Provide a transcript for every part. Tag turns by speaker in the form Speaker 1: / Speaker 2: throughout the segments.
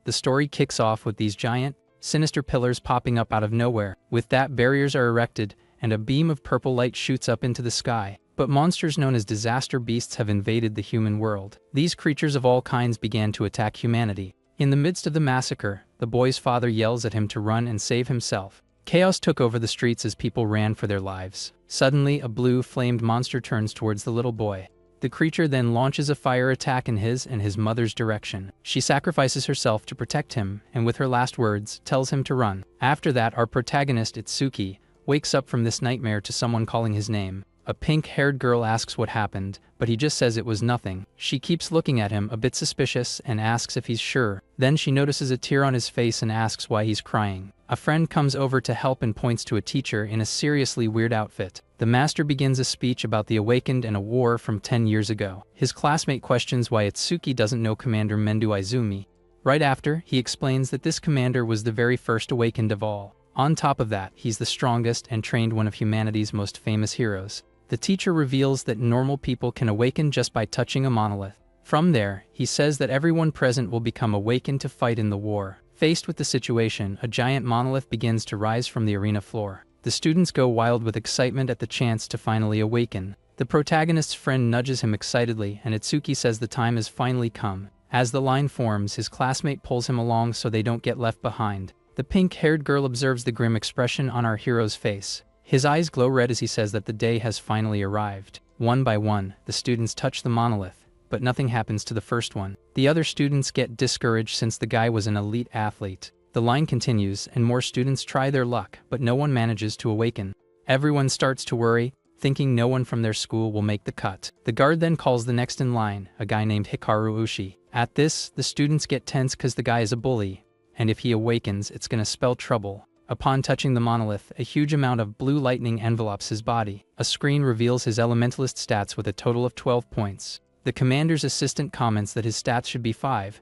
Speaker 1: The story kicks off with these giant, sinister pillars popping up out of nowhere. With that, barriers are erected, and a beam of purple light shoots up into the sky. But monsters known as disaster beasts have invaded the human world. These creatures of all kinds began to attack humanity. In the midst of the massacre, the boy's father yells at him to run and save himself. Chaos took over the streets as people ran for their lives. Suddenly, a blue, flamed monster turns towards the little boy. The creature then launches a fire attack in his and his mother's direction. She sacrifices herself to protect him, and with her last words, tells him to run. After that, our protagonist, Itsuki, wakes up from this nightmare to someone calling his name. A pink-haired girl asks what happened, but he just says it was nothing. She keeps looking at him, a bit suspicious, and asks if he's sure. Then she notices a tear on his face and asks why he's crying. A friend comes over to help and points to a teacher in a seriously weird outfit. The master begins a speech about the Awakened and a war from 10 years ago. His classmate questions why Itsuki doesn't know Commander Mendo Izumi. Right after, he explains that this commander was the very first Awakened of all. On top of that, he's the strongest and trained one of humanity's most famous heroes. The teacher reveals that normal people can awaken just by touching a monolith. From there, he says that everyone present will become awakened to fight in the war. Faced with the situation, a giant monolith begins to rise from the arena floor. The students go wild with excitement at the chance to finally awaken. The protagonist's friend nudges him excitedly, and Itsuki says the time has finally come. As the line forms, his classmate pulls him along so they don't get left behind. The pink-haired girl observes the grim expression on our hero's face. His eyes glow red as he says that the day has finally arrived. One by one, the students touch the monolith, but nothing happens to the first one. The other students get discouraged since the guy was an elite athlete. The line continues, and more students try their luck, but no one manages to awaken. Everyone starts to worry, thinking no one from their school will make the cut. The guard then calls the next in line, a guy named Hikaru Ushi. At this, the students get tense because the guy is a bully, and if he awakens, it's gonna spell trouble. Upon touching the monolith, a huge amount of blue lightning envelopes his body. A screen reveals his elementalist stats with a total of 12 points. The commander's assistant comments that his stats should be 5,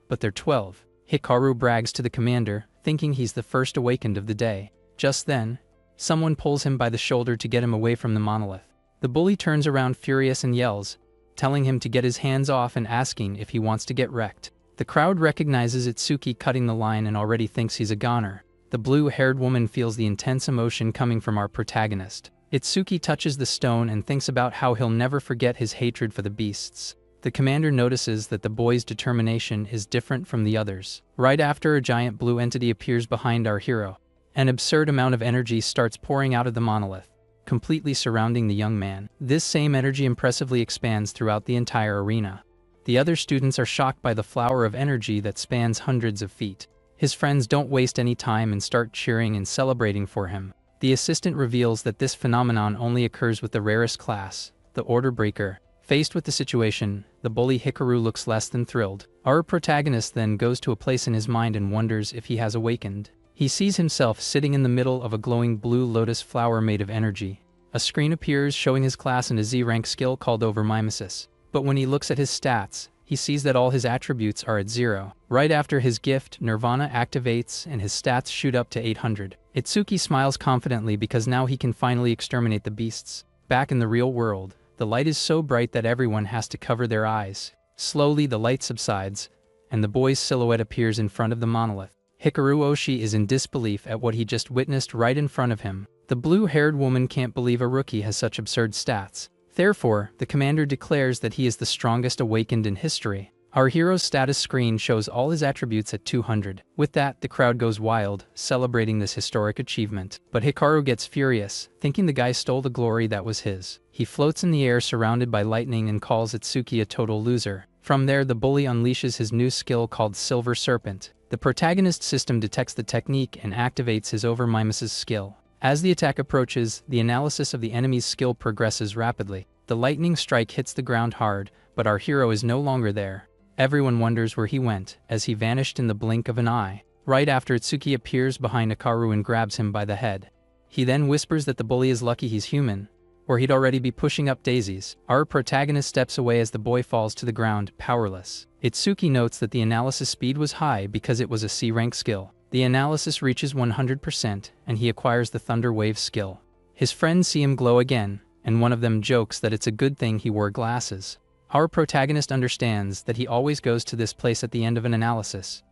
Speaker 1: but they're 12. Hikaru brags to the commander, thinking he's the first awakened of the day. Just then, someone pulls him by the shoulder to get him away from the monolith. The bully turns around furious and yells, telling him to get his hands off and asking if he wants to get wrecked. The crowd recognizes Itsuki cutting the line and already thinks he's a goner. The blue-haired woman feels the intense emotion coming from our protagonist. Itsuki touches the stone and thinks about how he'll never forget his hatred for the beasts. The commander notices that the boy's determination is different from the others. Right after, a giant blue entity appears behind our hero. An absurd amount of energy starts pouring out of the monolith, completely surrounding the young man. This same energy impressively expands throughout the entire arena. The other students are shocked by the flower of energy that spans hundreds of feet. His friends don't waste any time and start cheering and celebrating for him. The assistant reveals that this phenomenon only occurs with the rarest class, the Order Breaker. Faced with the situation, the bully Hikaru looks less than thrilled. Our protagonist then goes to a place in his mind and wonders if he has awakened. He sees himself sitting in the middle of a glowing blue lotus flower made of energy. A screen appears showing his class and a Z-rank skill called Overmimesis. But when he looks at his stats, he sees that all his attributes are at 0. Right after his gift, Nirvana activates and his stats shoot up to 800. Itsuki smiles confidently because now he can finally exterminate the beasts. Back in the real world, the light is so bright that everyone has to cover their eyes. Slowly, the light subsides, and the boy's silhouette appears in front of the monolith. Hikaru Oshi is in disbelief at what he just witnessed right in front of him. The blue-haired woman can't believe a rookie has such absurd stats. Therefore, the commander declares that he is the strongest awakened in history. Our hero's status screen shows all his attributes at 200. With that, the crowd goes wild, celebrating this historic achievement. But Hikaru gets furious, thinking the guy stole the glory that was his. He floats in the air surrounded by lightning and calls Itsuki a total loser. From there, the bully unleashes his new skill called Silver Serpent. The protagonist system detects the technique and activates his Overmimesis skill. As the attack approaches, the analysis of the enemy's skill progresses rapidly. The lightning strike hits the ground hard, but our hero is no longer there. Everyone wonders where he went, as he vanished in the blink of an eye. Right after, Itsuki appears behind Hikaru and grabs him by the head. He then whispers that the bully is lucky he's human, or he'd already be pushing up daisies. Our protagonist steps away as the boy falls to the ground, powerless. Itsuki notes that the analysis speed was high because it was a C-rank skill. The analysis reaches 100%, and he acquires the Thunder Wave skill. His friends see him glow again, and one of them jokes that it's a good thing he wore glasses. Our protagonist understands that he always goes to this place at the end of an analysis.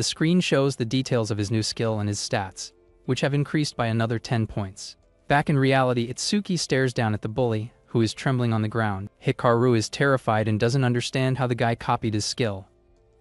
Speaker 1: The screen shows the details of his new skill and his stats, which have increased by another 10 points. Back in reality, Itsuki stares down at the bully, who is trembling on the ground. Hikaru is terrified and doesn't understand how the guy copied his skill.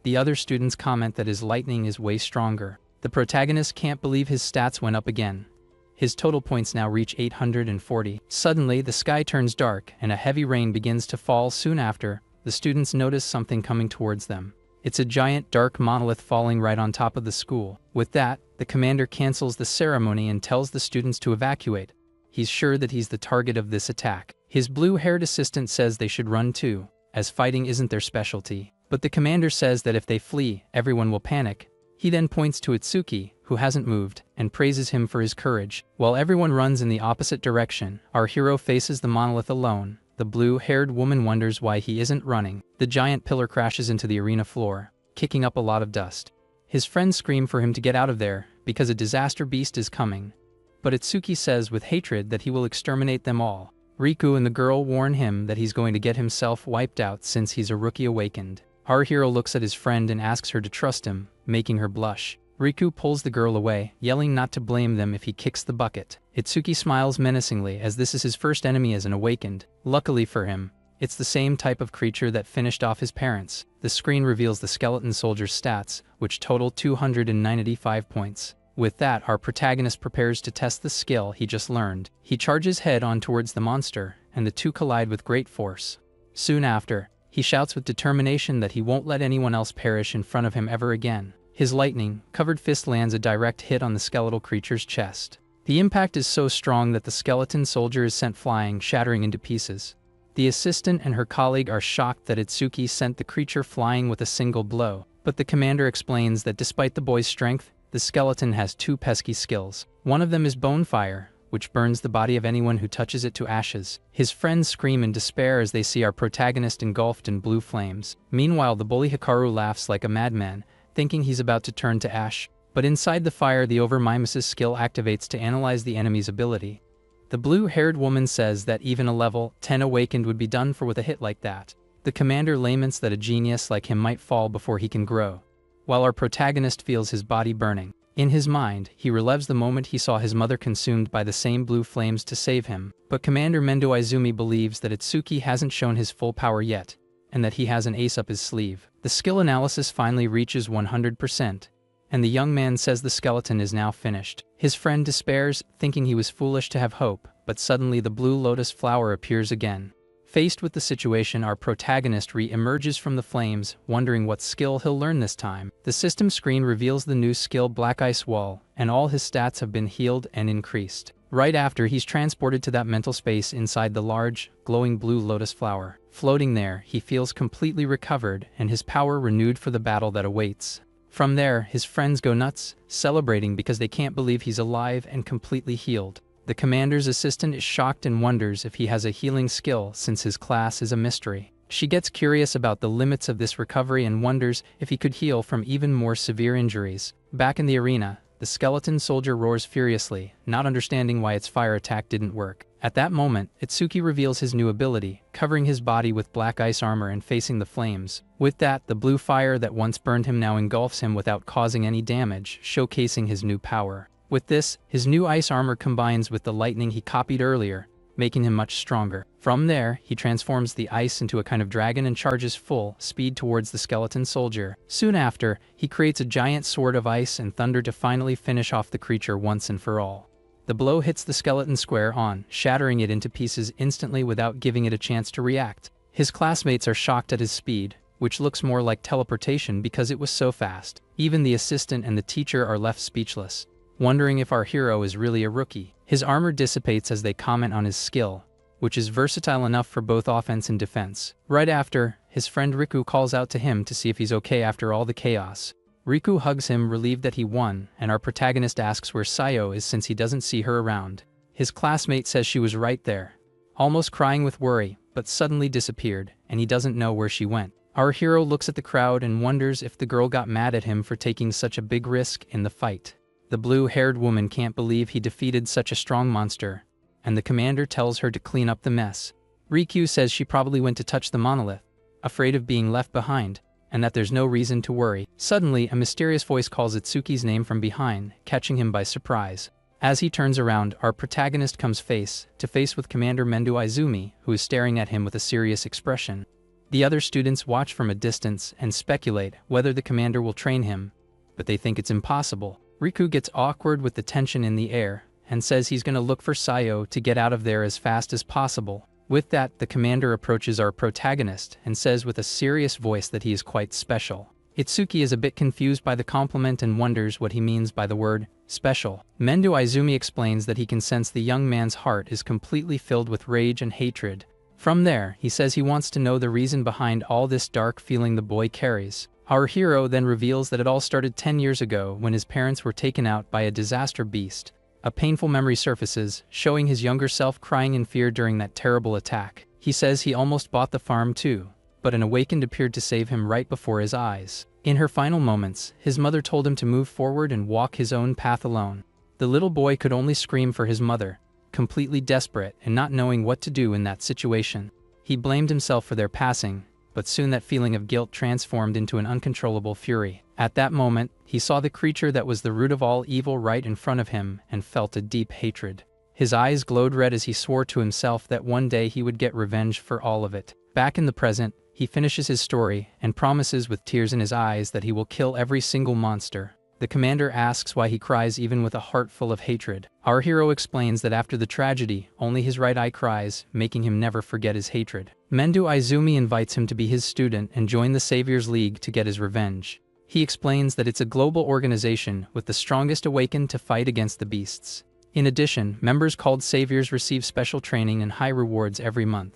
Speaker 1: The other students comment that his lightning is way stronger. The protagonist can't believe his stats went up again. His total points now reach 840. Suddenly, the sky turns dark and a heavy rain begins to fall. Soon after, the students notice something coming towards them. It's a giant dark monolith falling right on top of the school. With that, the commander cancels the ceremony and tells the students to evacuate. He's sure that he's the target of this attack. His blue-haired assistant says they should run too, as fighting isn't their specialty. But the commander says that if they flee, everyone will panic. He then points to Itsuki, who hasn't moved, and praises him for his courage. While everyone runs in the opposite direction, our hero faces the monolith alone. The blue-haired woman wonders why he isn't running. The giant pillar crashes into the arena floor, kicking up a lot of dust. His friends scream for him to get out of there, because a disaster beast is coming. But Itsuki says with hatred that he will exterminate them all. Riku and the girl warn him that he's going to get himself wiped out since he's a rookie awakened. Our hero looks at his friend and asks her to trust him, making her blush. Riku pulls the girl away, yelling not to blame them if he kicks the bucket. Itsuki smiles menacingly as this is his first enemy as an awakened. Luckily for him, it's the same type of creature that finished off his parents. The screen reveals the skeleton soldier's stats, which total 295 points. With that, our protagonist prepares to test the skill he just learned. He charges head-on towards the monster, and the two collide with great force. Soon after, he shouts with determination that he won't let anyone else perish in front of him ever again. His lightning-covered fist lands a direct hit on the skeletal creature's chest. The impact is so strong that the skeleton soldier is sent flying, shattering into pieces. The assistant and her colleague are shocked that Itsuki sent the creature flying with a single blow, but the commander explains that despite the boy's strength, the skeleton has two pesky skills. One of them is bonefire, which burns the body of anyone who touches it to ashes. His friends scream in despair as they see our protagonist engulfed in blue flames. Meanwhile, the bully Hikaru laughs like a madman, thinking he's about to turn to ash. But inside the fire, the over-mimesis skill activates to analyze the enemy's ability. The blue-haired woman says that even a level 10 awakened would be done for with a hit like that. The commander laments that a genius like him might fall before he can grow, while our protagonist feels his body burning. In his mind, he relives the moment he saw his mother consumed by the same blue flames to save him. But Commander Mendo Izumi believes that Itsuki hasn't shown his full power yet, and that he has an ace up his sleeve. The skill analysis finally reaches 100%, and the young man says the skeleton is now finished. His friend despairs, thinking he was foolish to have hope, but suddenly the blue lotus flower appears again. Faced with the situation, our protagonist re-emerges from the flames, wondering what skill he'll learn this time. The system screen reveals the new skill Black Ice Wall, and all his stats have been healed and increased. Right after, he's transported to that mental space inside the large, glowing blue lotus flower. Floating there, he feels completely recovered and his power renewed for the battle that awaits. From there, his friends go nuts, celebrating because they can't believe he's alive and completely healed. The commander's assistant is shocked and wonders if he has a healing skill since his class is a mystery. She gets curious about the limits of this recovery and wonders if he could heal from even more severe injuries. Back in the arena, the skeleton soldier roars furiously, not understanding why its fire attack didn't work. At that moment, Itsuki reveals his new ability, covering his body with black ice armor and facing the flames. With that, the blue fire that once burned him now engulfs him without causing any damage, showcasing his new power. With this, his new ice armor combines with the lightning he copied earlier, making him much stronger. From there, he transforms the ice into a kind of dragon and charges full speed towards the skeleton soldier. Soon after, he creates a giant sword of ice and thunder to finally finish off the creature once and for all. The blow hits the skeleton square on, shattering it into pieces instantly without giving it a chance to react. His classmates are shocked at his speed, which looks more like teleportation because it was so fast. Even the assistant and the teacher are left speechless, wondering if our hero is really a rookie. His armor dissipates as they comment on his skill, which is versatile enough for both offense and defense. Right after, his friend Riku calls out to him to see if he's okay after all the chaos. Riku hugs him, relieved that he won, and our protagonist asks where Sayo is since he doesn't see her around. His classmate says she was right there, almost crying with worry, but suddenly disappeared, and he doesn't know where she went. Our hero looks at the crowd and wonders if the girl got mad at him for taking such a big risk in the fight. The blue-haired woman can't believe he defeated such a strong monster, and the commander tells her to clean up the mess. Riku says she probably went to touch the monolith, afraid of being left behind, and that there's no reason to worry. Suddenly, a mysterious voice calls Itsuki's name from behind, catching him by surprise. As he turns around, our protagonist comes face to face with Commander Mendo Izumi, who is staring at him with a serious expression. The other students watch from a distance and speculate whether the commander will train him, but they think it's impossible. Riku gets awkward with the tension in the air and says he's gonna look for Sayo to get out of there as fast as possible. With that, the commander approaches our protagonist and says with a serious voice that he is quite special. Itsuki is a bit confused by the compliment and wonders what he means by the word special. Mendo Izumi explains that he can sense the young man's heart is completely filled with rage and hatred. From there, he says he wants to know the reason behind all this dark feeling the boy carries. Our hero then reveals that it all started 10 years ago when his parents were taken out by a disaster beast. A painful memory surfaces, showing his younger self crying in fear during that terrible attack. He says he almost bought the farm too, but an awakened appeared to save him right before his eyes. In her final moments, his mother told him to move forward and walk his own path alone. The little boy could only scream for his mother, completely desperate and not knowing what to do in that situation. He blamed himself for their passing, but soon that feeling of guilt transformed into an uncontrollable fury. At that moment, he saw the creature that was the root of all evil right in front of him and felt a deep hatred. His eyes glowed red as he swore to himself that one day he would get revenge for all of it. Back in the present, he finishes his story and promises with tears in his eyes that he will kill every single monster. The commander asks why he cries even with a heart full of hatred. Our hero explains that after the tragedy, only his right eye cries, making him never forget his hatred. Mendo Izumi invites him to be his student and join the Saviors League to get his revenge. He explains that it's a global organization with the strongest awakened to fight against the beasts. In addition, members called Saviors receive special training and high rewards every month.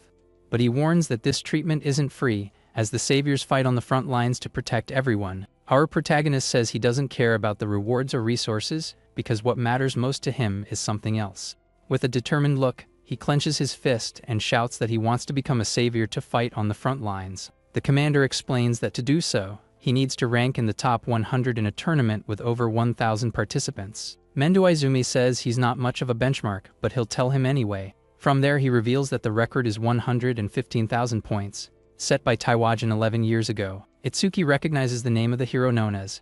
Speaker 1: But he warns that this treatment isn't free, as the Saviors fight on the front lines to protect everyone. Our protagonist says he doesn't care about the rewards or resources, because what matters most to him is something else. With a determined look, he clenches his fist and shouts that he wants to become a savior to fight on the front lines. The commander explains that to do so, he needs to rank in the top 100 in a tournament with over 1,000 participants. Mendo Izumi says he's not much of a benchmark, but he'll tell him anyway. From there he reveals that the record is 115,000 points, set by Taiwajan 11 years ago. Itsuki recognizes the name of the hero known as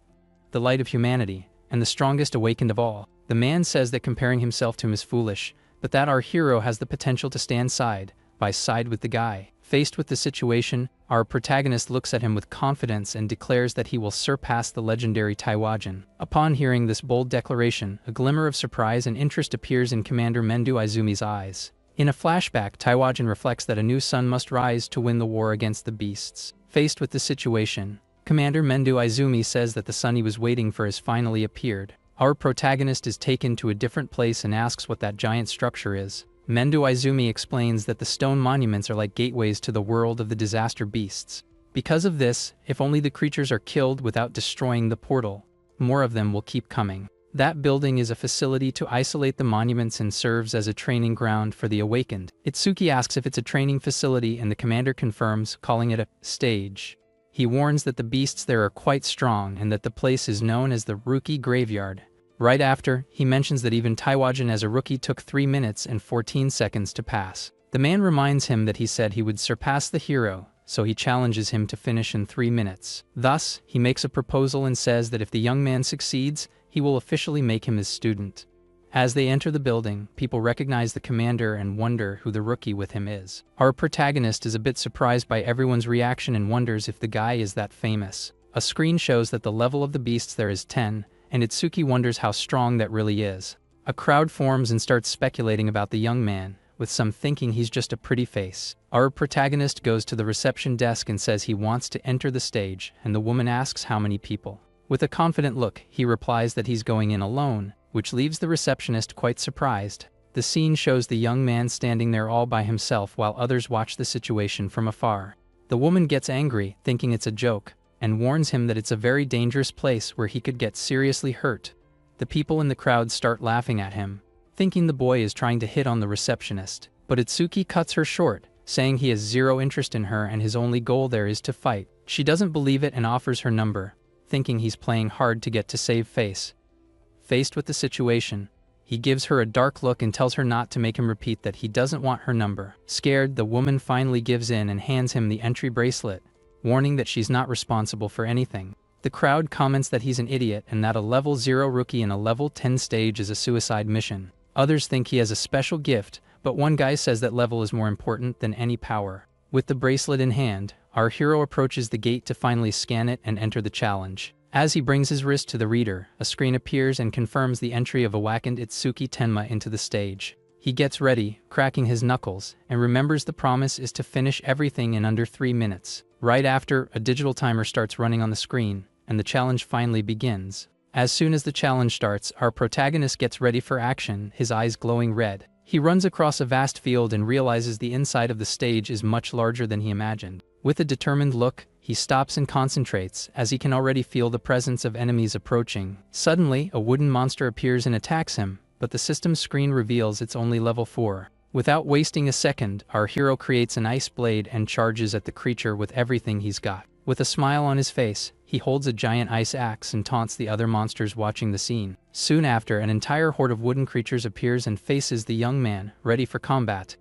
Speaker 1: the Light of Humanity, and the strongest awakened of all. The man says that comparing himself to him is foolish, but that our hero has the potential to stand side by side with the guy. Faced with the situation, our protagonist looks at him with confidence and declares that he will surpass the legendary Taiwajan. Upon hearing this bold declaration, a glimmer of surprise and interest appears in Commander Mendo Izumi's eyes. In a flashback, Taiwajan reflects that a new sun must rise to win the war against the beasts. Faced with the situation, Commander Mendo Izumi says that the sun he was waiting for has finally appeared. Our protagonist is taken to a different place and asks what that giant structure is. Mendo Izumi explains that the stone monuments are like gateways to the world of the disaster beasts. Because of this, if only the creatures are killed without destroying the portal, more of them will keep coming. That building is a facility to isolate the monuments and serves as a training ground for the awakened. Itsuki asks if it's a training facility and the commander confirms, calling it a stage. He warns that the beasts there are quite strong and that the place is known as the Rookie Graveyard. Right after, he mentions that even Taiwajan as a rookie took 3 minutes and 14 seconds to pass. The man reminds him that he said he would surpass the hero, so he challenges him to finish in 3 minutes. Thus, he makes a proposal and says that if the young man succeeds, he will officially make him his student. As they enter the building, people recognize the commander and wonder who the rookie with him is. Our protagonist is a bit surprised by everyone's reaction and wonders if the guy is that famous. A screen shows that the level of the beasts there is 10, and Itsuki wonders how strong that really is. A crowd forms and starts speculating about the young man, with some thinking he's just a pretty face. Our protagonist goes to the reception desk and says he wants to enter the stage, and the woman asks how many people. With a confident look, he replies that he's going in alone, which leaves the receptionist quite surprised. The scene shows the young man standing there all by himself while others watch the situation from afar. The woman gets angry, thinking it's a joke, and warns him that it's a very dangerous place where he could get seriously hurt. The people in the crowd start laughing at him, thinking the boy is trying to hit on the receptionist. But Itsuki cuts her short, saying he has zero interest in her and his only goal there is to fight. She doesn't believe it and offers her number, thinking he's playing hard to get to save face. Faced with the situation, he gives her a dark look and tells her not to make him repeat that he doesn't want her number. Scared, the woman finally gives in and hands him the entry bracelet, warning that she's not responsible for anything. The crowd comments that he's an idiot and that a level 0 rookie in a level 10 stage is a suicide mission. Others think he has a special gift, but one guy says that level is more important than any power. With the bracelet in hand, our hero approaches the gate to finally scan it and enter the challenge. As he brings his wrist to the reader, a screen appears and confirms the entry of awakened Itsuki Tenma into the stage. He gets ready, cracking his knuckles, and remembers the promise is to finish everything in under 3 minutes. Right after, a digital timer starts running on the screen, and the challenge finally begins. As soon as the challenge starts, our protagonist gets ready for action, his eyes glowing red. He runs across a vast field and realizes the inside of the stage is much larger than he imagined. With a determined look, he stops and concentrates, as he can already feel the presence of enemies approaching. Suddenly, a wooden monster appears and attacks him, but the system screen reveals it's only level 4. Without wasting a second, our hero creates an ice blade and charges at the creature with everything he's got. With a smile on his face, he holds a giant ice axe and taunts the other monsters watching the scene. Soon after, an entire horde of wooden creatures appears and faces the young man, ready for combat.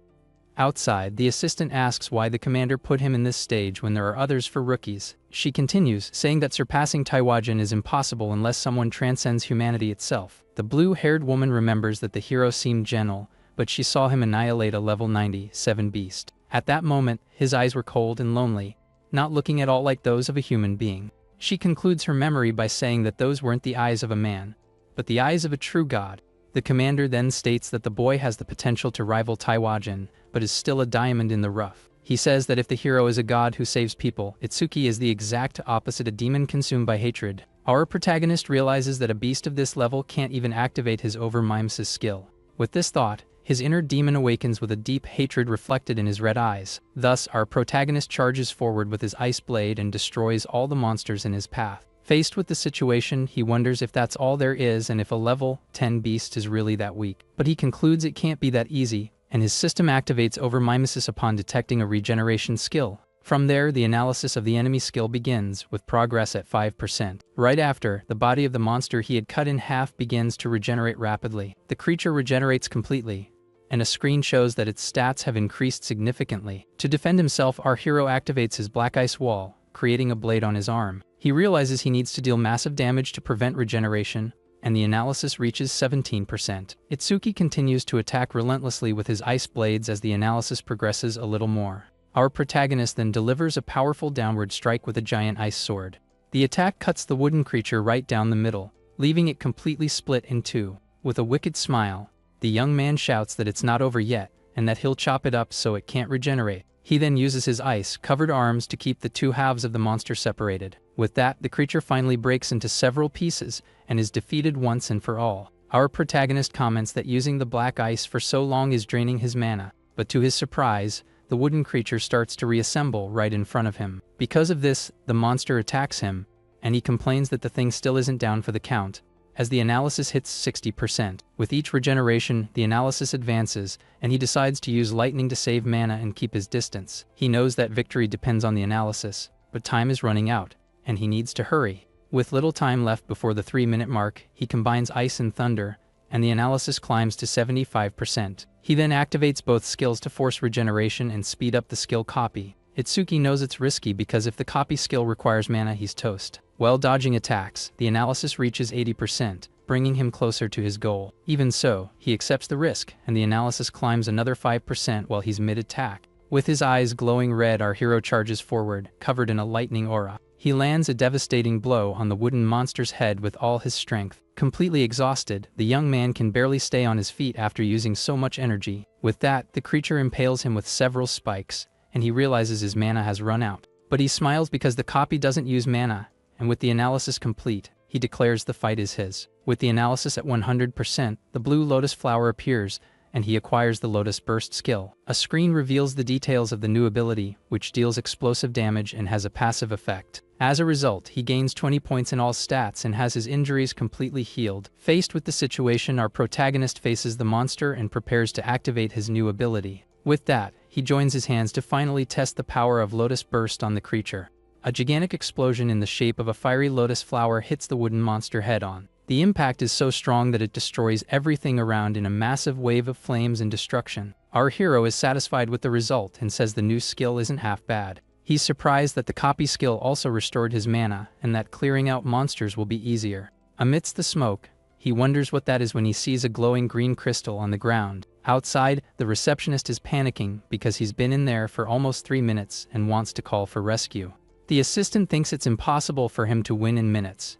Speaker 1: Outside, the assistant asks why the commander put him in this stage when there are others for rookies. She continues, saying that surpassing Taiwajin is impossible unless someone transcends humanity itself. The blue-haired woman remembers that the hero seemed gentle, but she saw him annihilate a level 97 beast. At that moment, his eyes were cold and lonely, not looking at all like those of a human being. She concludes her memory by saying that those weren't the eyes of a man, but the eyes of a true god. The commander then states that the boy has the potential to rival Taiwajin, but is still a diamond in the rough. He says that if the hero is a god who saves people, Itsuki is the exact opposite, a demon consumed by hatred. Our protagonist realizes that a beast of this level can't even activate his over-mimesis skill. With this thought, his inner demon awakens with a deep hatred reflected in his red eyes. Thus, our protagonist charges forward with his ice blade and destroys all the monsters in his path. Faced with the situation, he wonders if that's all there is and if a level 10 beast is really that weak. But he concludes it can't be that easy, and his system activates over-mimesis upon detecting a regeneration skill. From there, the analysis of the enemy skill begins, with progress at 5%. Right after, the body of the monster he had cut in half begins to regenerate rapidly. The creature regenerates completely, and a screen shows that its stats have increased significantly. To defend himself, our hero activates his black ice wall, creating a blade on his arm. He realizes he needs to deal massive damage to prevent regeneration, and the analysis reaches 17%. Itsuki continues to attack relentlessly with his ice blades as the analysis progresses a little more. Our protagonist then delivers a powerful downward strike with a giant ice sword. The attack cuts the wooden creature right down the middle, leaving it completely split in two. With a wicked smile, the young man shouts that it's not over yet, and that he'll chop it up so it can't regenerate. He then uses his ice-covered arms to keep the two halves of the monster separated. With that, the creature finally breaks into several pieces and is defeated once and for all. Our protagonist comments that using the black ice for so long is draining his mana, but to his surprise, the wooden creature starts to reassemble right in front of him. Because of this, the monster attacks him, and he complains that the thing still isn't down for the count, as the analysis hits 60%. With each regeneration, the analysis advances, and he decides to use lightning to save mana and keep his distance. He knows that victory depends on the analysis, but time is running out, and he needs to hurry. With little time left before the 3-minute mark, he combines ice and thunder, and the analysis climbs to 75%. He then activates both skills to force regeneration and speed up the skill copy. Itsuki knows it's risky because if the copy skill requires mana, he's toast. While dodging attacks, the analysis reaches 80%, bringing him closer to his goal. Even so, he accepts the risk, and the analysis climbs another 5% while he's mid-attack. With his eyes glowing red, our hero charges forward, covered in a lightning aura. He lands a devastating blow on the wooden monster's head with all his strength. Completely exhausted, the young man can barely stay on his feet after using so much energy. With that, the creature impales him with several spikes, and he realizes his mana has run out. But he smiles because the copy doesn't use mana, and with the analysis complete, he declares the fight is his. With the analysis at 100%, the blue lotus flower appears, and he acquires the Lotus Burst skill. A screen reveals the details of the new ability, which deals explosive damage and has a passive effect. As a result, he gains 20 points in all stats and has his injuries completely healed. Faced with the situation, our protagonist faces the monster and prepares to activate his new ability. With that, he joins his hands to finally test the power of Lotus Burst on the creature. A gigantic explosion in the shape of a fiery lotus flower hits the wooden monster head-on. The impact is so strong that it destroys everything around in a massive wave of flames and destruction. Our hero is satisfied with the result and says the new skill isn't half bad. He's surprised that the copy skill also restored his mana and that clearing out monsters will be easier. Amidst the smoke, he wonders what that is when he sees a glowing green crystal on the ground. Outside, the receptionist is panicking because he's been in there for almost 3 minutes and wants to call for rescue. The assistant thinks it's impossible for him to win in minutes,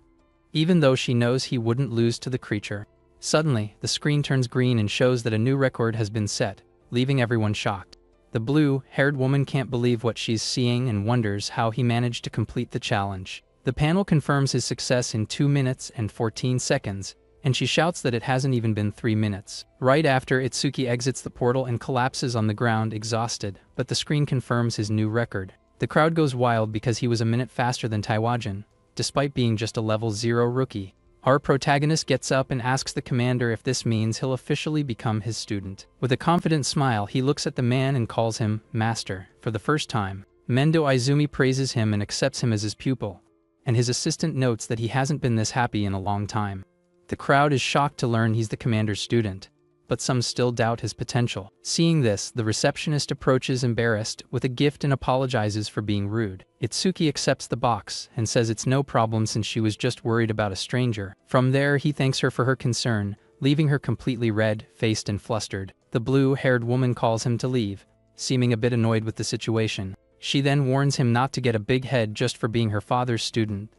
Speaker 1: even though she knows he wouldn't lose to the creature. Suddenly, the screen turns green and shows that a new record has been set, leaving everyone shocked. The blue-haired woman can't believe what she's seeing and wonders how he managed to complete the challenge. The panel confirms his success in 2 minutes and 14 seconds, and she shouts that it hasn't even been 3 minutes. Right after, Itsuki exits the portal and collapses on the ground exhausted, but the screen confirms his new record. The crowd goes wild because he was a minute faster than Taiwajan, despite being just a level 0 rookie. Our protagonist gets up and asks the commander if this means he'll officially become his student. With a confident smile, he looks at the man and calls him Master for the first time. Mendo Izumi praises him and accepts him as his pupil, and his assistant notes that he hasn't been this happy in a long time. The crowd is shocked to learn he's the commander's student, but some still doubt his potential. Seeing this, the receptionist approaches embarrassed with a gift and apologizes for being rude. Itsuki accepts the box and says it's no problem since she was just worried about a stranger. From there, he thanks her for her concern, leaving her completely red-faced and flustered. The blue-haired woman calls him to leave, seeming a bit annoyed with the situation. She then warns him not to get a big head just for being her father's student,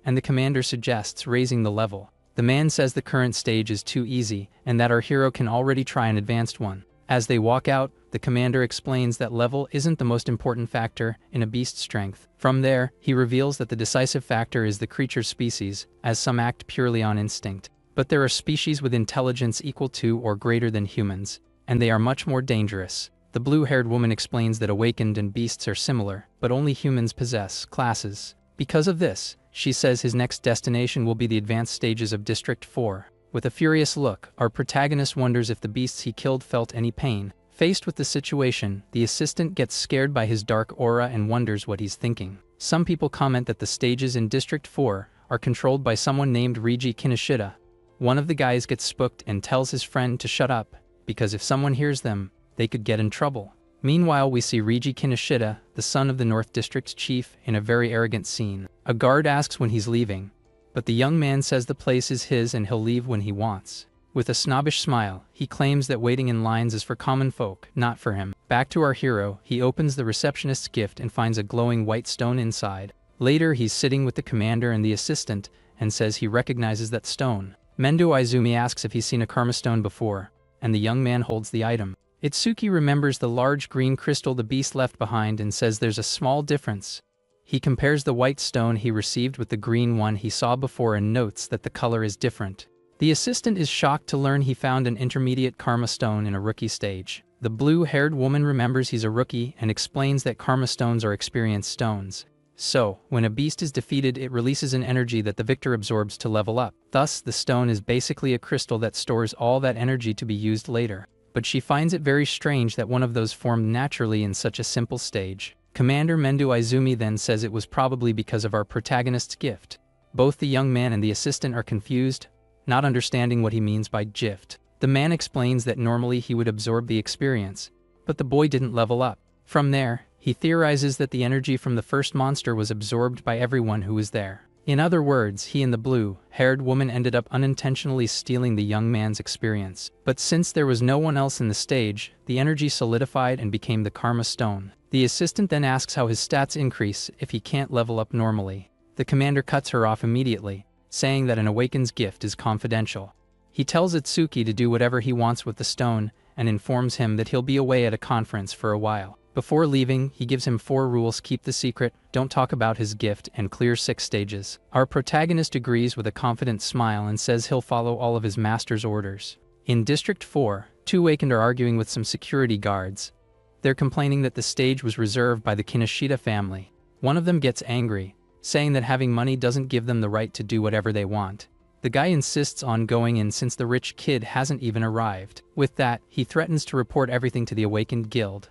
Speaker 1: and the commander suggests raising the level. The man says the current stage is too easy and that our hero can already try an advanced one. As they walk out, the commander explains that level isn't the most important factor in a beast's strength. From there, he reveals that the decisive factor is the creature's species, as some act purely on instinct. But there are species with intelligence equal to or greater than humans, and they are much more dangerous. The blue-haired woman explains that awakened and beasts are similar, but only humans possess classes. Because of this, she says his next destination will be the advanced stages of District 4. With a furious look, our protagonist wonders if the beasts he killed felt any pain. Faced with the situation, the assistant gets scared by his dark aura and wonders what he's thinking. Some people comment that the stages in District 4 are controlled by someone named Reiji Kinoshita. One of the guys gets spooked and tells his friend to shut up, because if someone hears them, they could get in trouble. Meanwhile, we see Reiji Kinoshita, the son of the North District's chief, in a very arrogant scene. A guard asks when he's leaving, but the young man says the place is his and he'll leave when he wants. With a snobbish smile, he claims that waiting in lines is for common folk, not for him. Back to our hero, he opens the receptionist's gift and finds a glowing white stone inside. Later, he's sitting with the commander and the assistant and says he recognizes that stone. Mendo Izumi asks if he's seen a karma stone before, and the young man holds the item. Itsuki remembers the large green crystal the beast left behind and says there's a small difference. He compares the white stone he received with the green one he saw before and notes that the color is different. The assistant is shocked to learn he found an intermediate karma stone in a rookie stage. The blue-haired woman remembers he's a rookie and explains that karma stones are experience stones. So, when a beast is defeated, it releases an energy that the victor absorbs to level up. Thus, the stone is basically a crystal that stores all that energy to be used later. But she finds it very strange that one of those formed naturally in such a simple stage. Commander Mendo Izumi then says it was probably because of our protagonist's gift. Both the young man and the assistant are confused, not understanding what he means by gift. The man explains that normally he would absorb the experience, but the boy didn't level up. From there, he theorizes that the energy from the first monster was absorbed by everyone who was there. In other words, he and the blue-haired woman ended up unintentionally stealing the young man's experience. But since there was no one else in the stage, the energy solidified and became the karma stone. The assistant then asks how his stats increase if he can't level up normally. The commander cuts her off immediately, saying that an awakened's gift is confidential. He tells Itsuki to do whatever he wants with the stone and informs him that he'll be away at a conference for a while. Before leaving, he gives him 4 rules: keep the secret, don't talk about his gift, and clear 6 stages. Our protagonist agrees with a confident smile and says he'll follow all of his master's orders. In District 4, 2 awakened are arguing with some security guards. They're complaining that the stage was reserved by the Kinoshita family. One of them gets angry, saying that having money doesn't give them the right to do whatever they want. The guy insists on going in since the rich kid hasn't even arrived. With that, he threatens to report everything to the Awakened Guild.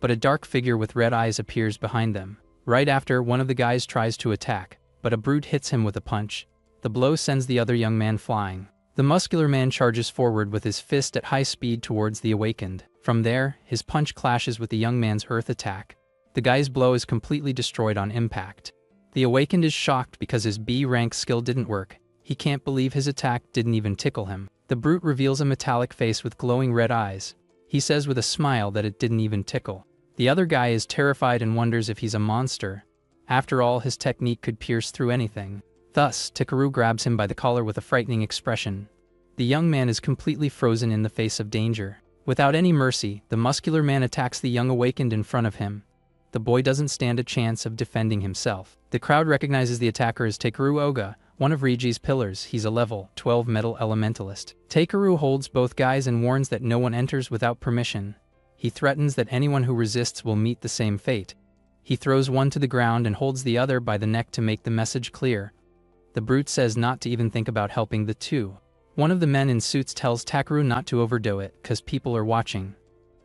Speaker 1: But a dark figure with red eyes appears behind them. Right after, one of the guys tries to attack, but a brute hits him with a punch. The blow sends the other young man flying. The muscular man charges forward with his fist at high speed towards the Awakened. From there, his punch clashes with the young man's earth attack. The guy's blow is completely destroyed on impact. The awakened is shocked because his B-rank skill didn't work. He can't believe his attack didn't even tickle him. The brute reveals a metallic face with glowing red eyes. He says with a smile that it didn't even tickle. The other guy is terrified and wonders if he's a monster. After all, his technique could pierce through anything. Thus, Takeru grabs him by the collar with a frightening expression. The young man is completely frozen in the face of danger. Without any mercy, the muscular man attacks the young awakened in front of him. The boy doesn't stand a chance of defending himself. The crowd recognizes the attacker as Takeru Oga, one of Rigi's pillars. He's a level 12 metal elementalist. Takeru holds both guys and warns that no one enters without permission. He threatens that anyone who resists will meet the same fate. He throws one to the ground and holds the other by the neck to make the message clear. The brute says not to even think about helping the two. One of the men in suits tells Takeru not to overdo it, cause people are watching.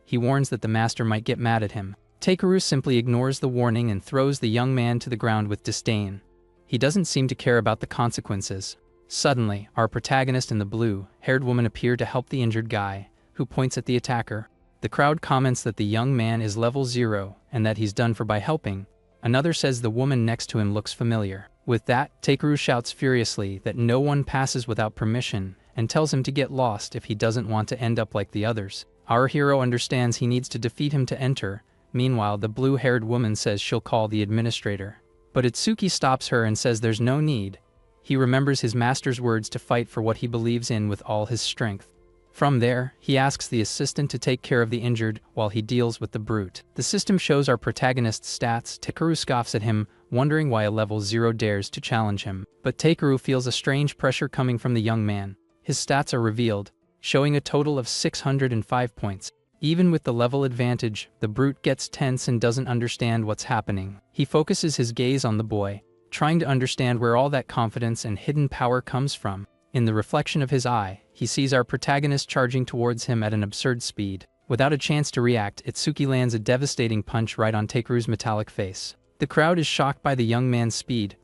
Speaker 1: He warns that the master might get mad at him. Takeru simply ignores the warning and throws the young man to the ground with disdain. He doesn't seem to care about the consequences. Suddenly, our protagonist and the blue-haired woman appear to help the injured guy, who points at the attacker. The crowd comments that the young man is level 0 and that he's done for by helping. Another says the woman next to him looks familiar. With that, Takeru shouts furiously that no one passes without permission and tells him to get lost if he doesn't want to end up like the others. Our hero understands he needs to defeat him to enter. Meanwhile, the blue-haired woman says she'll call the administrator. But Itsuki stops her and says there's no need. He remembers his master's words to fight for what he believes in with all his strength. From there, he asks the assistant to take care of the injured while he deals with the brute. The system shows our protagonist's stats. Takeru scoffs at him, wondering why a level 0 dares to challenge him. But Takeru feels a strange pressure coming from the young man. His stats are revealed, showing a total of 605 points. Even with the level advantage, the brute gets tense and doesn't understand what's happening. He focuses his gaze on the boy, trying to understand where all that confidence and hidden power comes from. In the reflection of his eye, he sees our protagonist charging towards him at an absurd speed. Without a chance to react, Itsuki lands a devastating punch right on Takeru's metallic face. The crowd is shocked by the young man's speed.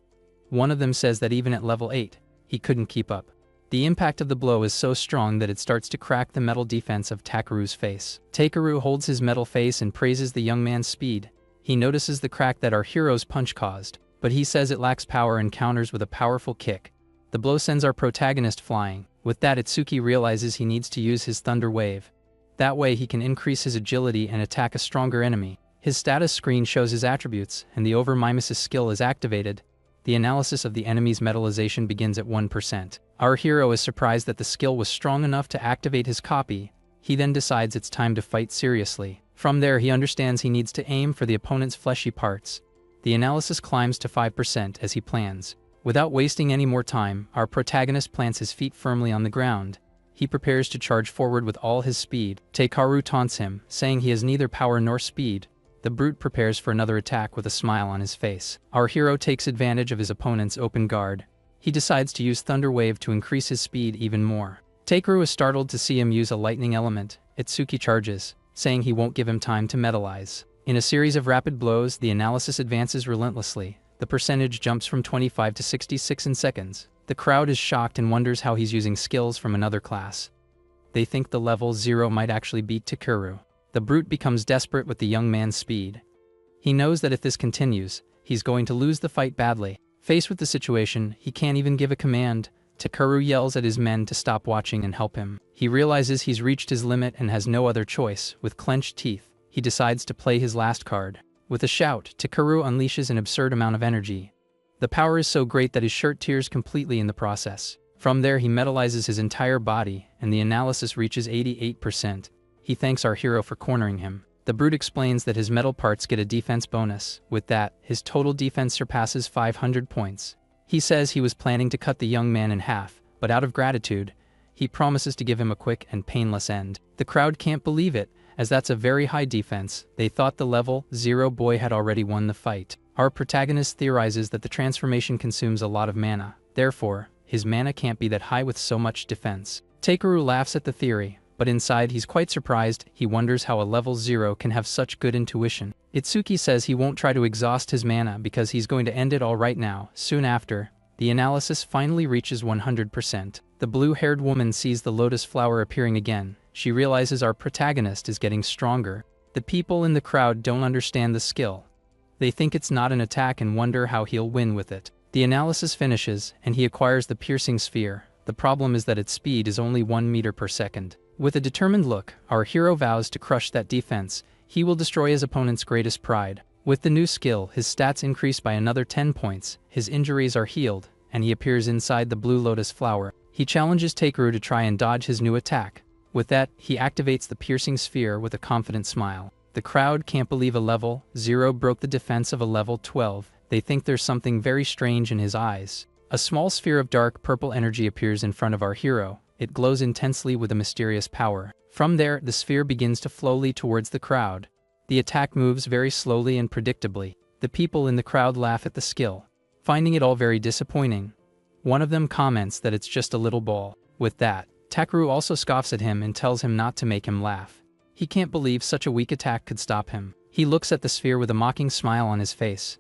Speaker 1: One of them says that even at level 8, he couldn't keep up. The impact of the blow is so strong that it starts to crack the metal defense of Takeru's face. Takeru holds his metal face and praises the young man's speed. He notices the crack that our hero's punch caused, but he says it lacks power and counters with a powerful kick. The blow sends our protagonist flying. With that, Itsuki realizes he needs to use his Thunder Wave. That way he can increase his agility and attack a stronger enemy. His status screen shows his attributes, and the Over-Mimesis skill is activated. The analysis of the enemy's metallization begins at 1%. Our hero is surprised that the skill was strong enough to activate his copy. He then decides it's time to fight seriously. From there, he understands he needs to aim for the opponent's fleshy parts. The analysis climbs to 5% as he plans. Without wasting any more time, our protagonist plants his feet firmly on the ground. He prepares to charge forward with all his speed. Takeru taunts him, saying he has neither power nor speed. The brute prepares for another attack with a smile on his face. Our hero takes advantage of his opponent's open guard. He decides to use Thunder Wave to increase his speed even more. Takeru is startled to see him use a lightning element. Itsuki charges, saying he won't give him time to metallize. In a series of rapid blows, the analysis advances relentlessly. The percentage jumps from 25 to 66 in seconds. The crowd is shocked and wonders how he's using skills from another class. They think the level 0 might actually beat Takeru. The brute becomes desperate with the young man's speed. He knows that if this continues, he's going to lose the fight badly. Faced with the situation, he can't even give a command. Takeru yells at his men to stop watching and help him. He realizes he's reached his limit and has no other choice. With clenched teeth, he decides to play his last card. With a shout, Takeru unleashes an absurd amount of energy. The power is so great that his shirt tears completely in the process. From there, he metallizes his entire body, and the analysis reaches 88%. He thanks our hero for cornering him. The brute explains that his metal parts get a defense bonus. With that, his total defense surpasses 500 points. He says he was planning to cut the young man in half, but out of gratitude, he promises to give him a quick and painless end. The crowd can't believe it, as that's a very high defense. They thought the level 0 boy had already won the fight. Our protagonist theorizes that the transformation consumes a lot of mana. Therefore, his mana can't be that high with so much defense. Takeru laughs at the theory, but inside he's quite surprised. He wonders how a level 0 can have such good intuition. Itsuki says he won't try to exhaust his mana because he's going to end it all right now. Soon after, the analysis finally reaches 100%. The blue-haired woman sees the lotus flower appearing again. She realizes our protagonist is getting stronger. The people in the crowd don't understand the skill. They think it's not an attack and wonder how he'll win with it. The analysis finishes, and he acquires the piercing sphere. The problem is that its speed is only 1 meter per second. With a determined look, our hero vows to crush that defense. He will destroy his opponent's greatest pride. With the new skill, his stats increase by another 10 points, his injuries are healed, and he appears inside the blue lotus flower. He challenges Takeru to try and dodge his new attack. With that, he activates the piercing sphere with a confident smile. The crowd can't believe a level 0 broke the defense of a level 12. They think there's something very strange in his eyes. A small sphere of dark purple energy appears in front of our hero. It glows intensely with a mysterious power. From there, the sphere begins to flow towards the crowd. The attack moves very slowly and predictably. The people in the crowd laugh at the skill, finding it all very disappointing. One of them comments that it's just a little ball. With that, Takeru also scoffs at him and tells him not to make him laugh. He can't believe such a weak attack could stop him. He looks at the sphere with a mocking smile on his face.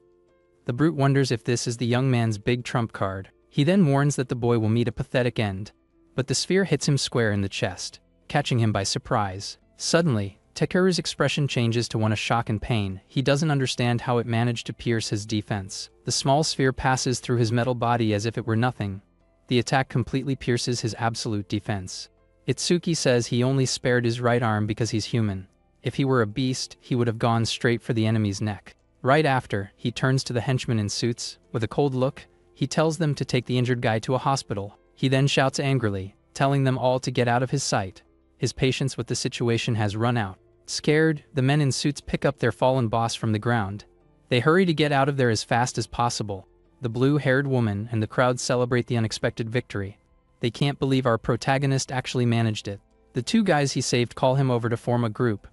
Speaker 1: The brute wonders if this is the young man's big trump card. He then warns that the boy will meet a pathetic end. But the sphere hits him square in the chest, catching him by surprise. Suddenly, Takeru's expression changes to one of shock and pain. He doesn't understand how it managed to pierce his defense. The small sphere passes through his metal body as if it were nothing. The attack completely pierces his absolute defense. Itsuki says he only spared his right arm because he's human. If he were a beast, he would have gone straight for the enemy's neck. Right after, he turns to the henchmen in suits. With a cold look, he tells them to take the injured guy to a hospital. He then shouts angrily, telling them all to get out of his sight. His patience with the situation has run out. Scared, the men in suits pick up their fallen boss from the ground. They hurry to get out of there as fast as possible. The blue-haired woman and the crowd celebrate the unexpected victory. They can't believe our protagonist actually managed it. The 2 guys he saved call him over to form a group.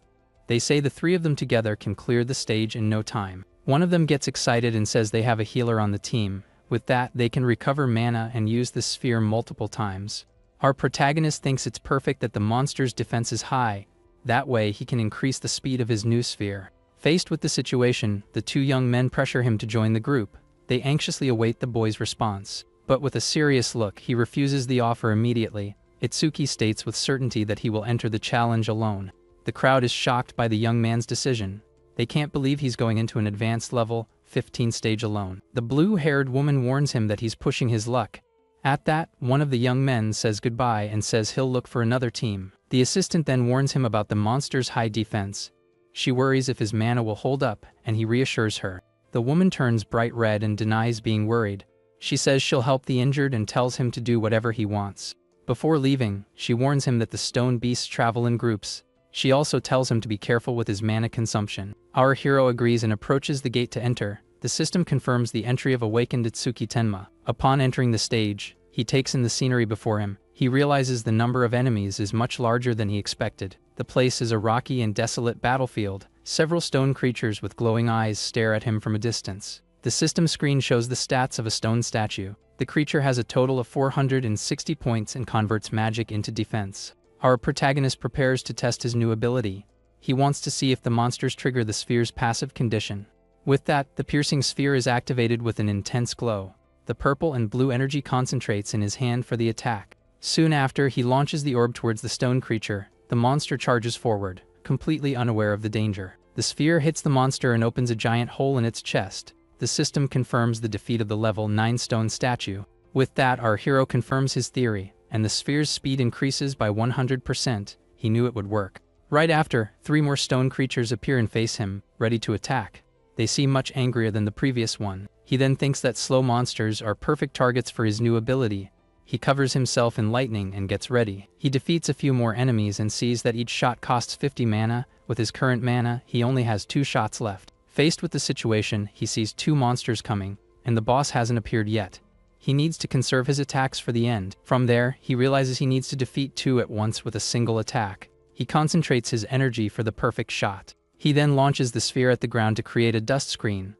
Speaker 1: They say the 3 of them together can clear the stage in no time. One of them gets excited and says they have a healer on the team. With that, they can recover mana and use the sphere multiple times. Our protagonist thinks it's perfect that the monster's defense is high. That way, he can increase the speed of his new sphere. Faced with the situation, the 2 young men pressure him to join the group. They anxiously await the boy's response. But with a serious look, he refuses the offer immediately. Itsuki states with certainty that he will enter the challenge alone. The crowd is shocked by the young man's decision. They can't believe he's going into an advanced level 15 stage alone. The blue-haired woman warns him that he's pushing his luck. At that, one of the young men says goodbye and says he'll look for another team. The assistant then warns him about the monster's high defense. She worries if his mana will hold up, and he reassures her. The woman turns bright red and denies being worried. She says she'll help the injured and tells him to do whatever he wants. Before leaving, she warns him that the stone beasts travel in groups. She also tells him to be careful with his mana consumption. Our hero agrees and approaches the gate to enter. The system confirms the entry of awakened Itsuki Tenma. Upon entering the stage, he takes in the scenery before him. He realizes the number of enemies is much larger than he expected. The place is a rocky and desolate battlefield. Several stone creatures with glowing eyes stare at him from a distance. The system screen shows the stats of a stone statue. The creature has a total of 460 points and converts magic into defense. Our protagonist prepares to test his new ability. He wants to see if the monsters trigger the sphere's passive condition. With that, the piercing sphere is activated with an intense glow. The purple and blue energy concentrates in his hand for the attack. Soon after, he launches the orb towards the stone creature. The monster charges forward, completely unaware of the danger. The sphere hits the monster and opens a giant hole in its chest. The system confirms the defeat of the level 9 stone statue. With that, our hero confirms his theory, and the sphere's speed increases by 100%. He knew it would work. Right after, 3 more stone creatures appear and face him, ready to attack. They seem much angrier than the previous one. He then thinks that slow monsters are perfect targets for his new ability. He covers himself in lightning and gets ready. He defeats a few more enemies and sees that each shot costs 50 mana. With his current mana, he only has 2 shots left. Faced with the situation, he sees 2 monsters coming, and the boss hasn't appeared yet. He needs to conserve his attacks for the end. From there, he realizes he needs to defeat 2 at once with a single attack. He concentrates his energy for the perfect shot. He then launches the sphere at the ground to create a dust screen.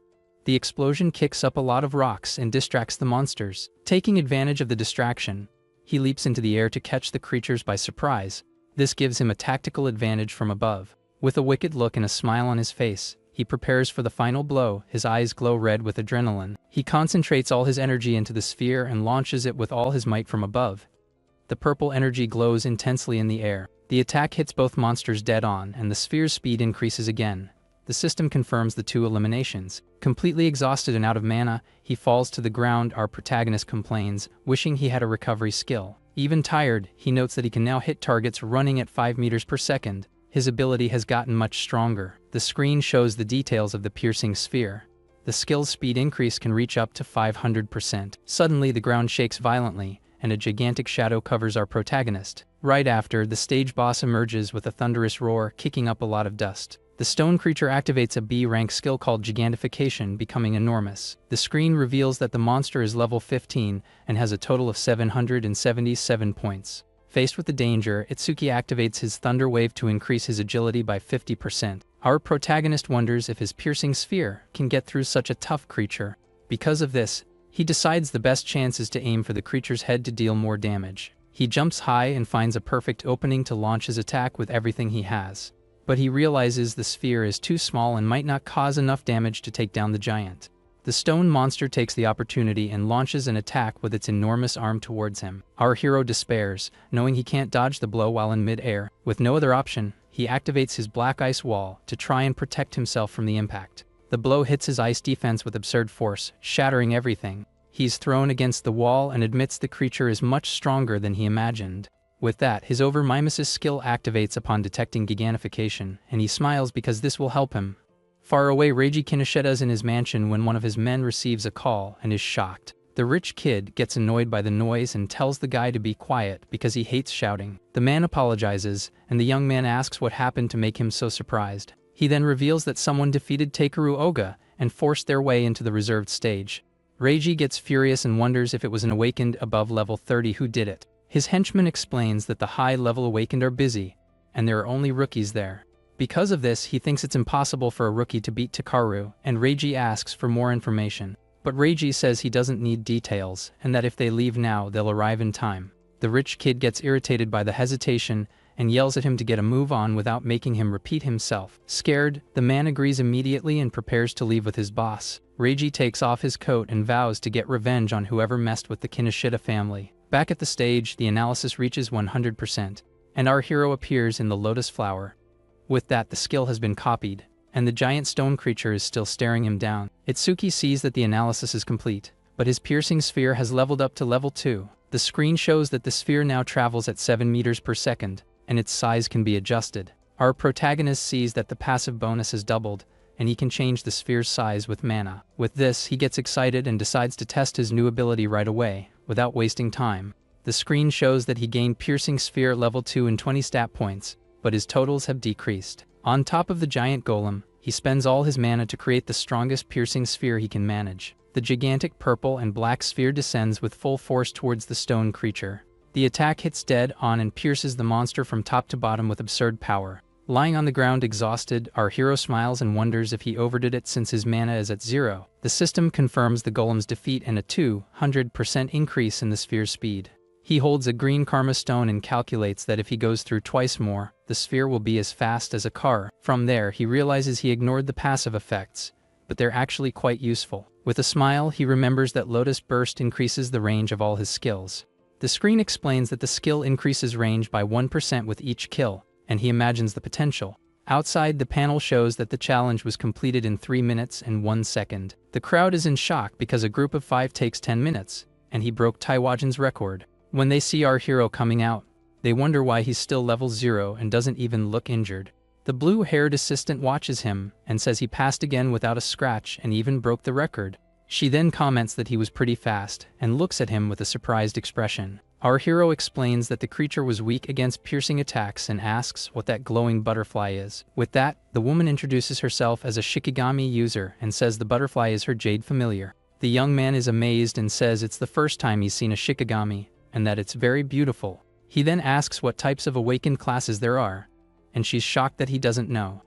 Speaker 1: The explosion kicks up a lot of rocks and distracts the monsters. Taking advantage of the distraction, he leaps into the air to catch the creatures by surprise. This gives him a tactical advantage from above. With a wicked look and a smile on his face, he prepares for the final blow. His eyes glow red with adrenaline. He concentrates all his energy into the sphere and launches it with all his might from above. The purple energy glows intensely in the air. The attack hits both monsters dead on, and the sphere's speed increases again. The system confirms the 2 eliminations. Completely exhausted and out of mana, he falls to the ground. Our protagonist complains, wishing he had a recovery skill. Even tired, he notes that he can now hit targets running at 5 meters per second. His ability has gotten much stronger. The screen shows the details of the piercing sphere. The skill's speed increase can reach up to 500%. Suddenly, the ground shakes violently, and a gigantic shadow covers our protagonist. Right after, the stage boss emerges with a thunderous roar, kicking up a lot of dust. The stone creature activates a B-rank skill called Gigantification, becoming enormous. The screen reveals that the monster is level 15 and has a total of 777 points. Faced with the danger, Itsuki activates his Thunder Wave to increase his agility by 50%. Our protagonist wonders if his piercing sphere can get through such a tough creature. Because of this, he decides the best chance is to aim for the creature's head to deal more damage. He jumps high and finds a perfect opening to launch his attack with everything he has. But he realizes the sphere is too small and might not cause enough damage to take down the giant. The stone monster takes the opportunity and launches an attack with its enormous arm towards him. Our hero despairs, knowing he can't dodge the blow while in mid-air. With no other option, he activates his black ice wall to try and protect himself from the impact. The blow hits his ice defense with absurd force, shattering everything. He's thrown against the wall and admits the creature is much stronger than he imagined. With that, his over-mimesis skill activates upon detecting Gigantification, and he smiles because this will help him. Far away, Reiji Kinoshita is in his mansion when one of his men receives a call and is shocked. The rich kid gets annoyed by the noise and tells the guy to be quiet because he hates shouting. The man apologizes, and the young man asks what happened to make him so surprised. He then reveals that someone defeated Takeru Oga and forced their way into the reserved stage. Reiji gets furious and wonders if it was an awakened above level 30 who did it. His henchman explains that the high-level awakened are busy, and there are only rookies there. Because of this, he thinks it's impossible for a rookie to beat Takaru, and Reiji asks for more information. But Reiji says he doesn't need details, and that if they leave now, they'll arrive in time. The rich kid gets irritated by the hesitation and yells at him to get a move on without making him repeat himself. Scared, the man agrees immediately and prepares to leave with his boss. Reiji takes off his coat and vows to get revenge on whoever messed with the Kinoshita family. Back at the stage, the analysis reaches 100%, and our hero appears in the lotus flower. With that, the skill has been copied, and the giant stone creature is still staring him down. Itsuki sees that the analysis is complete, but his piercing sphere has leveled up to level 2. The screen shows that the sphere now travels at 7 meters per second, and its size can be adjusted. Our protagonist sees that the passive bonus has doubled, and he can change the sphere's size with mana. With this, he gets excited and decides to test his new ability right away, without wasting time. The screen shows that he gained piercing sphere level 2 and 20 stat points, but his totals have decreased. On top of the giant golem, he spends all his mana to create the strongest piercing sphere he can manage. The gigantic purple and black sphere descends with full force towards the stone creature. The attack hits dead on and pierces the monster from top to bottom with absurd power. Lying on the ground exhausted, our hero smiles and wonders if he overdid it since his mana is at 0. The system confirms the golem's defeat and a 200% increase in the sphere's speed. He holds a green karma stone and calculates that if he goes through twice more, the sphere will be as fast as a car. From there, he realizes he ignored the passive effects, but they're actually quite useful. With a smile, he remembers that Lotus Burst increases the range of all his skills. The screen explains that the skill increases range by 1% with each kill, and he imagines the potential. Outside, the panel shows that the challenge was completed in 3 minutes and 1 second. The crowd is in shock because a group of 5 takes 10 minutes, and he broke Taiwajin's record. When they see our hero coming out, they wonder why he's still level 0 and doesn't even look injured. The blue-haired assistant watches him and says he passed again without a scratch and even broke the record. She then comments that he was pretty fast and looks at him with a surprised expression. Our hero explains that the creature was weak against piercing attacks and asks what that glowing butterfly is. With that, the woman introduces herself as a Shikigami user and says the butterfly is her jade familiar. The young man is amazed and says it's the first time he's seen a Shikigami, and that it's very beautiful. He then asks what types of awakened classes there are, and she's shocked that he doesn't know.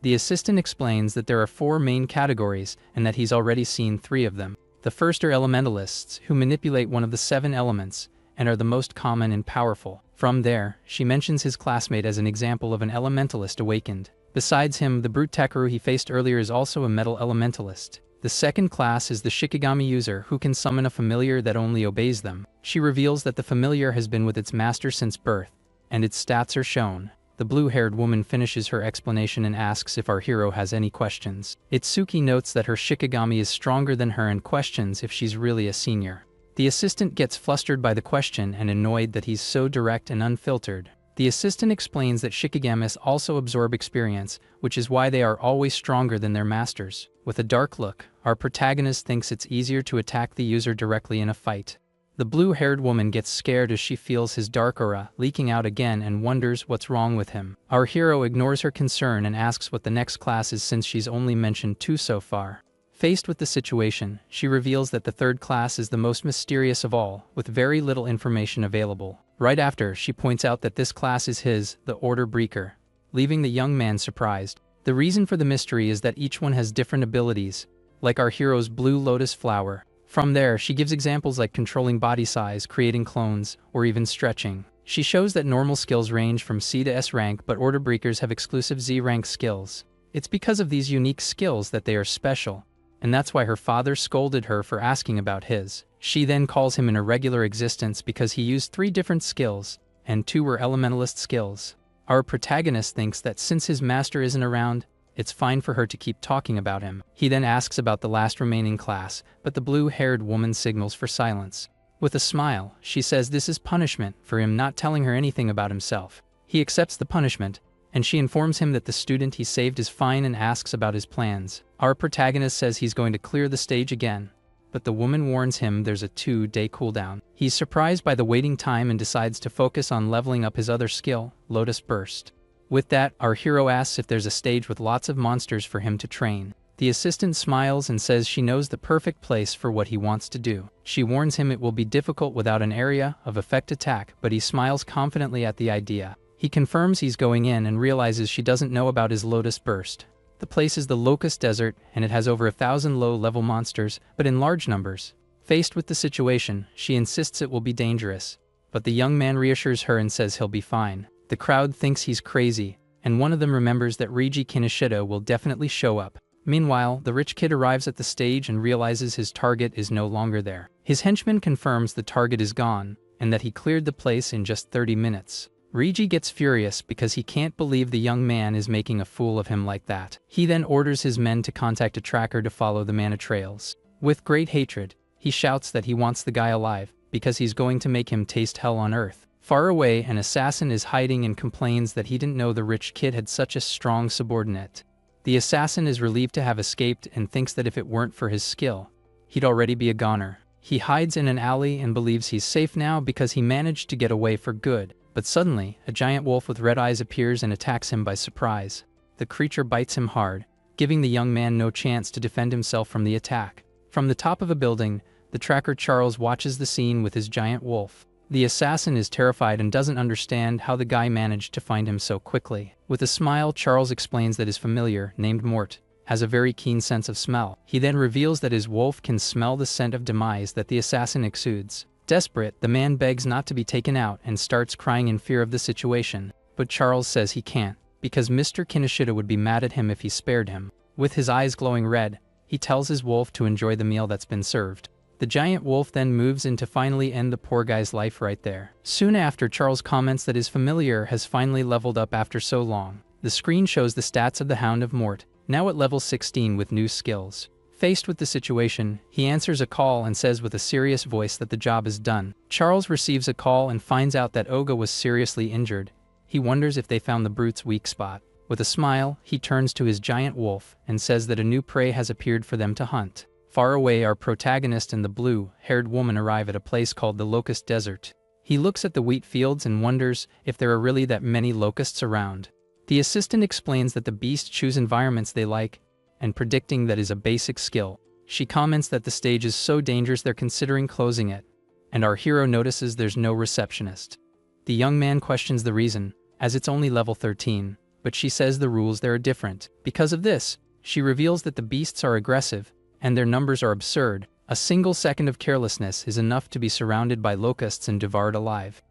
Speaker 1: The assistant explains that there are 4 main categories and that he's already seen 3 of them. The first are elementalists, who manipulate one of the 7 elements and are the most common and powerful. From there, she mentions his classmate as an example of an elementalist awakened. Besides him, the brute Takeru he faced earlier is also a metal elementalist. The second class is the Shikigami user, who can summon a familiar that only obeys them. She reveals that the familiar has been with its master since birth, and its stats are shown. The blue-haired woman finishes her explanation and asks if our hero has any questions. Itsuki notes that her Shikigami is stronger than her and questions if she's really a senior. The assistant gets flustered by the question and annoyed that he's so direct and unfiltered. The assistant explains that Shikigamis also absorb experience, which is why they are always stronger than their masters. With a dark look, our protagonist thinks it's easier to attack the user directly in a fight. The blue-haired woman gets scared as she feels his dark aura leaking out again and wonders what's wrong with him. Our hero ignores her concern and asks what the next class is since she's only mentioned 2 so far. Faced with the situation, she reveals that the 3rd class is the most mysterious of all, with very little information available. Right after, she points out that this class is his, the Order Breaker, leaving the young man surprised. The reason for the mystery is that each one has different abilities, like our hero's blue lotus flower. From there, she gives examples like controlling body size, creating clones, or even stretching. She shows that normal skills range from C to S rank, but Order Breakers have exclusive Z rank skills. It's because of these unique skills that they are special, and that's why her father scolded her for asking about his. She then calls him an irregular existence because he used 3 different skills, and 2 were elementalist skills. Our protagonist thinks that since his master isn't around, it's fine for her to keep talking about him. He then asks about the last remaining class, but the blue-haired woman signals for silence. With a smile, she says this is punishment for him not telling her anything about himself. He accepts the punishment, and she informs him that the student he saved is fine and asks about his plans. Our protagonist says he's going to clear the stage again, but the woman warns him there's a 2-day cooldown. He's surprised by the waiting time and decides to focus on leveling up his other skill, Lotus Burst. With that, our hero asks if there's a stage with lots of monsters for him to train. The assistant smiles and says she knows the perfect place for what he wants to do. She warns him it will be difficult without an area of effect attack, but he smiles confidently at the idea. He confirms he's going in and realizes she doesn't know about his Lotus Burst. The place is the Locust Desert, and it has over 1,000 low-level monsters, but in large numbers. Faced with the situation, she insists it will be dangerous, but the young man reassures her and says he'll be fine. The crowd thinks he's crazy, and one of them remembers that Reiji Kinoshita will definitely show up. Meanwhile, the rich kid arrives at the stage and realizes his target is no longer there. His henchman confirms the target is gone, and that he cleared the place in just 30 minutes. Reiji gets furious because he can't believe the young man is making a fool of him like that. He then orders his men to contact a tracker to follow the mana trails. With great hatred, he shouts that he wants the guy alive, because he's going to make him taste hell on earth. Far away, an assassin is hiding and complains that he didn't know the rich kid had such a strong subordinate. The assassin is relieved to have escaped and thinks that if it weren't for his skill, he'd already be a goner. He hides in an alley and believes he's safe now because he managed to get away for good. But suddenly, a giant wolf with red eyes appears and attacks him by surprise. The creature bites him hard, giving the young man no chance to defend himself from the attack. From the top of a building, the tracker Charles watches the scene with his giant wolf. The assassin is terrified and doesn't understand how the guy managed to find him so quickly. With a smile, Charles explains that his familiar, named Mort, has a very keen sense of smell. He then reveals that his wolf can smell the scent of demise that the assassin exudes. Desperate, the man begs not to be taken out and starts crying in fear of the situation. But Charles says he can't, because Mr. Kinoshita would be mad at him if he spared him. With his eyes glowing red, he tells his wolf to enjoy the meal that's been served. The giant wolf then moves in to finally end the poor guy's life right there. Soon after, Charles comments that his familiar has finally leveled up after so long. The screen shows the stats of the Hound of Mort, now at level 16 with new skills. Faced with the situation, he answers a call and says with a serious voice that the job is done. Charles receives a call and finds out that Oga was seriously injured. He wonders if they found the brute's weak spot. With a smile, he turns to his giant wolf and says that a new prey has appeared for them to hunt. Far away, our protagonist and the blue-haired woman arrive at a place called the Locust Desert. He looks at the wheat fields and wonders if there are really that many locusts around. The assistant explains that the beasts choose environments they like, and predicting that is a basic skill. She comments that the stage is so dangerous they're considering closing it, and our hero notices there's no receptionist. The young man questions the reason, as it's only level 13, but she says the rules there are different. Because of this, she reveals that the beasts are aggressive, and their numbers are absurd. A single second of carelessness is enough to be surrounded by locusts and devoured alive.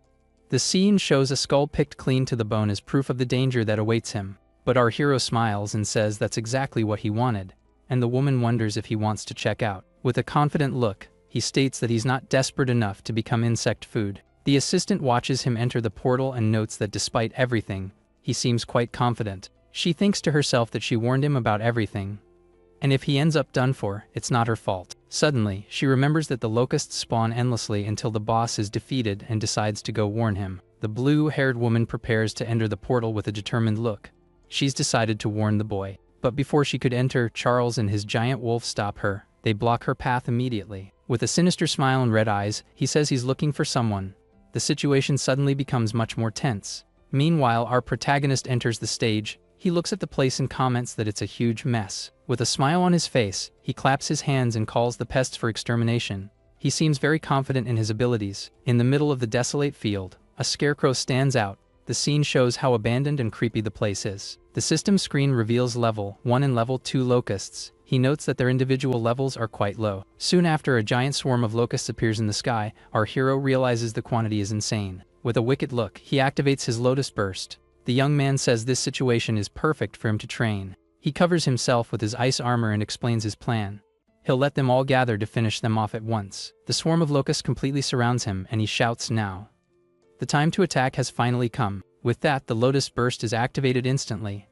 Speaker 1: The scene shows a skull picked clean to the bone as proof of the danger that awaits him, but our hero smiles and says that's exactly what he wanted, and the woman wonders if he wants to check out. With a confident look, he states that he's not desperate enough to become insect food. The assistant watches him enter the portal and notes that despite everything, he seems quite confident. She thinks to herself that she warned him about everything, and if he ends up done for, it's not her fault. Suddenly, she remembers that the locusts spawn endlessly until the boss is defeated and decides to go warn him. The blue-haired woman prepares to enter the portal with a determined look. She's decided to warn the boy. But before she could enter, Charles and his giant wolf stop her. They block her path immediately. With a sinister smile and red eyes, he says he's looking for someone. The situation suddenly becomes much more tense. Meanwhile, our protagonist enters the stage. He looks at the place and comments that it's a huge mess. With a smile on his face, he claps his hands and calls the pests for extermination. He seems very confident in his abilities. In the middle of the desolate field, a scarecrow stands out. The scene shows how abandoned and creepy the place is. The system screen reveals level 1 and level 2 locusts. He notes that their individual levels are quite low. Soon after, a giant swarm of locusts appears in the sky. Our hero realizes the quantity is insane. With a wicked look, he activates his Lotus Burst. The young man says this situation is perfect for him to train. He covers himself with his ice armor and explains his plan. He'll let them all gather to finish them off at once. The swarm of locusts completely surrounds him, and he shouts now. The time to attack has finally come. With that, the Lotus Burst is activated instantly.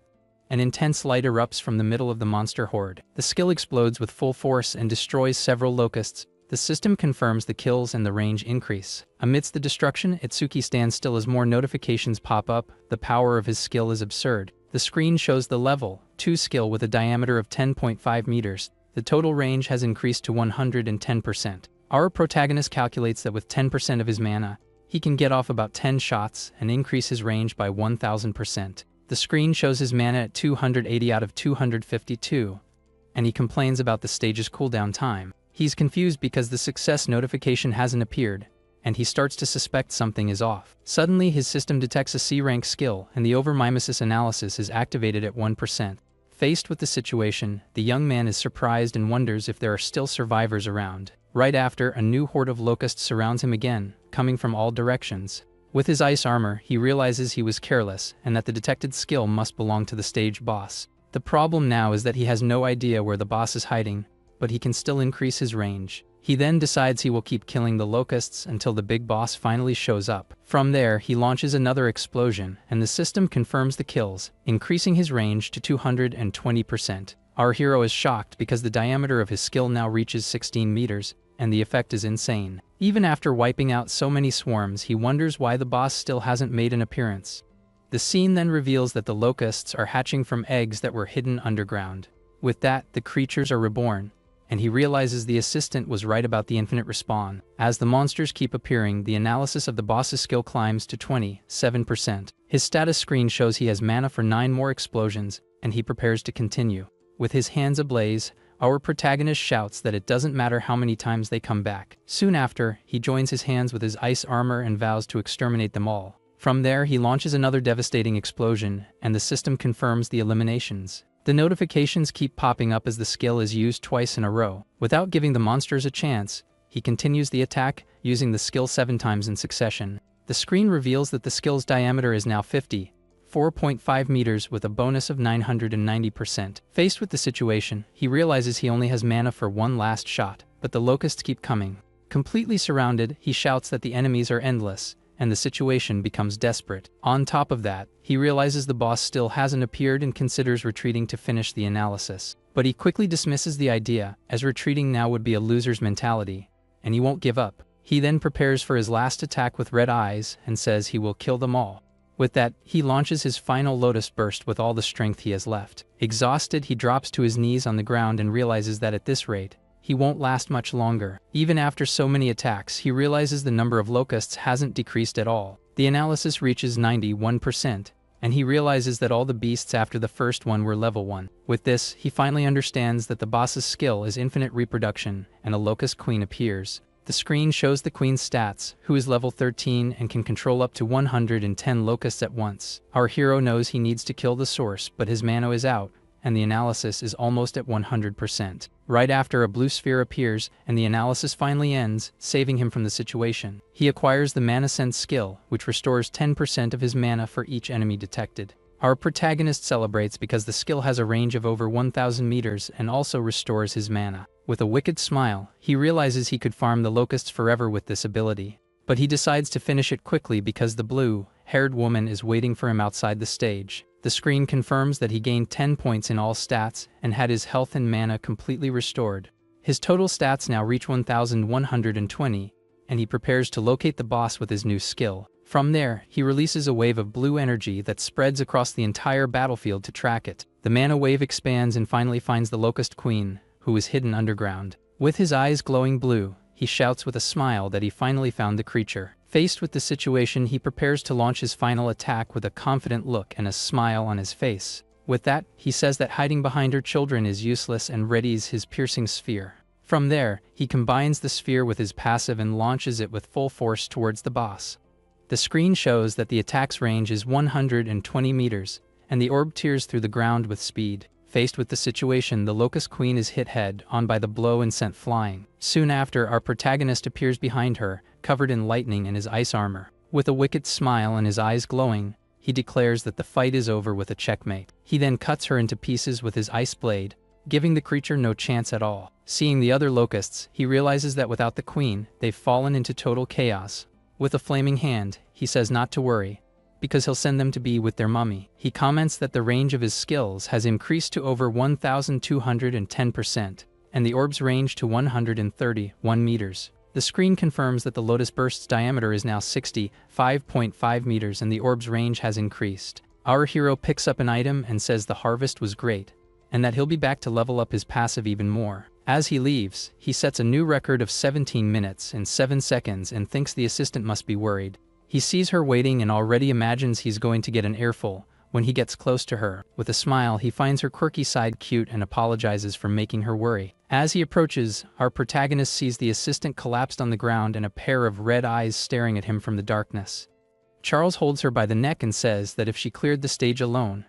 Speaker 1: An intense light erupts from the middle of the monster horde. The skill explodes with full force and destroys several locusts. The system confirms the kills and the range increase. Amidst the destruction, Itsuki stands still as more notifications pop up. The power of his skill is absurd. The screen shows the level 2 skill with a diameter of 10.5 meters. The total range has increased to 110%. Our protagonist calculates that with 10% of his mana, he can get off about 10 shots and increase his range by 1000%. The screen shows his mana at 280 out of 252, and he complains about the stage's cooldown time. He's confused because the success notification hasn't appeared, and he starts to suspect something is off. Suddenly, his system detects a C-rank skill, and the overmimesis analysis is activated at 1%. Faced with the situation, the young man is surprised and wonders if there are still survivors around. Right after, a new horde of locusts surrounds him again, coming from all directions. With his ice armor, he realizes he was careless, and that the detected skill must belong to the stage boss. The problem now is that he has no idea where the boss is hiding, but he can still increase his range. He then decides he will keep killing the locusts until the big boss finally shows up. From there, he launches another explosion, and the system confirms the kills, increasing his range to 220%. Our hero is shocked because the diameter of his skill now reaches 16 meters, and the effect is insane. Even after wiping out so many swarms, he wonders why the boss still hasn't made an appearance. The scene then reveals that the locusts are hatching from eggs that were hidden underground. With that, the creatures are reborn, and he realizes the assistant was right about the infinite respawn. As the monsters keep appearing, the analysis of the boss's skill climbs to 27%. His status screen shows he has mana for 9 more explosions, and he prepares to continue. With his hands ablaze, our protagonist shouts that it doesn't matter how many times they come back. Soon after, he joins his hands with his ice armor and vows to exterminate them all. From there, he launches another devastating explosion, and the system confirms the eliminations. The notifications keep popping up as the skill is used twice in a row. Without giving the monsters a chance, he continues the attack, using the skill 7 times in succession. The screen reveals that the skill's diameter is now 4.5 meters with a bonus of 990%. Faced with the situation, he realizes he only has mana for one last shot, but the locusts keep coming. Completely surrounded, he shouts that the enemies are endless, and the situation becomes desperate. On top of that, he realizes the boss still hasn't appeared and considers retreating to finish the analysis. But he quickly dismisses the idea, as retreating now would be a loser's mentality, and he won't give up. He then prepares for his last attack with red eyes and says he will kill them all. With that, he launches his final Lotus Burst with all the strength he has left. Exhausted, he drops to his knees on the ground and realizes that at this rate, he won't last much longer. Even after so many attacks, he realizes the number of locusts hasn't decreased at all. The analysis reaches 91%, and he realizes that all the beasts after the first one were level 1. With this, he finally understands that the boss's skill is infinite reproduction, and a locust queen appears. The screen shows the queen's stats, who is level 13 and can control up to 110 locusts at once. Our hero knows he needs to kill the source, but his mana is out, and the analysis is almost at 100%. Right after, a blue sphere appears, and the analysis finally ends, saving him from the situation. He acquires the Mana Sense skill, which restores 10% of his mana for each enemy detected. Our protagonist celebrates because the skill has a range of over 1,000 meters and also restores his mana. With a wicked smile, he realizes he could farm the locusts forever with this ability. But he decides to finish it quickly because the blue, blue-haired woman is waiting for him outside the stage. The screen confirms that he gained 10 points in all stats and had his health and mana completely restored. His total stats now reach 1,120, and he prepares to locate the boss with his new skill. From there, he releases a wave of blue energy that spreads across the entire battlefield to track it. The mana wave expands and finally finds the Locust Queen, who is hidden underground. With his eyes glowing blue, he shouts with a smile that he finally found the creature. Faced with the situation, he prepares to launch his final attack with a confident look and a smile on his face. With that, he says that hiding behind her children is useless and readies his piercing sphere. From there, he combines the sphere with his passive and launches it with full force towards the boss. The screen shows that the attack's range is 120 meters, and the orb tears through the ground with speed. Faced with the situation, the Locust Queen is hit head-on by the blow and sent flying. Soon after, our protagonist appears behind her, covered in lightning and his ice armor. With a wicked smile and his eyes glowing, he declares that the fight is over with a checkmate. He then cuts her into pieces with his ice blade, giving the creature no chance at all. Seeing the other locusts, he realizes that without the queen, they've fallen into total chaos. With a flaming hand, he says not to worry, because he'll send them to be with their mummy. He comments that the range of his skills has increased to over 1,210%, and the orb's range to 131 meters. The screen confirms that the Lotus Burst's diameter is now 65.5 meters and the orb's range has increased. Our hero picks up an item and says the harvest was great, and that he'll be back to level up his passive even more. As he leaves, he sets a new record of 17 minutes and 7 seconds and thinks the assistant must be worried. He sees her waiting and already imagines he's going to get an earful when he gets close to her. With a smile, he finds her quirky side cute and apologizes for making her worry. As he approaches, our protagonist sees the assistant collapsed on the ground and a pair of red eyes staring at him from the darkness. Charles holds her by the neck and says that if she cleared the stage alone,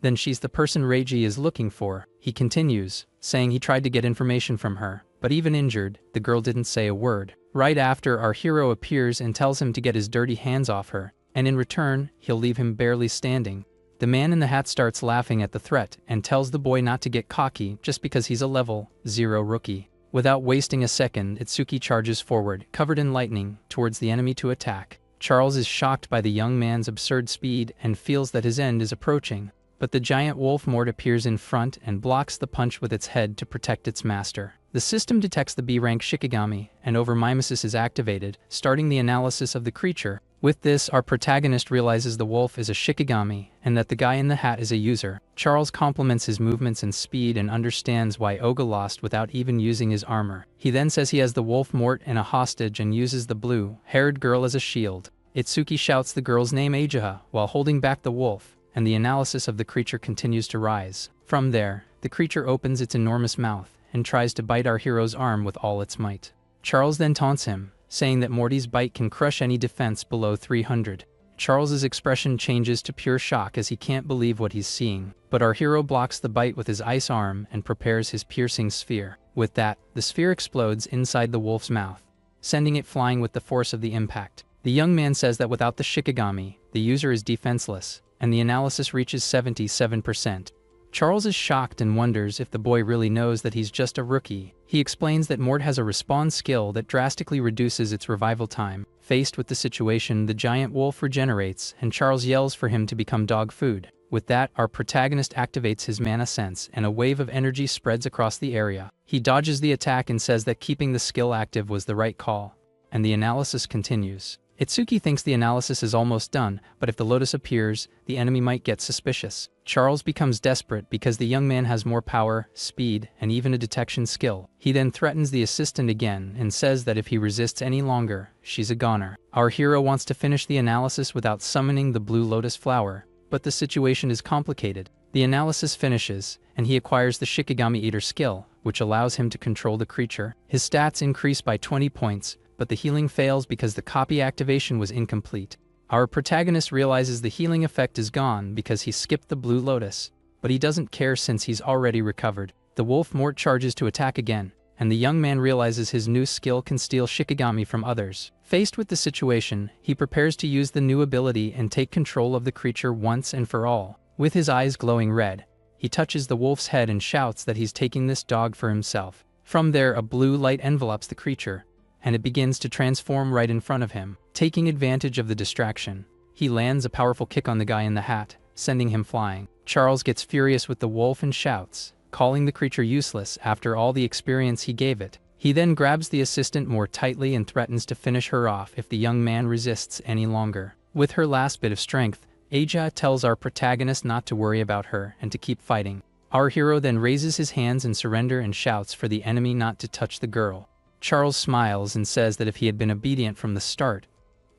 Speaker 1: then she's the person Reiji is looking for. He continues, saying he tried to get information from her, but even injured, the girl didn't say a word. Right after, our hero appears and tells him to get his dirty hands off her, and in return, he'll leave him barely standing. The man in the hat starts laughing at the threat and tells the boy not to get cocky just because he's a level 0 rookie. Without wasting a second, Itsuki charges forward, covered in lightning, towards the enemy to attack. Charles is shocked by the young man's absurd speed and feels that his end is approaching. But the giant wolf mort appears in front and blocks the punch with its head to protect its master. The system detects the B-rank Shikigami, and overmimesis is activated, starting the analysis of the creature. With this, our protagonist realizes the wolf is a Shikigami, and that the guy in the hat is a user. Charles compliments his movements and speed and understands why Oga lost without even using his armor. He then says he has the wolf mort and a hostage and uses the blue-haired girl as a shield. Itsuki shouts the girl's name Ajaha while holding back the wolf, and the analysis of the creature continues to rise. From there, the creature opens its enormous mouth and tries to bite our hero's arm with all its might. Charles then taunts him, saying that Morty's bite can crush any defense below 300. Charles's expression changes to pure shock as he can't believe what he's seeing, but our hero blocks the bite with his ice arm and prepares his piercing sphere. With that, the sphere explodes inside the wolf's mouth, sending it flying with the force of the impact. The young man says that without the Shikigami, the user is defenseless, and the analysis reaches 77%. Charles is shocked and wonders if the boy really knows that he's just a rookie. He explains that Mort has a respawn skill that drastically reduces its revival time. Faced with the situation, the giant wolf regenerates, and Charles yells for him to become dog food. With that, our protagonist activates his mana sense, and a wave of energy spreads across the area. He dodges the attack and says that keeping the skill active was the right call, and the analysis continues. Itsuki thinks the analysis is almost done, but if the Lotus appears, the enemy might get suspicious. Charles becomes desperate because the young man has more power, speed, and even a detection skill. He then threatens the assistant again and says that if he resists any longer, she's a goner. Our hero wants to finish the analysis without summoning the blue lotus flower, but the situation is complicated. The analysis finishes, and he acquires the Shikigami Eater skill, which allows him to control the creature. His stats increase by 20 points, but the healing fails because the copy activation was incomplete. Our protagonist realizes the healing effect is gone because he skipped the blue lotus, but he doesn't care since he's already recovered. The wolf mort charges to attack again, and the young man realizes his new skill can steal Shikigami from others. Faced with the situation, he prepares to use the new ability and take control of the creature once and for all. With his eyes glowing red, he touches the wolf's head and shouts that he's taking this dog for himself. From there, a blue light envelopes the creature, and it begins to transform right in front of him. Taking advantage of the distraction, He lands a powerful kick on the guy in the hat, sending him flying. Charles gets furious with the wolf and shouts, calling the creature useless after all the experience he gave it. He then grabs the assistant more tightly and threatens to finish her off if the young man resists any longer. With her last bit of strength, Aja tells our protagonist not to worry about her and to keep fighting. Our hero then raises his hands in surrender and shouts for the enemy not to touch the girl. Charles smiles and says that if he had been obedient from the start,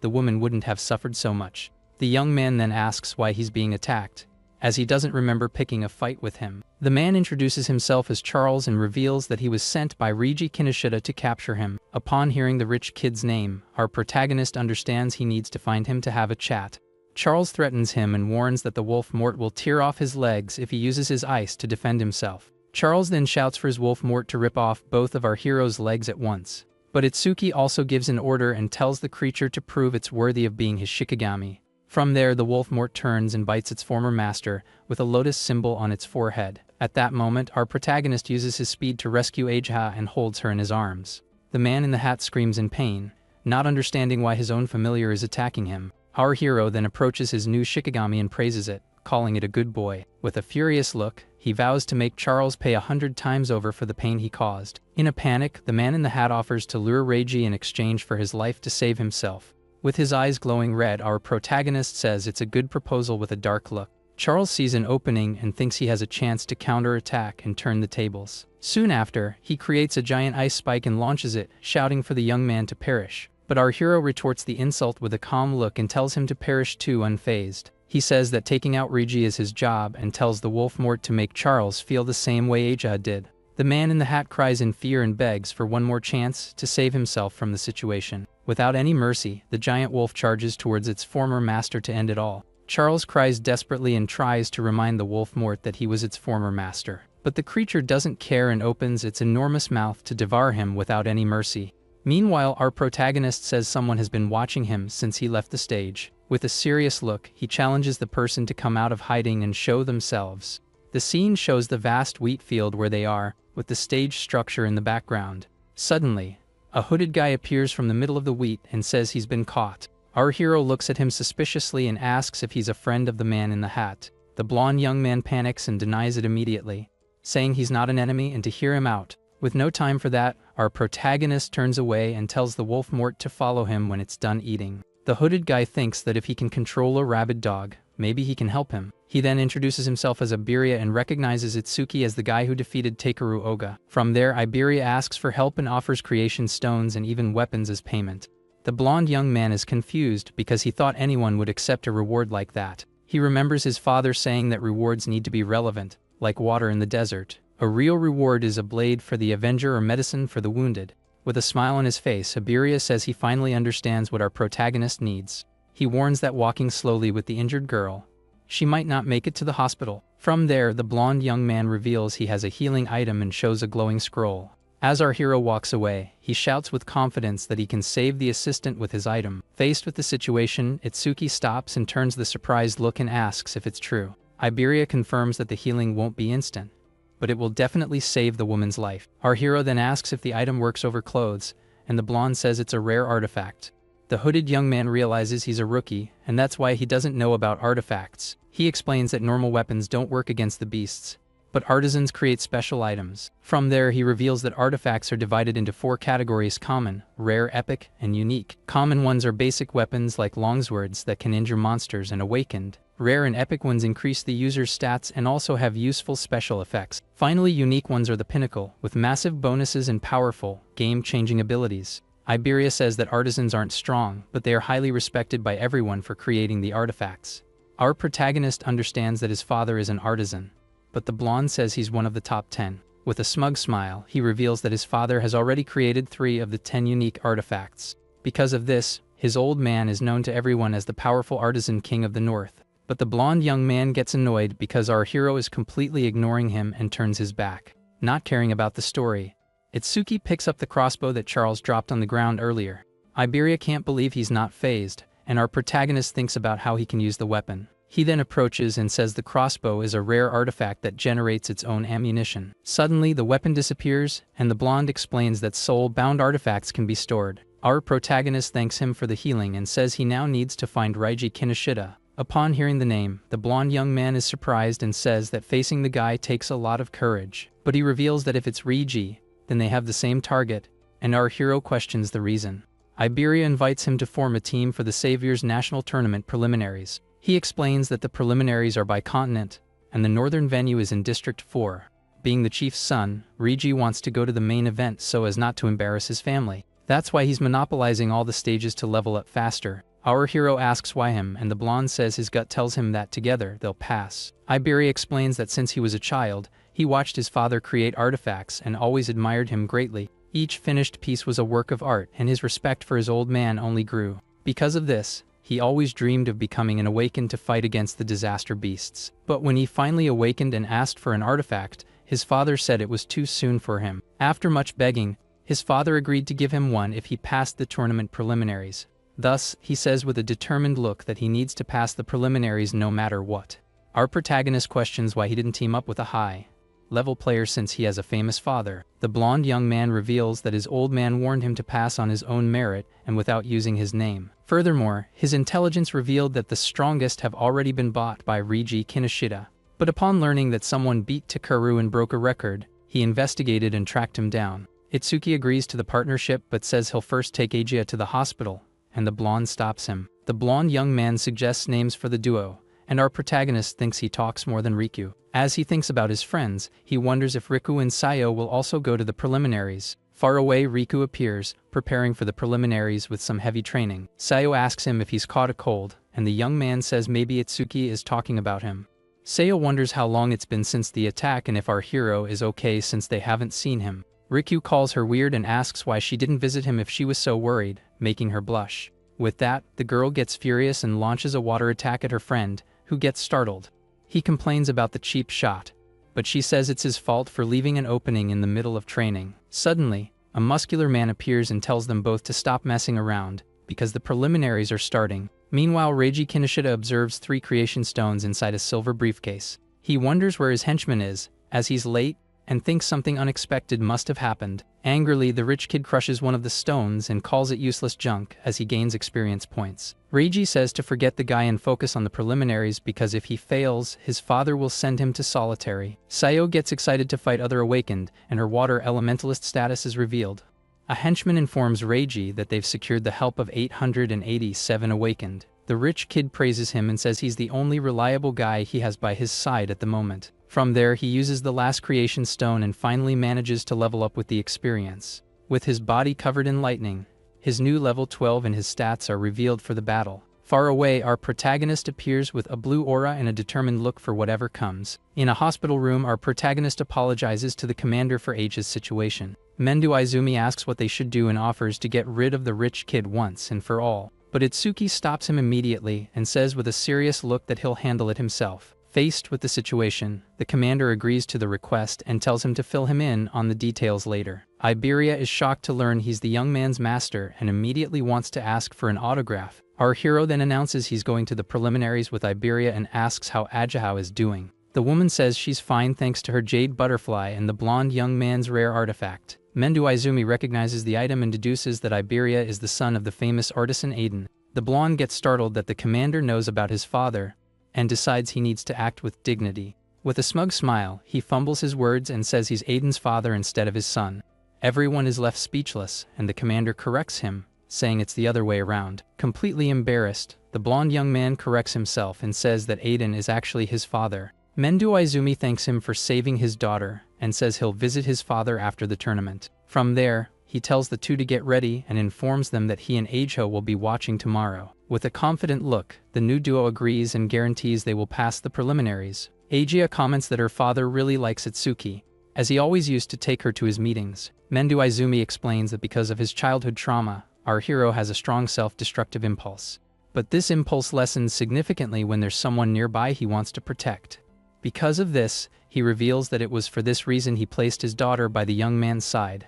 Speaker 1: the woman wouldn't have suffered so much. The young man then asks why he's being attacked, as he doesn't remember picking a fight with him. The man introduces himself as Charles and reveals that he was sent by Reiji Kinoshita to capture him. Upon hearing the rich kid's name, our protagonist understands he needs to find him to have a chat. Charles threatens him and warns that the wolf Mort will tear off his legs if he uses his ice to defend himself. Charles then shouts for his wolf Mort to rip off both of our hero's legs at once. But Itsuki also gives an order and tells the creature to prove it's worthy of being his Shikigami. From there, the wolf Mort turns and bites its former master with a lotus symbol on its forehead. At that moment, our protagonist uses his speed to rescue Aja and holds her in his arms. The man in the hat screams in pain, not understanding why his own familiar is attacking him. Our hero then approaches his new Shikigami and praises it, calling it a good boy. With a furious look, he vows to make Charles pay 100 times over for the pain he caused. In a panic, the man in the hat offers to lure Reiji in exchange for his life to save himself. With his eyes glowing red, our protagonist says it's a good proposal with a dark look. Charles sees an opening and thinks he has a chance to counterattack and turn the tables. Soon after, he creates a giant ice spike and launches it, shouting for the young man to perish. But our hero retorts the insult with a calm look and tells him to perish too, unfazed. He says that taking out Reiji is his job and tells the wolf Mort to make Charles feel the same way Aja did. The man in the hat cries in fear and begs for one more chance to save himself from the situation. Without any mercy, the giant wolf charges towards its former master to end it all. Charles cries desperately and tries to remind the wolf Mort that he was its former master. But the creature doesn't care and opens its enormous mouth to devour him without any mercy. Meanwhile, our protagonist says someone has been watching him since he left the stage. With a serious look, he challenges the person to come out of hiding and show themselves. The scene shows the vast wheat field where they are, with the stage structure in the background. Suddenly, a hooded guy appears from the middle of the wheat and says he's been caught. Our hero looks at him suspiciously and asks if he's a friend of the man in the hat. The blonde young man panics and denies it immediately, saying he's not an enemy and to hear him out. With no time for that, our protagonist turns away and tells the wolf Mort to follow him when it's done eating. The hooded guy thinks that if he can control a rabid dog, maybe he can help him. He then introduces himself as Iberia and recognizes Itsuki as the guy who defeated Takeru Oga. From there, Iberia asks for help and offers creation stones and even weapons as payment. The blonde young man is confused because he thought anyone would accept a reward like that. He remembers his father saying that rewards need to be relevant, like water in the desert. A real reward is a blade for the Avenger or medicine for the wounded. With a smile on his face, Iberia says he finally understands what our protagonist needs. He warns that walking slowly with the injured girl, she might not make it to the hospital. From there, the blonde young man reveals he has a healing item and shows a glowing scroll. As our hero walks away, he shouts with confidence that he can save the assistant with his item. Faced with the situation, Itsuki stops and turns the surprised look and asks if it's true. Iberia confirms that the healing won't be instant, but it will definitely save the woman's life. Our hero then asks if the item works over clothes, and the blonde says it's a rare artifact. The hooded young man realizes he's a rookie, and that's why he doesn't know about artifacts. He explains that normal weapons don't work against the beasts, but artisans create special items. From there, he reveals that artifacts are divided into 4 categories: common, rare, epic, and unique. Common ones are basic weapons like longswords that can injure monsters and awakened. Rare and epic ones increase the user's stats and also have useful special effects. Finally, unique ones are the pinnacle, with massive bonuses and powerful, game-changing abilities. Iberia says that artisans aren't strong, but they are highly respected by everyone for creating the artifacts. Our protagonist understands that his father is an artisan, but the blonde says he's one of the top 10. With a smug smile, he reveals that his father has already created 3 of the 10 unique artifacts. Because of this, his old man is known to everyone as the powerful artisan king of the north. But the blonde young man gets annoyed because our hero is completely ignoring him and turns his back, not caring about the story. Itsuki picks up the crossbow that Charles dropped on the ground earlier. Iberia can't believe he's not phased, and our protagonist thinks about how he can use the weapon. He then approaches and says the crossbow is a rare artifact that generates its own ammunition. Suddenly, the weapon disappears, and the blonde explains that soul-bound artifacts can be stored. Our protagonist thanks him for the healing and says he now needs to find Reiji Kinoshita. Upon hearing the name, the blonde young man is surprised and says that facing the guy takes a lot of courage. But he reveals that if it's Reiji, then they have the same target, and our hero questions the reason. Iberia invites him to form a team for the Savior's National Tournament preliminaries. He explains that the preliminaries are by continent, and the northern venue is in District 4. Being the chief's son, Reiji wants to go to the main event so as not to embarrass his family. That's why he's monopolizing all the stages to level up faster. Our hero asks why him, and the blonde says his gut tells him that together they'll pass. Iberia explains that since he was a child, he watched his father create artifacts and always admired him greatly. Each finished piece was a work of art, and his respect for his old man only grew. Because of this, he always dreamed of becoming an awakened to fight against the disaster beasts. But when he finally awakened and asked for an artifact, his father said it was too soon for him. After much begging, his father agreed to give him one if he passed the tournament preliminaries. Thus, he says with a determined look that he needs to pass the preliminaries no matter what. Our protagonist questions why he didn't team up with a high-level player since he has a famous father. The blonde young man reveals that his old man warned him to pass on his own merit and without using his name. Furthermore, his intelligence revealed that the strongest have already been bought by Reiji Kinoshita. But upon learning that someone beat Takeru and broke a record, he investigated and tracked him down. Itsuki agrees to the partnership but says he'll first take Agia to the hospital, and the blonde stops him. The blonde young man suggests names for the duo, and our protagonist thinks he talks more than Riku. As he thinks about his friends, he wonders if Riku and Sayo will also go to the preliminaries. Far away, Riku appears, preparing for the preliminaries with some heavy training. Sayo asks him if he's caught a cold, and the young man says maybe Itsuki is talking about him. Sayo wonders how long it's been since the attack and if our hero is okay since they haven't seen him. Riku calls her weird and asks why she didn't visit him if she was so worried, making her blush. With that, the girl gets furious and launches a water attack at her friend, who gets startled. He complains about the cheap shot, but she says it's his fault for leaving an opening in the middle of training. Suddenly, a muscular man appears and tells them both to stop messing around, because the preliminaries are starting. Meanwhile, Reiji Kinoshita observes 3 creation stones inside a silver briefcase. He wonders where his henchman is, as he's late, and thinks something unexpected must have happened. Angrily, the rich kid crushes one of the stones and calls it useless junk as he gains experience points. Reiji says to forget the guy and focus on the preliminaries because if he fails, his father will send him to solitary. Sayo gets excited to fight other awakened, and her water elementalist status is revealed. A henchman informs Reiji that they've secured the help of 887 awakened. The rich kid praises him and says he's the only reliable guy he has by his side at the moment. From there, he uses the last creation stone and finally manages to level up with the experience. With his body covered in lightning, his new level 12 and his stats are revealed for the battle. Far away, our protagonist appears with a blue aura and a determined look for whatever comes. In a hospital room, our protagonist apologizes to the commander for H's situation. Mendo Izumi asks what they should do and offers to get rid of the rich kid once and for all. But Itsuki stops him immediately and says with a serious look that he'll handle it himself. Faced with the situation, the commander agrees to the request and tells him to fill him in on the details later. Iberia is shocked to learn he's the young man's master and immediately wants to ask for an autograph. Our hero then announces he's going to the preliminaries with Iberia and asks how Ajahao is doing. The woman says she's fine thanks to her jade butterfly and the blonde young man's rare artifact. Mendo Izumi recognizes the item and deduces that Iberia is the son of the famous artisan Aiden. The blonde gets startled that the commander knows about his father, and decides he needs to act with dignity. With a smug smile, he fumbles his words and says he's Aiden's father instead of his son. Everyone is left speechless, and the commander corrects him, saying it's the other way around. Completely embarrassed, the blonde young man corrects himself and says that Aiden is actually his father. Mendo Izumi thanks him for saving his daughter, and says he'll visit his father after the tournament. From there, he tells the two to get ready and informs them that he and Ajo will be watching tomorrow. With a confident look, the new duo agrees and guarantees they will pass the preliminaries. Agia comments that her father really likes Itsuki, as he always used to take her to his meetings. Mendo Izumi explains that because of his childhood trauma, our hero has a strong self-destructive impulse. But this impulse lessens significantly when there's someone nearby he wants to protect. Because of this, he reveals that it was for this reason he placed his daughter by the young man's side.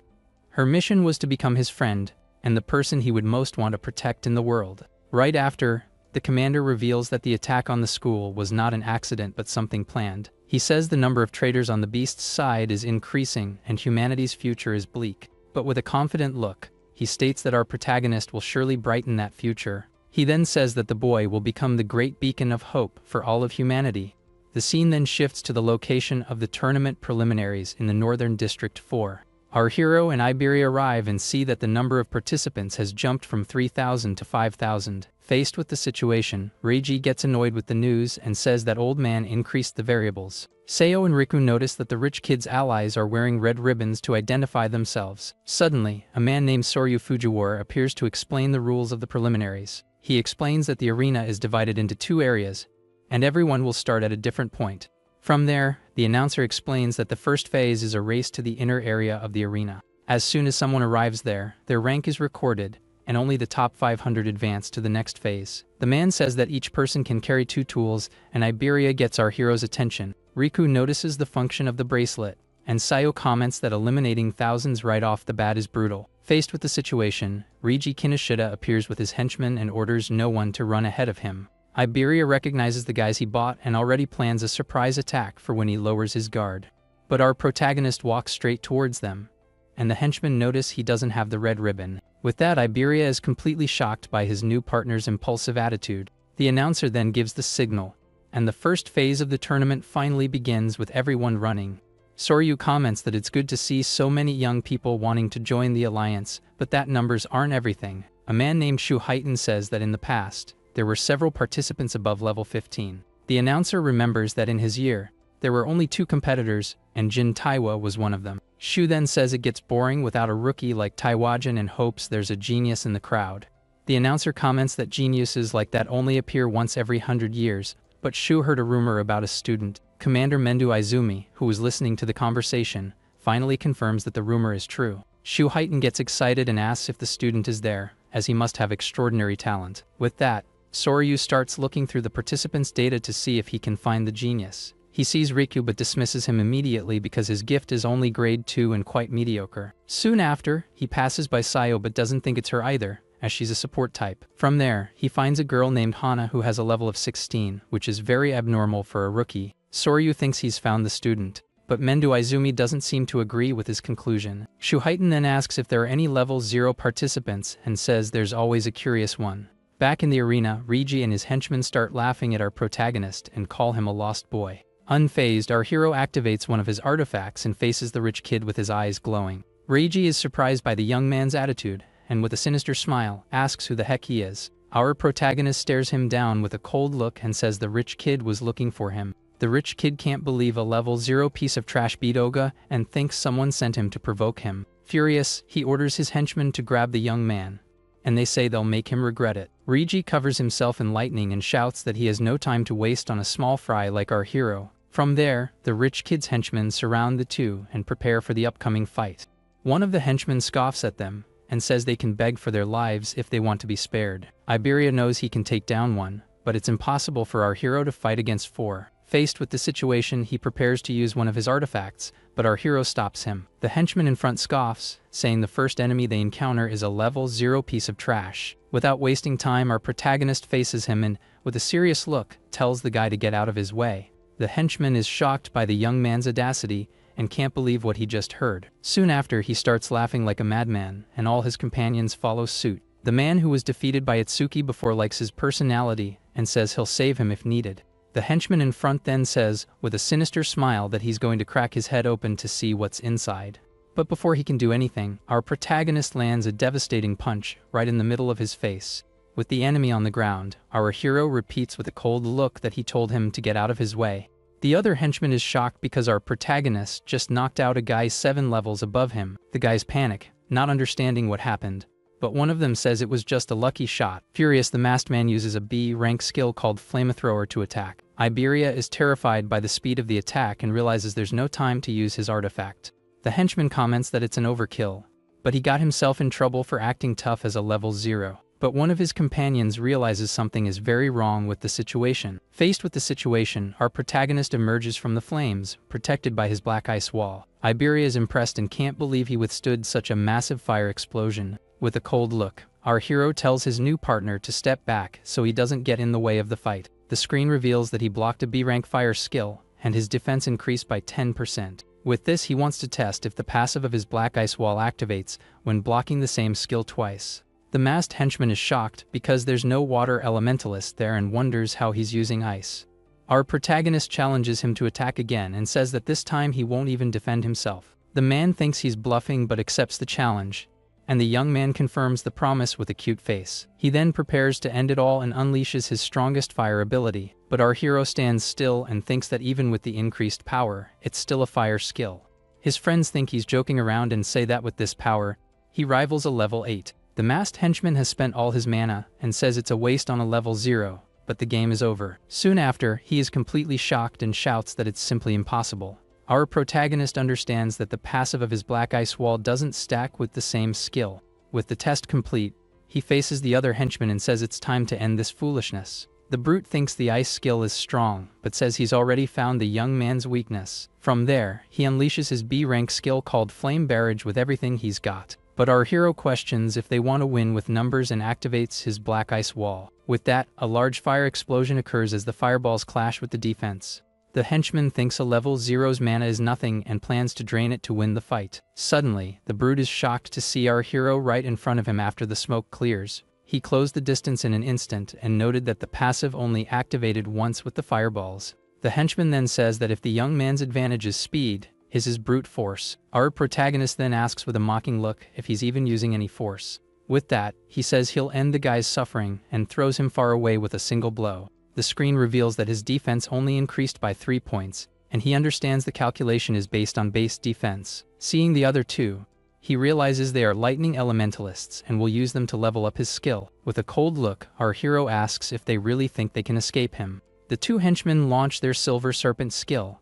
Speaker 1: Her mission was to become his friend, and the person he would most want to protect in the world. Right after, the commander reveals that the attack on the school was not an accident but something planned. He says the number of traitors on the beast's side is increasing and humanity's future is bleak. But with a confident look, he states that our protagonist will surely brighten that future. He then says that the boy will become the great beacon of hope for all of humanity. The scene then shifts to the location of the tournament preliminaries in the Northern District 4. Our hero and Iberia arrive and see that the number of participants has jumped from 3,000 to 5,000. Faced with the situation, Reiji gets annoyed with the news and says that old man increased the variables. Seo and Riku notice that the rich kid's allies are wearing red ribbons to identify themselves. Suddenly, a man named Soryu Fujiwara appears to explain the rules of the preliminaries. He explains that the arena is divided into 2 areas, and everyone will start at a different point. From there, the announcer explains that the first phase is a race to the inner area of the arena. As soon as someone arrives there, their rank is recorded, and only the top 500 advance to the next phase. The man says that each person can carry 2 tools, and Iberia gets our hero's attention. Riku notices the function of the bracelet, and Sayo comments that eliminating thousands right off the bat is brutal. Faced with the situation, Reiji Kinoshita appears with his henchmen and orders no one to run ahead of him. Iberia recognizes the guys he bought and already plans a surprise attack for when he lowers his guard. But our protagonist walks straight towards them, and the henchmen notice he doesn't have the red ribbon. With that, Iberia is completely shocked by his new partner's impulsive attitude. The announcer then gives the signal, and the first phase of the tournament finally begins with everyone running. Soryu comments that it's good to see so many young people wanting to join the alliance, but that numbers aren't everything. A man named Shu Haiten says that in the past, there were several participants above level 15. The announcer remembers that in his year, there were only 2 competitors, and Jin Taiwa was one of them. Shu then says it gets boring without a rookie like Taiwajin and hopes there's a genius in the crowd. The announcer comments that geniuses like that only appear once every 100 years, but Shu heard a rumor about a student. Commander Mendu Izumi, who was listening to the conversation, finally confirms that the rumor is true. Shu Haiten gets excited and asks if the student is there, as he must have extraordinary talent. With that, Soryu starts looking through the participants' data to see if he can find the genius. He sees Riku but dismisses him immediately because his gift is only grade 2 and quite mediocre. Soon after, he passes by Sayo but doesn't think it's her either, as she's a support type. From there, he finds a girl named Hana who has a level of 16, which is very abnormal for a rookie. Soryu thinks he's found the student, but Mendu Izumi doesn't seem to agree with his conclusion. Shu Haiten then asks if there are any level 0 participants and says there's always a curious one. Back in the arena, Reiji and his henchmen start laughing at our protagonist and call him a lost boy. Unfazed, our hero activates one of his artifacts and faces the rich kid with his eyes glowing. Reiji is surprised by the young man's attitude, and with a sinister smile, asks who the heck he is. Our protagonist stares him down with a cold look and says the rich kid was looking for him. The rich kid can't believe a level 0 piece of trash beat Oga and thinks someone sent him to provoke him. Furious, he orders his henchmen to grab the young man, and they say they'll make him regret it. Reiji covers himself in lightning and shouts that he has no time to waste on a small fry like our hero. From there, the rich kid's henchmen surround the two and prepare for the upcoming fight. One of the henchmen scoffs at them and says they can beg for their lives if they want to be spared. Iberia knows he can take down one, but it's impossible for our hero to fight against 4. Faced with the situation, he prepares to use one of his artifacts, but our hero stops him. The henchman in front scoffs, saying the first enemy they encounter is a level 0 piece of trash. Without wasting time, our protagonist faces him and, with a serious look, tells the guy to get out of his way. The henchman is shocked by the young man's audacity and can't believe what he just heard. Soon after, he starts laughing like a madman, and all his companions follow suit. The man who was defeated by Itsuki before likes his personality and says he'll save him if needed. The henchman in front then says, with a sinister smile, that he's going to crack his head open to see what's inside. But before he can do anything, our protagonist lands a devastating punch right in the middle of his face. With the enemy on the ground, our hero repeats with a cold look that he told him to get out of his way. The other henchman is shocked because our protagonist just knocked out a guy 7 levels above him. The guys panic, not understanding what happened, but one of them says it was just a lucky shot. Furious, the masked man uses a B-rank skill called Flamethrower to attack. Iberia is terrified by the speed of the attack and realizes there's no time to use his artifact. The henchman comments that it's an overkill, but he got himself in trouble for acting tough as a level 0. But one of his companions realizes something is very wrong with the situation. Faced with the situation, our protagonist emerges from the flames, protected by his black ice wall. Iberia is impressed and can't believe he withstood such a massive fire explosion. With a cold look, our hero tells his new partner to step back so he doesn't get in the way of the fight. The screen reveals that he blocked a B-rank fire skill, and his defense increased by 10%. With this, he wants to test if the passive of his black ice wall activates when blocking the same skill twice. The masked henchman is shocked because there's no water elementalist there and wonders how he's using ice. Our protagonist challenges him to attack again and says that this time he won't even defend himself. The man thinks he's bluffing but accepts the challenge, and the young man confirms the promise with a cute face. He then prepares to end it all and unleashes his strongest fire ability, but our hero stands still and thinks that even with the increased power, it's still a fire skill. His friends think he's joking around and say that with this power, he rivals a level 8. The masked henchman has spent all his mana and says it's a waste on a level 0, but the game is over. Soon after, he is completely shocked and shouts that it's simply impossible. Our protagonist understands that the passive of his black ice wall doesn't stack with the same skill. With the test complete, he faces the other henchman and says it's time to end this foolishness. The brute thinks the ice skill is strong, but says he's already found the young man's weakness. From there, he unleashes his B-rank skill called Flame Barrage with everything he's got. But our hero questions if they want to win with numbers and activates his black ice wall. With that, a large fire explosion occurs as the fireballs clash with the defense. The henchman thinks a level 0's mana is nothing and plans to drain it to win the fight. Suddenly, the brute is shocked to see our hero right in front of him after the smoke clears. He closed the distance in an instant and noted that the passive only activated once with the fireballs. The henchman then says that if the young man's advantage is speed, his is brute force. Our protagonist then asks with a mocking look if he's even using any force. With that, he says he'll end the guy's suffering and throws him far away with a single blow. The screen reveals that his defense only increased by 3 points, and he understands the calculation is based on base defense. Seeing the other two, he realizes they are lightning elementalists and will use them to level up his skill. With a cold look, our hero asks if they really think they can escape him. The two henchmen launch their Silver Serpent skill,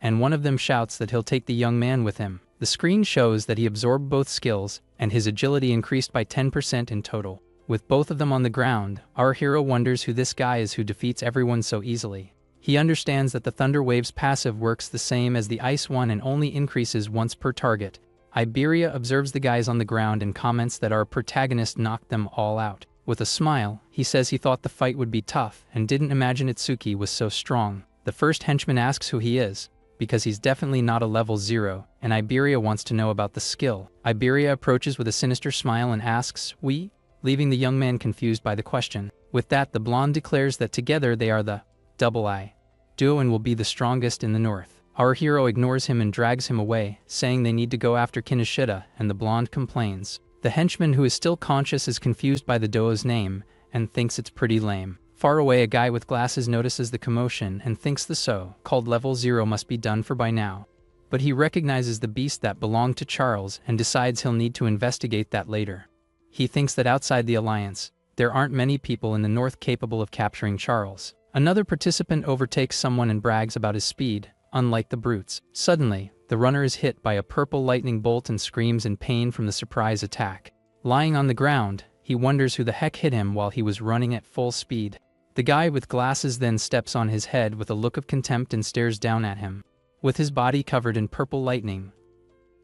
Speaker 1: and one of them shouts that he'll take the young man with him. The screen shows that he absorbed both skills, and his agility increased by 10% in total. With both of them on the ground, our hero wonders who this guy is who defeats everyone so easily. He understands that the Thunder Wave's passive works the same as the Ice one and only increases once per target. Iberia observes the guys on the ground and comments that our protagonist knocked them all out. With a smile, he says he thought the fight would be tough and didn't imagine Itsuki was so strong. The first henchman asks who he is, because he's definitely not a level 0, and Iberia wants to know about the skill. Iberia approaches with a sinister smile and asks, "We?" leaving the young man confused by the question. With that, the blonde declares that together they are the Double I duo and will be the strongest in the north. Our hero ignores him and drags him away, saying they need to go after Kinoshita, and the blonde complains. The henchman, who is still conscious, is confused by the duo's name and thinks it's pretty lame. Far away, a guy with glasses notices the commotion and thinks the so-called level 0 must be done for by now. But he recognizes the beast that belonged to Charles and decides he'll need to investigate that later. He thinks that outside the Alliance, there aren't many people in the north capable of capturing Charles. Another participant overtakes someone and brags about his speed, unlike the brutes. Suddenly, the runner is hit by a purple lightning bolt and screams in pain from the surprise attack. Lying on the ground, he wonders who the heck hit him while he was running at full speed. The guy with glasses then steps on his head with a look of contempt and stares down at him. With his body covered in purple lightning,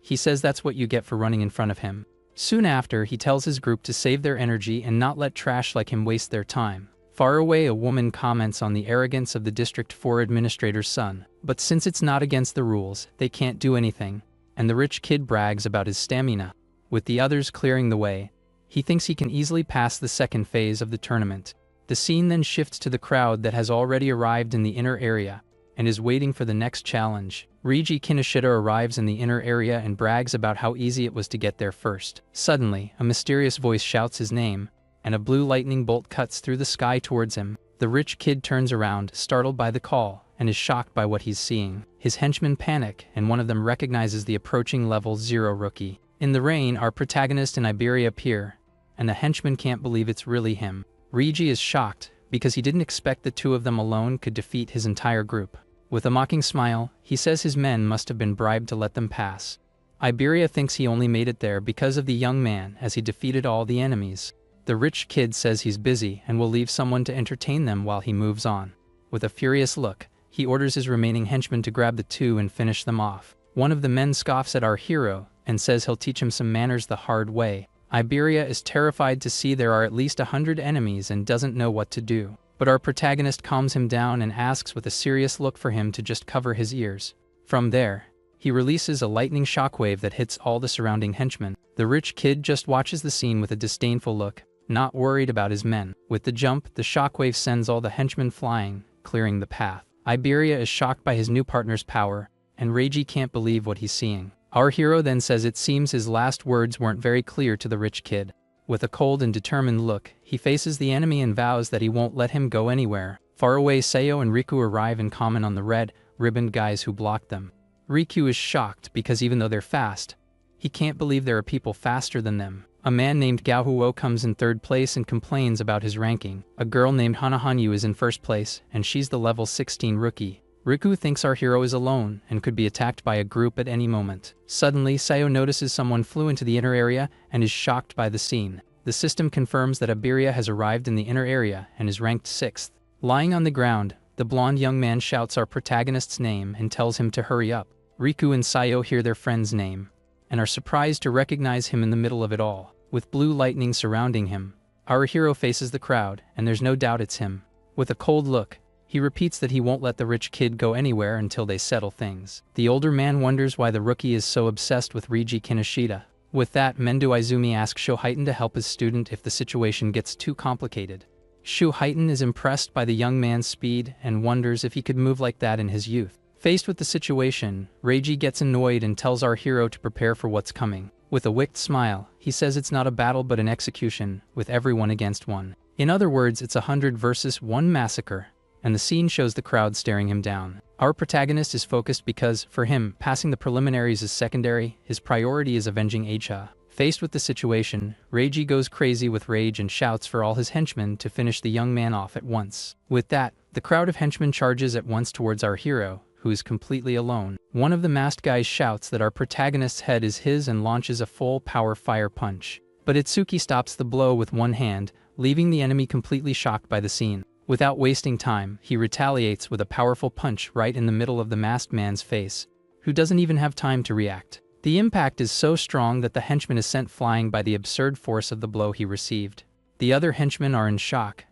Speaker 1: he says that's what you get for running in front of him. Soon after, he tells his group to save their energy and not let trash like him waste their time. Far away, a woman comments on the arrogance of the District 4 administrator's son. But since it's not against the rules, they can't do anything, and the rich kid brags about his stamina. With the others clearing the way, he thinks he can easily pass the second phase of the tournament. The scene then shifts to the crowd that has already arrived in the inner area and is waiting for the next challenge. Reiji Kinoshita arrives in the inner area and brags about how easy it was to get there first. Suddenly, a mysterious voice shouts his name, and a blue lightning bolt cuts through the sky towards him. The rich kid turns around, startled by the call, and is shocked by what he's seeing. His henchmen panic, and one of them recognizes the approaching level 0 rookie. In the rain, our protagonist and Iberia appear, and the henchman can't believe it's really him. Reiji is shocked, because he didn't expect the two of them alone could defeat his entire group. With a mocking smile, he says his men must have been bribed to let them pass. Iberia thinks he only made it there because of the young man, as he defeated all the enemies. The rich kid says he's busy and will leave someone to entertain them while he moves on. With a furious look, he orders his remaining henchmen to grab the two and finish them off. One of the men scoffs at our hero and says he'll teach him some manners the hard way. Iberia is terrified to see there are at least 100 enemies and doesn't know what to do. But our protagonist calms him down and asks with a serious look for him to just cover his ears. From there, he releases a lightning shockwave that hits all the surrounding henchmen. The rich kid just watches the scene with a disdainful look, not worried about his men. With the jump, the shockwave sends all the henchmen flying, clearing the path. Iberia is shocked by his new partner's power, and Reiji can't believe what he's seeing. Our hero then says it seems his last words weren't very clear to the rich kid. With a cold and determined look, he faces the enemy and vows that he won't let him go anywhere. Far away, Sayo and Riku arrive and comment on the red-ribboned guys who blocked them. Riku is shocked because even though they're fast, he can't believe there are people faster than them. A man named Gaohuo comes in third place and complains about his ranking. A girl named Hanahanyu is in first place, and she's the level 16 rookie. Riku thinks our hero is alone and could be attacked by a group at any moment. Suddenly, Sayo notices someone flew into the inner area and is shocked by the scene. The system confirms that Iberia has arrived in the inner area and is ranked 6th. Lying on the ground, the blonde young man shouts our protagonist's name and tells him to hurry up. Riku and Sayo hear their friend's name and are surprised to recognize him in the middle of it all. With blue lightning surrounding him, our hero faces the crowd, and there's no doubt it's him. With a cold look, he repeats that he won't let the rich kid go anywhere until they settle things. The older man wonders why the rookie is so obsessed with Reiji Kinoshita. With that, Mendo Izumi asks Shoheiton to help his student if the situation gets too complicated. Shoheiton is impressed by the young man's speed and wonders if he could move like that in his youth. Faced with the situation, Reiji gets annoyed and tells our hero to prepare for what's coming. With a wicked smile, he says it's not a battle but an execution, with everyone against one. In other words, it's a 100 versus 1 massacre, and the scene shows the crowd staring him down. Our protagonist is focused because, for him, passing the preliminaries is secondary. His priority is avenging Eicha. Faced with the situation, Reiji goes crazy with rage and shouts for all his henchmen to finish the young man off at once. With that, the crowd of henchmen charges at once towards our hero, who is completely alone. One of the masked guys shouts that our protagonist's head is his and launches a full-power fire punch. But Itsuki stops the blow with one hand, leaving the enemy completely shocked by the scene. Without wasting time, he retaliates with a powerful punch right in the middle of the masked man's face, who doesn't even have time to react. The impact is so strong that the henchman is sent flying by the absurd force of the blow he received. The other henchmen are in shock,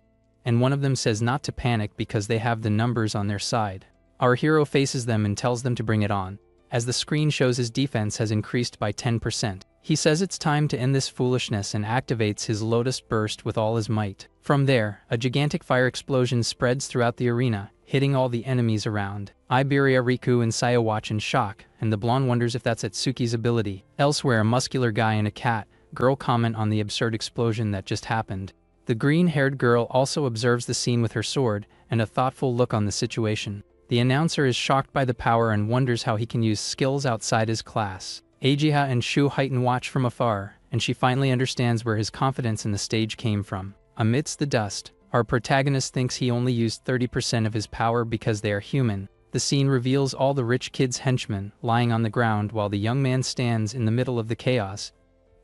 Speaker 1: and one of them says not to panic because they have the numbers on their side. Our hero faces them and tells them to bring it on, as the screen shows his defense has increased by 10%. He says it's time to end this foolishness and activates his Lotus Burst with all his might. From there, a gigantic fire explosion spreads throughout the arena, hitting all the enemies around. Iberia, Riku, and Sayo watch in shock, and the blonde wonders if that's Atsuki's ability. Elsewhere, a muscular guy and a cat girl comment on the absurd explosion that just happened. The green-haired girl also observes the scene with her sword and a thoughtful look on the situation. The announcer is shocked by the power and wonders how he can use skills outside his class. Eijiha and Shoheiton watch from afar, and she finally understands where his confidence in the stage came from. Amidst the dust, our protagonist thinks he only used 30% of his power because they are human. The scene reveals all the rich kid's henchmen lying on the ground while the young man stands in the middle of the chaos.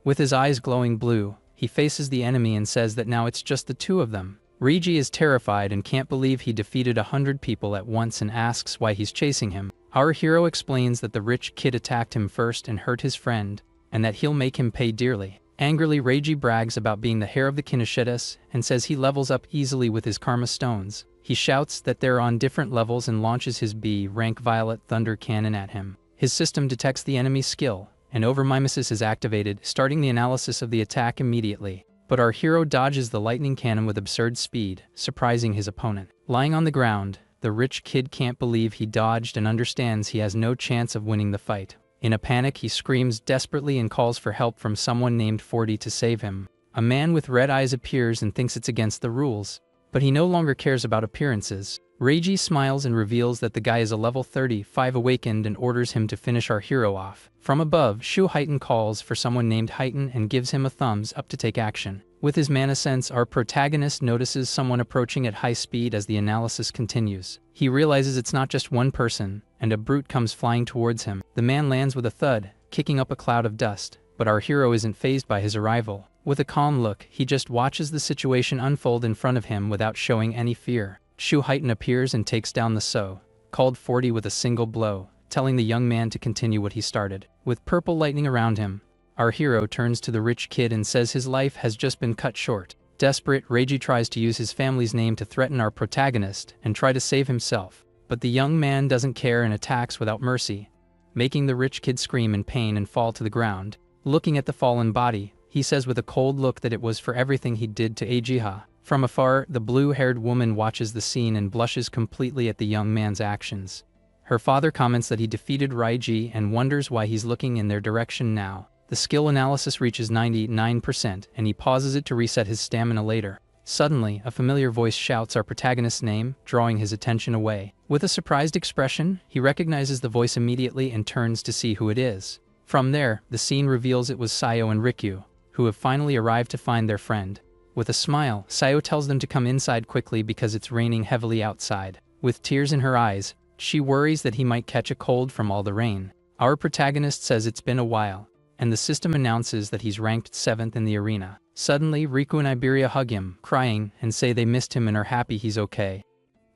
Speaker 1: With his eyes glowing blue, he faces the enemy and says that now it's just the two of them. Reiji is terrified and can't believe he defeated 100 people at once and asks why he's chasing him. Our hero explains that the rich kid attacked him first and hurt his friend, and that he'll make him pay dearly. Angrily, Reiji brags about being the heir of the Kinoshitas and says he levels up easily with his karma stones. He shouts that they're on different levels and launches his B-rank Violet Thunder Cannon at him. His system detects the enemy's skill, and Overmimesis is activated, starting the analysis of the attack immediately. But our hero dodges the lightning cannon with absurd speed, surprising his opponent. Lying on the ground, the rich kid can't believe he dodged and understands he has no chance of winning the fight. In a panic, he screams desperately and calls for help from someone named 40 to save him. A man with red eyes appears and thinks it's against the rules, but he no longer cares about appearances. Reiji smiles and reveals that the guy is a level 35 awakened and orders him to finish our hero off. From above, Shoheiton calls for someone named Heiton and gives him a thumbs up to take action. With his mana sense, our protagonist notices someone approaching at high speed as the analysis continues. He realizes it's not just one person, and a brute comes flying towards him. The man lands with a thud, kicking up a cloud of dust, but our hero isn't fazed by his arrival. With a calm look, he just watches the situation unfold in front of him without showing any fear. Shoheiton appears and takes down the so-called 40 with a single blow, telling the young man to continue what he started. With purple lightning around him, our hero turns to the rich kid and says his life has just been cut short. Desperate, Reiji tries to use his family's name to threaten our protagonist and try to save himself, but the young man doesn't care and attacks without mercy. making the rich kid scream in pain and fall to the ground. Looking at the fallen body, he says with a cold look that it was for everything he did to Ejiha. From afar, the blue-haired woman watches the scene and blushes completely at the young man's actions. Her father comments that he defeated Raiji and wonders why he's looking in their direction now. The skill analysis reaches 99%, and he pauses it to reset his stamina later. Suddenly, a familiar voice shouts our protagonist's name, drawing his attention away. With a surprised expression, he recognizes the voice immediately and turns to see who it is. From there, the scene reveals it was Sayo and Rikyu, who have finally arrived to find their friend. With a smile, Sayo tells them to come inside quickly because it's raining heavily outside. With tears in her eyes, she worries that he might catch a cold from all the rain. Our protagonist says it's been a while, and the system announces that he's ranked 7th in the arena. Suddenly, Riku and Iberia hug him, crying, and say they missed him and are happy he's okay.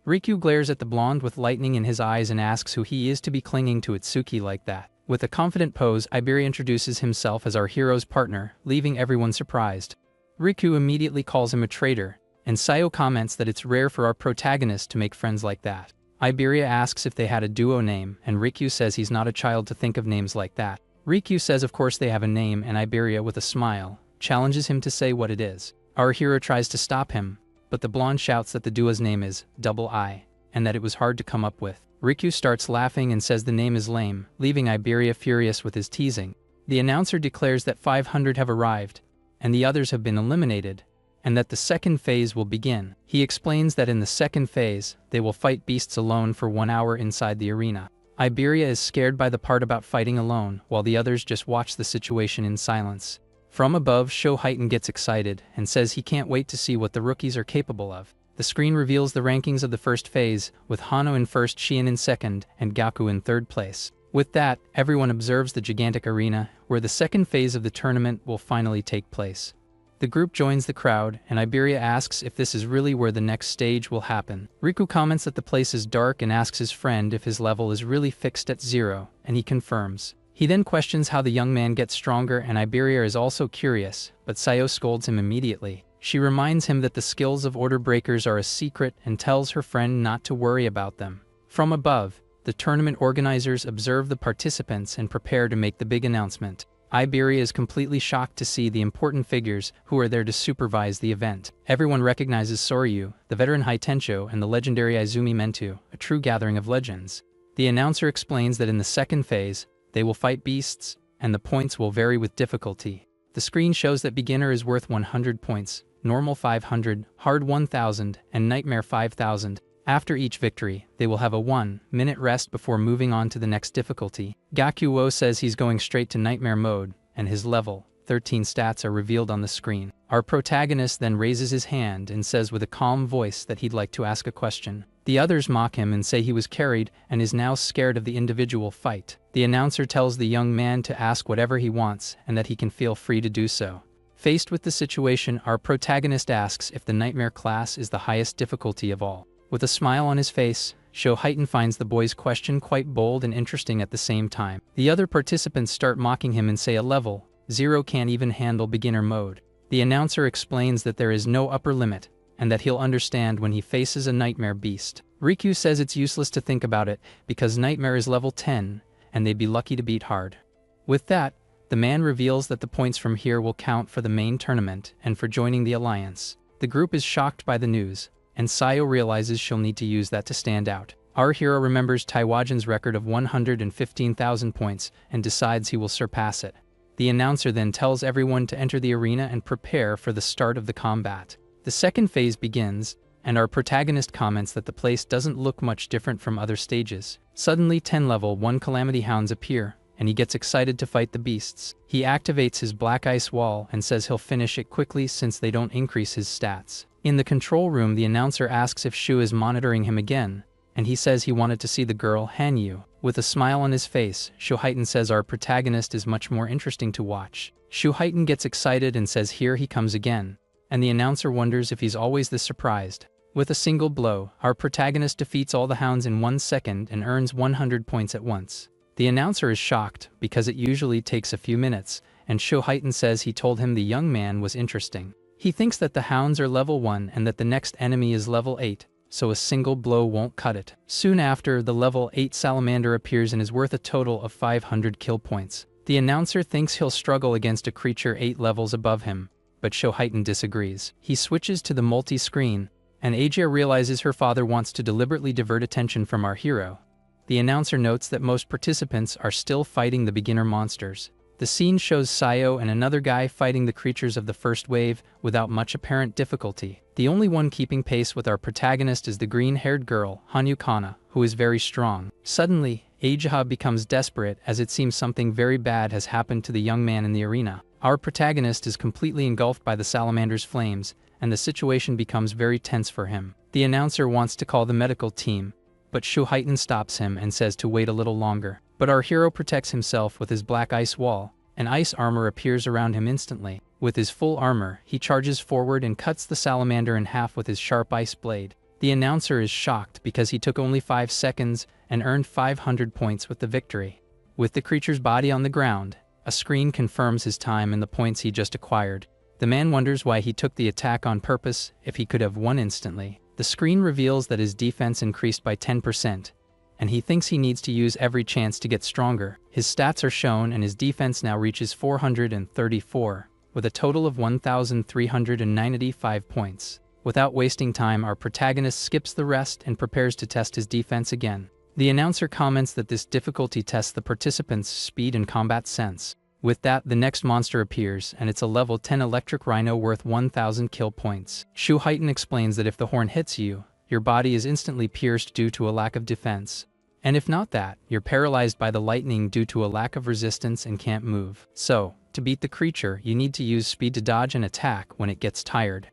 Speaker 1: Riku glares at the blonde with lightning in his eyes and asks who he is to be clinging to Itsuki like that. With a confident pose, Iberia introduces himself as our hero's partner, leaving everyone surprised. Riku immediately calls him a traitor, and Sayo comments that it's rare for our protagonist to make friends like that. Iberia asks if they had a duo name, and Riku says he's not a child to think of names like that. Riku says of course they have a name, and Iberia, with a smile, challenges him to say what it is. Our hero tries to stop him, but the blonde shouts that the duo's name is Double I, and that it was hard to come up with. Riku starts laughing and says the name is lame, leaving Iberia furious with his teasing. The announcer declares that 500 have arrived, and the others have been eliminated, and that the second phase will begin. He explains that in the second phase, they will fight beasts alone for 1 hour inside the arena. Iberia is scared by the part about fighting alone, while the others just watch the situation in silence. From above, Sho Heighten gets excited and says he can't wait to see what the rookies are capable of. The screen reveals the rankings of the first phase, with Hano in first, Shien in second, and Gaku in third place. With that, everyone observes the gigantic arena, where the second phase of the tournament will finally take place. The group joins the crowd, and Iberia asks if this is really where the next stage will happen. Riku comments that the place is dark and asks his friend if his level is really fixed at 0, and he confirms. He then questions how the young man gets stronger, and Iberia is also curious, but Sayo scolds him immediately. She reminds him that the skills of order breakers are a secret and tells her friend not to worry about them. From above, the tournament organizers observe the participants and prepare to make the big announcement. Iberia is completely shocked to see the important figures who are there to supervise the event. Everyone recognizes Soryu, the veteran Haitencho, and the legendary Izumi Mentu, a true gathering of legends. The announcer explains that in the second phase, they will fight beasts, and the points will vary with difficulty. The screen shows that beginner is worth 100 points, normal 500, hard 1000, and nightmare 5000. After each victory, they will have a 1-minute rest before moving on to the next difficulty. Gakuo says he's going straight to nightmare mode, and his level 13 stats are revealed on the screen. Our protagonist then raises his hand and says with a calm voice that he'd like to ask a question. The others mock him and say he was carried and is now scared of the individual fight. The announcer tells the young man to ask whatever he wants and that he can feel free to do so. Faced with the situation, our protagonist asks if the nightmare class is the highest difficulty of all. With a smile on his face, Sho Heighten finds the boy's question quite bold and interesting at the same time. The other participants start mocking him and say a level 0 can't even handle beginner mode. The announcer explains that there is no upper limit, and that he'll understand when he faces a nightmare beast. Riku says it's useless to think about it, because nightmare is level 10, and they'd be lucky to beat hard. With that, the man reveals that the points from here will count for the main tournament and for joining the alliance. The group is shocked by the news, and Sayo realizes she'll need to use that to stand out. Our hero remembers Taiwajan's record of 115,000 points and decides he will surpass it. The announcer then tells everyone to enter the arena and prepare for the start of the combat. The second phase begins, and our protagonist comments that the place doesn't look much different from other stages. Suddenly 10 level 1 Calamity Hounds appear, and he gets excited to fight the beasts. He activates his black ice wall and says he'll finish it quickly since they don't increase his stats. In the control room, the announcer asks if Shu is monitoring him again, and he says he wanted to see the girl Hanyu. With a smile on his face, Shu Heighten says our protagonist is much more interesting to watch. Shu Heighten gets excited and says here he comes again, and the announcer wonders if he's always this surprised. With a single blow, our protagonist defeats all the hounds in 1 second and earns 100 points at once. The announcer is shocked because it usually takes a few minutes, and Shu Heighten says he told him the young man was interesting. He thinks that the hounds are level 1 and that the next enemy is level 8, so a single blow won't cut it. Soon after, the level 8 salamander appears and is worth a total of 500 kill points. The announcer thinks he'll struggle against a creature 8 levels above him, but Shoheitan disagrees. He switches to the multi-screen, and Aja realizes her father wants to deliberately divert attention from our hero. The announcer notes that most participants are still fighting the beginner monsters. The scene shows Sayo and another guy fighting the creatures of the first wave without much apparent difficulty. The only one keeping pace with our protagonist is the green-haired girl, Hanyu Kana, who is very strong. Suddenly, Aja becomes desperate as it seems something very bad has happened to the young man in the arena. Our protagonist is completely engulfed by the salamander's flames, and the situation becomes very tense for him. The announcer wants to call the medical team, but Shoheitan stops him and says to wait a little longer. But our hero protects himself with his black ice wall, and ice armor appears around him instantly. With his full armor, he charges forward and cuts the salamander in half with his sharp ice blade. The announcer is shocked because he took only 5 seconds and earned 500 points with the victory. With the creature's body on the ground, a screen confirms his time and the points he just acquired. The man wonders why he took the attack on purpose if he could have won instantly. The screen reveals that his defense increased by 10%, and he thinks he needs to use every chance to get stronger. His stats are shown and his defense now reaches 434, with a total of 1,395 points. Without wasting time, our protagonist skips the rest and prepares to test his defense again. The announcer comments that this difficulty tests the participants' speed and combat sense. With that, the next monster appears, and it's a level 10 electric rhino worth 1,000 kill points. Shoheitan explains that if the horn hits you, your body is instantly pierced due to a lack of defense. And if not that, you're paralyzed by the lightning due to a lack of resistance and can't move. So, to beat the creature, you need to use speed to dodge and attack when it gets tired.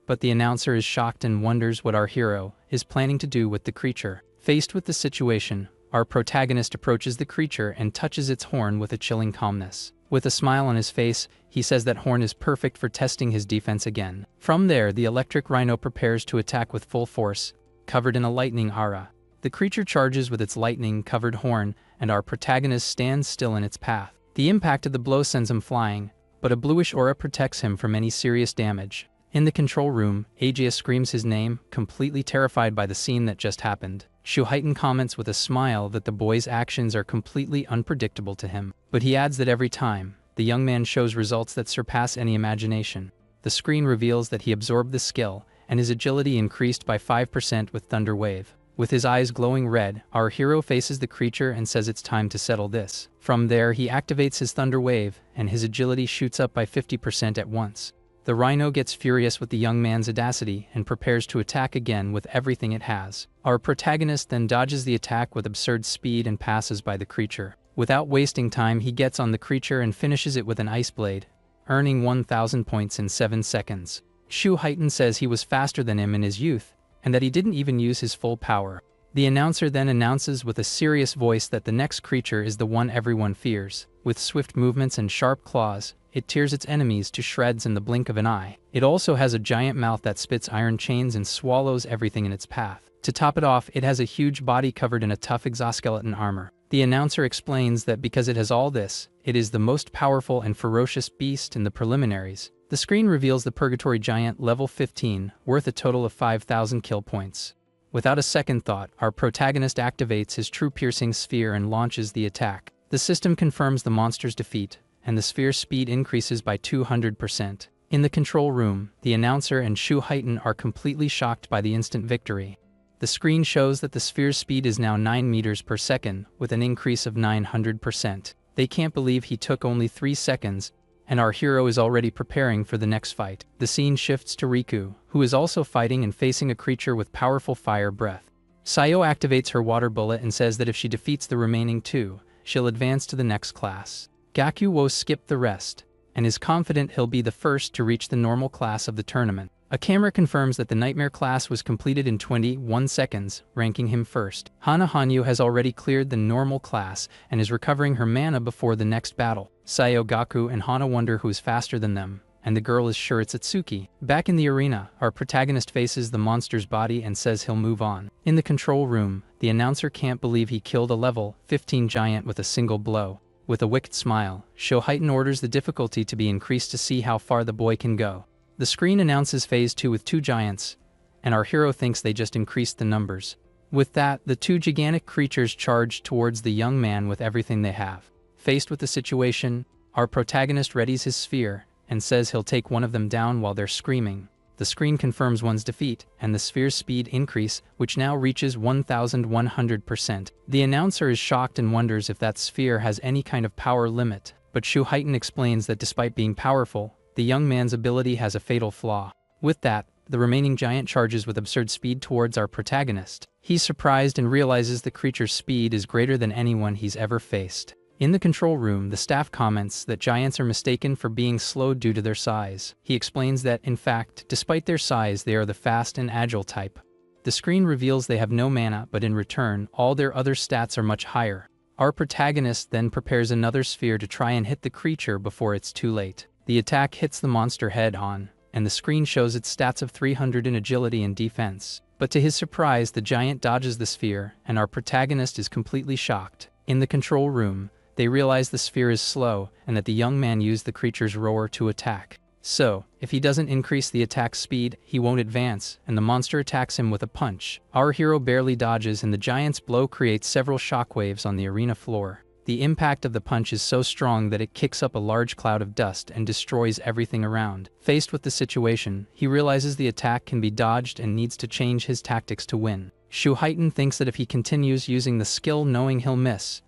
Speaker 1: But the announcer is shocked and wonders what our hero is planning to do with the creature. Faced with the situation, our protagonist approaches the creature and touches its horn with a chilling calmness. With a smile on his face, he says that horn is perfect for testing his defense again. From there, the electric rhino prepares to attack with full force, covered in a lightning aura. The creature charges with its lightning-covered horn, and our protagonist stands still in its path. The impact of the blow sends him flying, but a bluish aura protects him from any serious damage. In the control room, Aja screams his name, completely terrified by the scene that just happened. Shoheitan comments with a smile that the boy's actions are completely unpredictable to him. But he adds that every time, the young man shows results that surpass any imagination. The screen reveals that he absorbed the skill, and his agility increased by 5% with Thunder Wave. With his eyes glowing red, our hero faces the creature and says it's time to settle this. From there, he activates his Thunder Wave, and his agility shoots up by 50% at once. The rhino gets furious with the young man's audacity and prepares to attack again with everything it has. Our protagonist then dodges the attack with absurd speed and passes by the creature. Without wasting time, he gets on the creature and finishes it with an ice blade, earning 1,000 points in 7 seconds. Shoheitan says he was faster than him in his youth, and that he didn't even use his full power. The announcer then announces with a serious voice that the next creature is the one everyone fears. With swift movements and sharp claws, it tears its enemies to shreds in the blink of an eye. It also has a giant mouth that spits iron chains and swallows everything in its path. To top it off, it has a huge body covered in a tough exoskeleton armor. The announcer explains that because it has all this, it is the most powerful and ferocious beast in the preliminaries. The screen reveals the Purgatory Giant level 15, worth a total of 5,000 kill points. Without a second thought, our protagonist activates his true piercing sphere and launches the attack. The system confirms the monster's defeat, and the sphere's speed increases by 200%. In the control room, the announcer and Shoheitan are completely shocked by the instant victory. The screen shows that the sphere's speed is now 9 meters per second, with an increase of 900%. They can't believe he took only 3 seconds, and our hero is already preparing for the next fight. The scene shifts to Riku, who is also fighting and facing a creature with powerful fire breath. Sayo activates her water bullet and says that if she defeats the remaining 2, she'll advance to the next class. Gakuwo skipped the rest, and is confident he'll be the first to reach the normal class of the tournament. A camera confirms that the Nightmare class was completed in 21 seconds, ranking him first. Hana Hanyu has already cleared the normal class and is recovering her mana before the next battle. Sayo, Gaku, and Hana wonder who's faster than them, and the girl is sure it's Atsuki. Back in the arena, our protagonist faces the monster's body and says he'll move on. In the control room, the announcer can't believe he killed a level 15 giant with a single blow. With a wicked smile, Shoheitan orders the difficulty to be increased to see how far the boy can go. The screen announces Phase 2 with 2 giants, and our hero thinks they just increased the numbers. With that, the two gigantic creatures charge towards the young man with everything they have. Faced with the situation, our protagonist readies his sphere and says he'll take one of them down while they're screaming. The screen confirms one's defeat, and the sphere's speed increase, which now reaches 1,100%. The announcer is shocked and wonders if that sphere has any kind of power limit, but Shuhaiten explains that despite being powerful, the young man's ability has a fatal flaw. With that, the remaining giant charges with absurd speed towards our protagonist. He's surprised and realizes the creature's speed is greater than anyone he's ever faced. In the control room, the staff comments that giants are mistaken for being slow due to their size. He explains that, in fact, despite their size, they are the fast and agile type. The screen reveals they have no mana, but in return, all their other stats are much higher. Our protagonist then prepares another sphere to try and hit the creature before it's too late. The attack hits the monster head-on, and the screen shows its stats of 300 in agility and defense. But to his surprise, the giant dodges the sphere, and our protagonist is completely shocked. In the control room, they realize the sphere is slow and that the young man used the creature's roar to attack. So, if he doesn't increase the attack speed, he won't advance, and the monster attacks him with a punch. Our hero barely dodges, and the giant's blow creates several shockwaves on the arena floor. The impact of the punch is so strong that it kicks up a large cloud of dust and destroys everything around. Faced with the situation, he realizes the attack can be dodged and needs to change his tactics to win. Shuhaiten thinks that if he continues using the skill knowing he'll miss,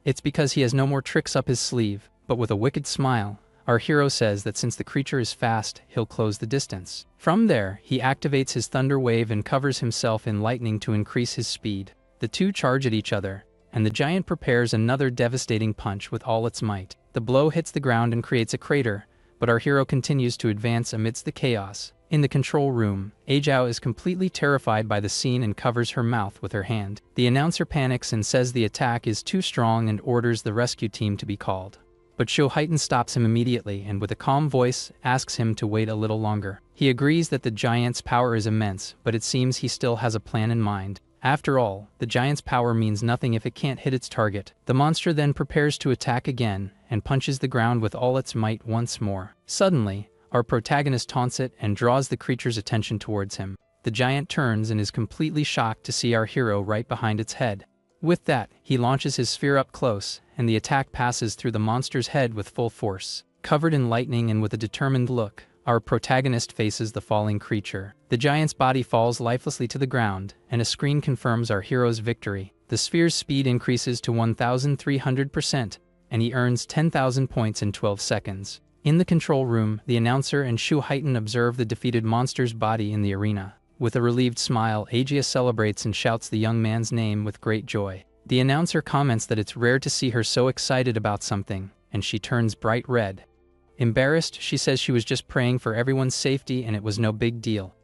Speaker 1: it's because he has no more tricks up his sleeve, but with a wicked smile, our hero says that since the creature is fast, he'll close the distance. From there, he activates his thunder wave and covers himself in lightning to increase his speed. The two charge at each other, and the giant prepares another devastating punch with all its might. The blow hits the ground and creates a crater, but our hero continues to advance amidst the chaos. In the control room, Ajiao is completely terrified by the scene and covers her mouth with her hand. The announcer panics and says the attack is too strong and orders the rescue team to be called. But Shuhaiten stops him immediately and with a calm voice asks him to wait a little longer. He agrees that the giant's power is immense, but it seems he still has a plan in mind. After all, the giant's power means nothing if it can't hit its target. The monster then prepares to attack again and punches the ground with all its might once more. Suddenly, our protagonist taunts it and draws the creature's attention towards him. The giant turns and is completely shocked to see our hero right behind its head. With that, he launches his sphere up close, and the attack passes through the monster's head with full force. Covered in lightning and with a determined look, our protagonist faces the falling creature. The giant's body falls lifelessly to the ground, and a screen confirms our hero's victory. The sphere's speed increases to 1,300%, and he earns 10,000 points in 12 seconds. In the control room, the announcer and Shuhaiten observe the defeated monster's body in the arena. With a relieved smile, Ajiao celebrates and shouts the young man's name with great joy. The announcer comments that it's rare to see her so excited about something, and she turns bright red. Embarrassed, she says she was just praying for everyone's safety and it was no big deal.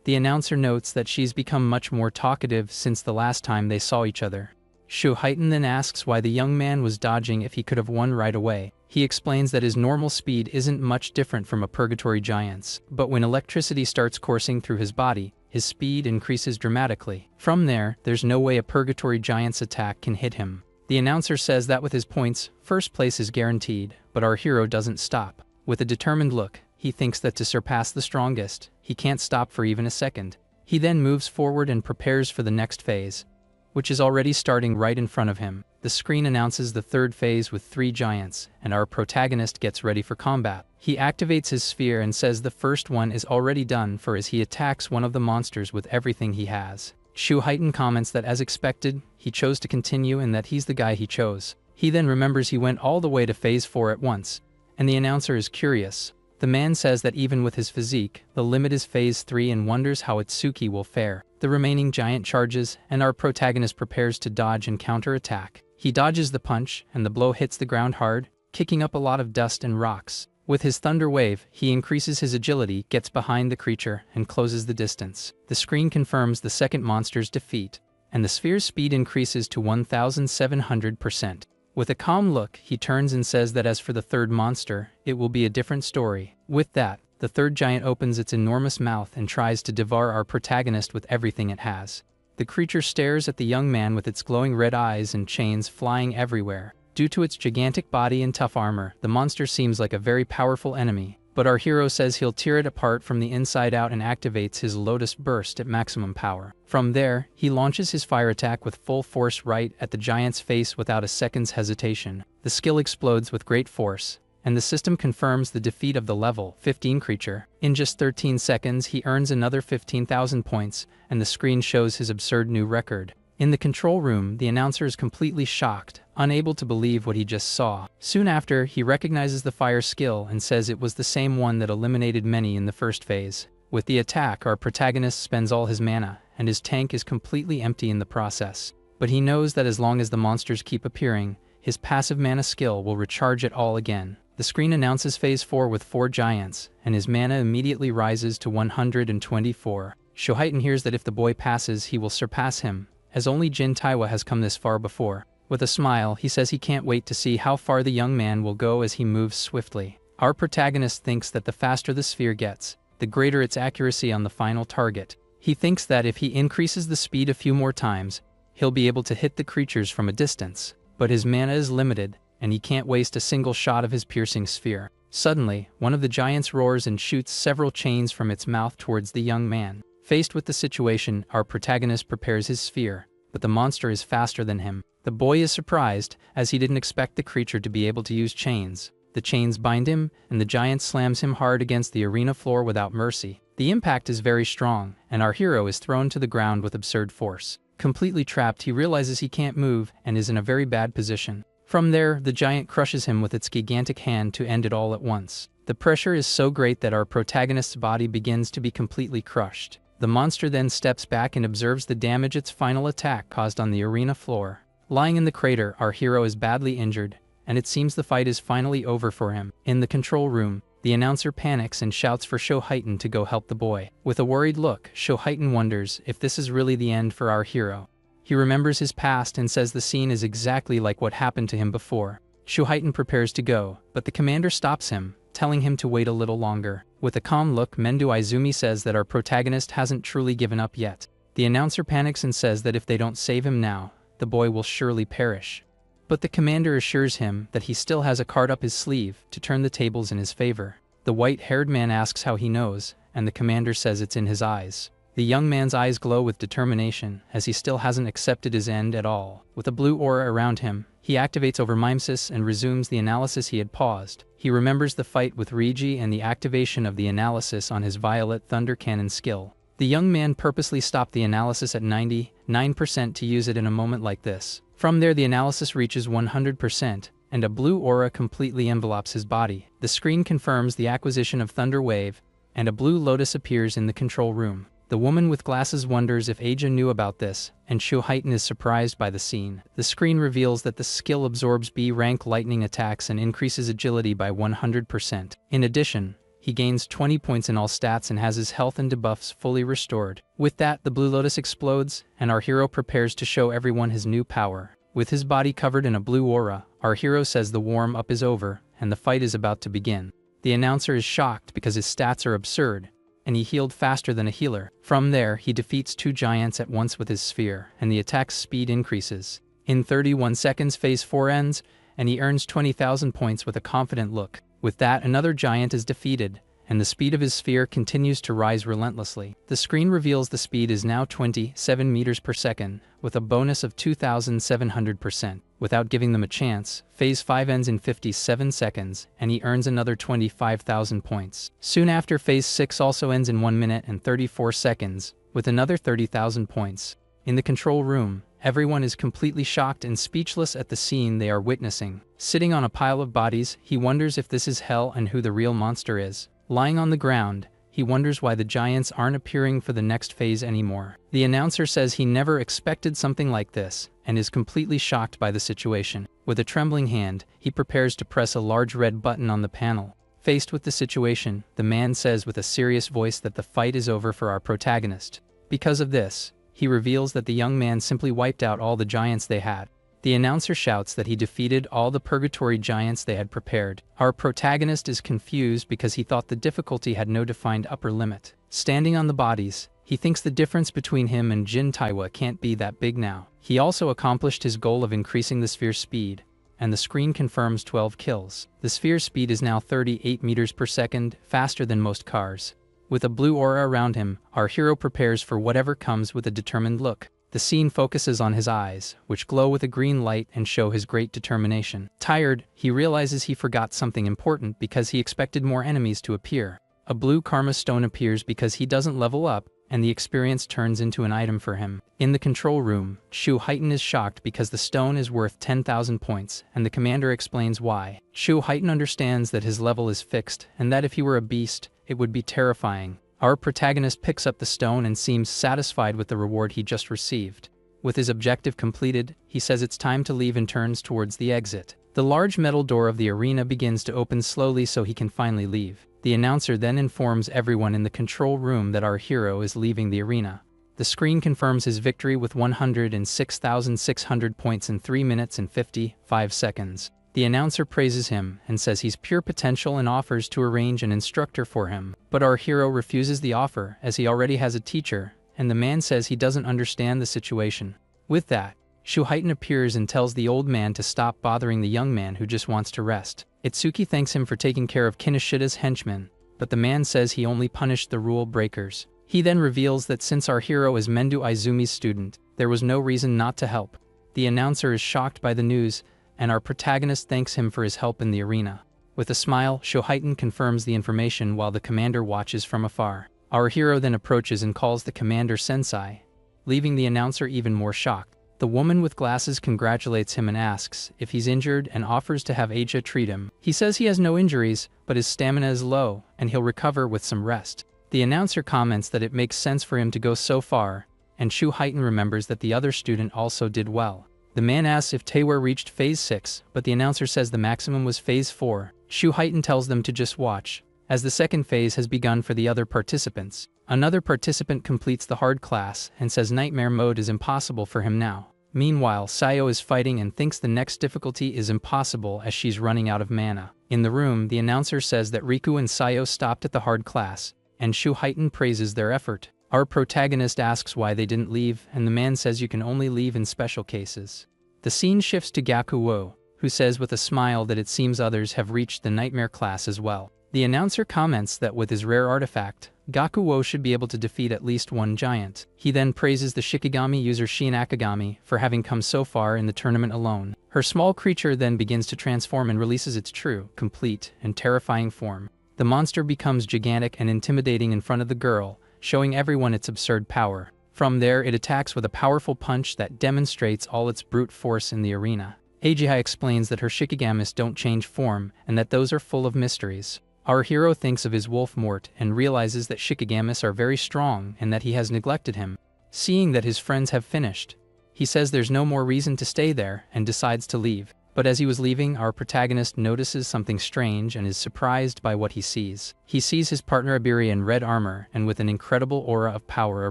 Speaker 1: The announcer notes that she's become much more talkative since the last time they saw each other. Shuhaiten then asks why the young man was dodging if he could have won right away. He explains that his normal speed isn't much different from a purgatory giant's, but when electricity starts coursing through his body, his speed increases dramatically. From there, there's no way a purgatory giant's attack can hit him. The announcer says that with his points, first place is guaranteed, but our hero doesn't stop. With a determined look, he thinks that to surpass the strongest, he can't stop for even a second. He then moves forward and prepares for the next phase, which is already starting right in front of him. The screen announces the third phase with 3 giants, and our protagonist gets ready for combat. He activates his sphere and says the first one is already done for as he attacks one of the monsters with everything he has. Shuhaiten comments that as expected, he chose to continue and that he's the guy he chose. He then remembers he went all the way to phase 4 at once, and the announcer is curious. The man says that even with his physique, the limit is phase 3 and wonders how Itsuki will fare. The remaining giant charges, and our protagonist prepares to dodge and counterattack. He dodges the punch, and the blow hits the ground hard, kicking up a lot of dust and rocks. With his thunder wave, he increases his agility, gets behind the creature, and closes the distance. The screen confirms the second monster's defeat, and the sphere's speed increases to 1,700%. With a calm look, he turns and says that as for the third monster, it will be a different story. With that, the third giant opens its enormous mouth and tries to devour our protagonist with everything it has. The creature stares at the young man with its glowing red eyes and chains flying everywhere. Due to its gigantic body and tough armor, the monster seems like a very powerful enemy, but our hero says he'll tear it apart from the inside out and activates his Lotus Burst at maximum power. From there, he launches his fire attack with full force right at the giant's face without a second's hesitation. The skill explodes with great force, and the system confirms the defeat of the level 15 creature. In just 13 seconds, he earns another 15,000 points, and the screen shows his absurd new record. In the control room, the announcer is completely shocked, unable to believe what he just saw. Soon after, he recognizes the fire skill and says it was the same one that eliminated many in the first phase. With the attack, our protagonist spends all his mana, and his tank is completely empty in the process. But he knows that as long as the monsters keep appearing, his passive mana skill will recharge it all again. The screen announces Phase 4 with 4 giants, and his mana immediately rises to 124. Shoheitan hears that if the boy passes, he will surpass him, as only Jin Taiwa has come this far before. With a smile, he says he can't wait to see how far the young man will go as he moves swiftly. Our protagonist thinks that the faster the sphere gets, the greater its accuracy on the final target. He thinks that if he increases the speed a few more times, he'll be able to hit the creatures from a distance. But his mana is limited, and he can't waste a single shot of his piercing sphere. Suddenly, one of the giants roars and shoots several chains from its mouth towards the young man. Faced with the situation, our protagonist prepares his sphere, but the monster is faster than him. The boy is surprised, as he didn't expect the creature to be able to use chains. The chains bind him, and the giant slams him hard against the arena floor without mercy. The impact is very strong, and our hero is thrown to the ground with absurd force. Completely trapped, he realizes he can't move and is in a very bad position. From there, the giant crushes him with its gigantic hand to end it all at once. The pressure is so great that our protagonist's body begins to be completely crushed. The monster then steps back and observes the damage its final attack caused on the arena floor. Lying in the crater, our hero is badly injured, and it seems the fight is finally over for him. In the control room, the announcer panics and shouts for Shoheitan to go help the boy. With a worried look, Shoheitan wonders if this is really the end for our hero. He remembers his past and says the scene is exactly like what happened to him before. Shoheitan prepares to go, but the commander stops him, telling him to wait a little longer. With a calm look, Mendo Izumi says that our protagonist hasn't truly given up yet. The announcer panics and says that if they don't save him now, the boy will surely perish. But the commander assures him that he still has a card up his sleeve to turn the tables in his favor. The white-haired man asks how he knows, and the commander says it's in his eyes. The young man's eyes glow with determination, as he still hasn't accepted his end at all. With a blue aura around him, he activates Overmimesis and resumes the analysis he had paused. He remembers the fight with Rigi and the activation of the analysis on his Violet Thunder Cannon skill. The young man purposely stopped the analysis at 99% to use it in a moment like this. From there, the analysis reaches 100%, and a blue aura completely envelopes his body. The screen confirms the acquisition of Thunder Wave, and a blue lotus appears in the control room. The woman with glasses wonders if Aja knew about this, and Shoheitan is surprised by the scene. The screen reveals that the skill absorbs B-rank lightning attacks and increases agility by 100%. In addition, he gains 20 points in all stats and has his health and debuffs fully restored. With that, the Blue Lotus explodes, and our hero prepares to show everyone his new power. With his body covered in a blue aura, our hero says the warm-up is over, and the fight is about to begin. The announcer is shocked because his stats are absurd, and he healed faster than a healer. From there, he defeats 2 giants at once with his sphere, and the attack's speed increases. In 31 seconds, Phase 4 ends, and he earns 20,000 points with a confident look. With that, another giant is defeated, and the speed of his sphere continues to rise relentlessly. The screen reveals the speed is now 27 meters per second, with a bonus of 2,700%. Without giving them a chance, Phase 5 ends in 57 seconds, and he earns another 25,000 points. Soon after, Phase 6 also ends in 1 minute and 34 seconds, with another 30,000 points. In the control room, everyone is completely shocked and speechless at the scene they are witnessing. Sitting on a pile of bodies, he wonders if this is hell and who the real monster is. Lying on the ground, he wonders why the giants aren't appearing for the next phase anymore. The announcer says he never expected something like this, and is completely shocked by the situation. With a trembling hand, he prepares to press a large red button on the panel. Faced with the situation, the man says with a serious voice that the fight is over for our protagonist. Because of this, he reveals that the young man simply wiped out all the giants they had. The announcer shouts that he defeated all the purgatory giants they had prepared. Our protagonist is confused because he thought the difficulty had no defined upper limit. Standing on the bodies, he thinks the difference between him and Jin Taiwa can't be that big now. He also accomplished his goal of increasing the sphere's speed, and the screen confirms 12 kills. The sphere's speed is now 38 meters per second, faster than most cars. With a blue aura around him, our hero prepares for whatever comes with a determined look. The scene focuses on his eyes, which glow with a green light and show his great determination. Tired, he realizes he forgot something important because he expected more enemies to appear. A blue karma stone appears because he doesn't level up, and the experience turns into an item for him. In the control room, Shu Heighten is shocked because the stone is worth 10,000 points, and the commander explains why. Shu Heighten understands that his level is fixed, and that if he were a beast, it would be terrifying. Our protagonist picks up the stone and seems satisfied with the reward he just received. With his objective completed, he says it's time to leave and turns towards the exit. The large metal door of the arena begins to open slowly so he can finally leave. The announcer then informs everyone in the control room that our hero is leaving the arena. The screen confirms his victory with 106,600 points in 3 minutes and 55 seconds. The announcer praises him and says he's pure potential and offers to arrange an instructor for him. But our hero refuses the offer as he already has a teacher, and the man says he doesn't understand the situation. With that, Shu Heighten appears and tells the old man to stop bothering the young man who just wants to rest. Itsuki thanks him for taking care of Kinishida's henchmen, but the man says he only punished the rule breakers. He then reveals that since our hero is Mendo Izumi's student, there was no reason not to help. The announcer is shocked by the news, and our protagonist thanks him for his help in the arena. With a smile, Shu Heighten confirms the information while the commander watches from afar. Our hero then approaches and calls the commander sensei, leaving the announcer even more shocked. The woman with glasses congratulates him and asks if he's injured and offers to have Aja treat him. He says he has no injuries, but his stamina is low, and he'll recover with some rest. The announcer comments that it makes sense for him to go so far, and Shu Heighten remembers that the other student also did well. The man asks if Taewer reached Phase 6, but the announcer says the maximum was Phase 4. Shu Heighten tells them to just watch, as the second phase has begun for the other participants. Another participant completes the hard class and says nightmare mode is impossible for him now. Meanwhile, Sayo is fighting and thinks the next difficulty is impossible as she's running out of mana. In the room, the announcer says that Riku and Sayo stopped at the hard class, and Shu Heighten praises their effort. Our protagonist asks why they didn't leave, and the man says you can only leave in special cases. The scene shifts to Gakuo, who says with a smile that it seems others have reached the nightmare class as well. The announcer comments that with his rare artifact, Gakuo should be able to defeat at least one giant. He then praises the Shikigami user Shin Akagami for having come so far in the tournament alone. Her small creature then begins to transform and releases its true, complete, and terrifying form. The monster becomes gigantic and intimidating in front of the girl, showing everyone its absurd power. From there, it attacks with a powerful punch that demonstrates all its brute force in the arena. Ajiha explains that her Shikigamis don't change form and that those are full of mysteries. Our hero thinks of his wolf Mort and realizes that Shikigamis are very strong and that he has neglected him. Seeing that his friends have finished, he says there's no more reason to stay there and decides to leave. But as he was leaving, our protagonist notices something strange and is surprised by what he sees. He sees his partner Ibiri in red armor and with an incredible aura of power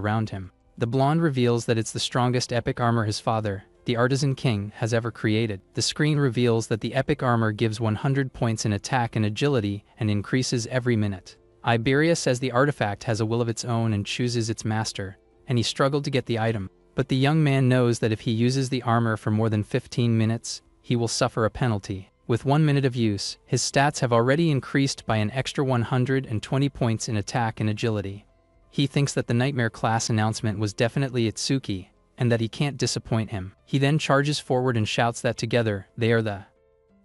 Speaker 1: around him. The blonde reveals that it's the strongest epic armor his father, the Artisan King, has ever created. The screen reveals that the epic armor gives 100 points in attack and agility and increases every minute. Iberia says the artifact has a will of its own and chooses its master, and he struggled to get the item. But the young man knows that if he uses the armor for more than 15 minutes, he will suffer a penalty. With 1 minute of use, his stats have already increased by an extra 120 points in attack and agility. He thinks that the Nightmare class announcement was definitely Itsuki, and that he can't disappoint him. He then charges forward and shouts that together, they are the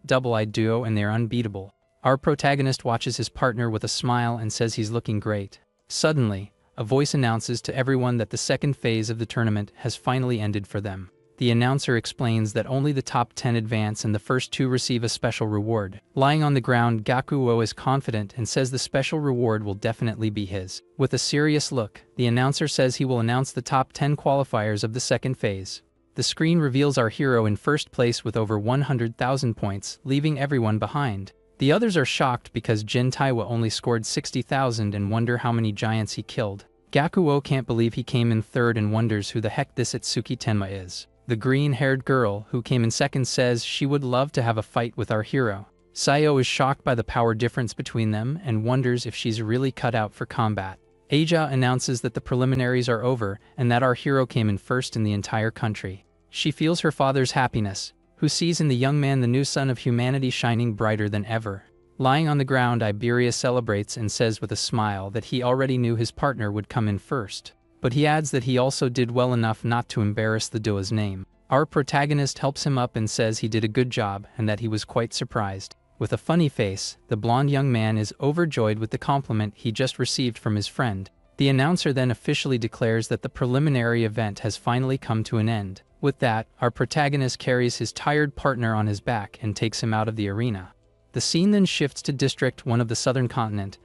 Speaker 1: double-eyed duo and they're unbeatable. Our protagonist watches his partner with a smile and says he's looking great. Suddenly, a voice announces to everyone that the second phase of the tournament has finally ended for them. The announcer explains that only the top 10 advance and the first 2 receive a special reward. Lying on the ground, Gakuo is confident and says the special reward will definitely be his. With a serious look, the announcer says he will announce the top 10 qualifiers of the second phase. The screen reveals our hero in first place with over 100,000 points, leaving everyone behind. The others are shocked because Jin Taiwa only scored 60,000 and wonder how many giants he killed. Gakuo can't believe he came in third and wonders who the heck this Itsuki Tenma is. The green-haired girl, who came in second, says she would love to have a fight with our hero. Sayo is shocked by the power difference between them and wonders if she's really cut out for combat. Aja announces that the preliminaries are over and that our hero came in first in the entire country. She feels her father's happiness, who sees in the young man the new sun of humanity shining brighter than ever. Lying on the ground, Iberia celebrates and says with a smile that he already knew his partner would come in first. But he adds that he also did well enough not to embarrass the Doa's name. Our protagonist helps him up and says he did a good job and that he was quite surprised. With a funny face, the blonde young man is overjoyed with the compliment he just received from his friend. The announcer then officially declares that the preliminary event has finally come to an end. With that, our protagonist carries his tired partner on his back and takes him out of the arena. The scene then shifts to District 1 of the southern continent,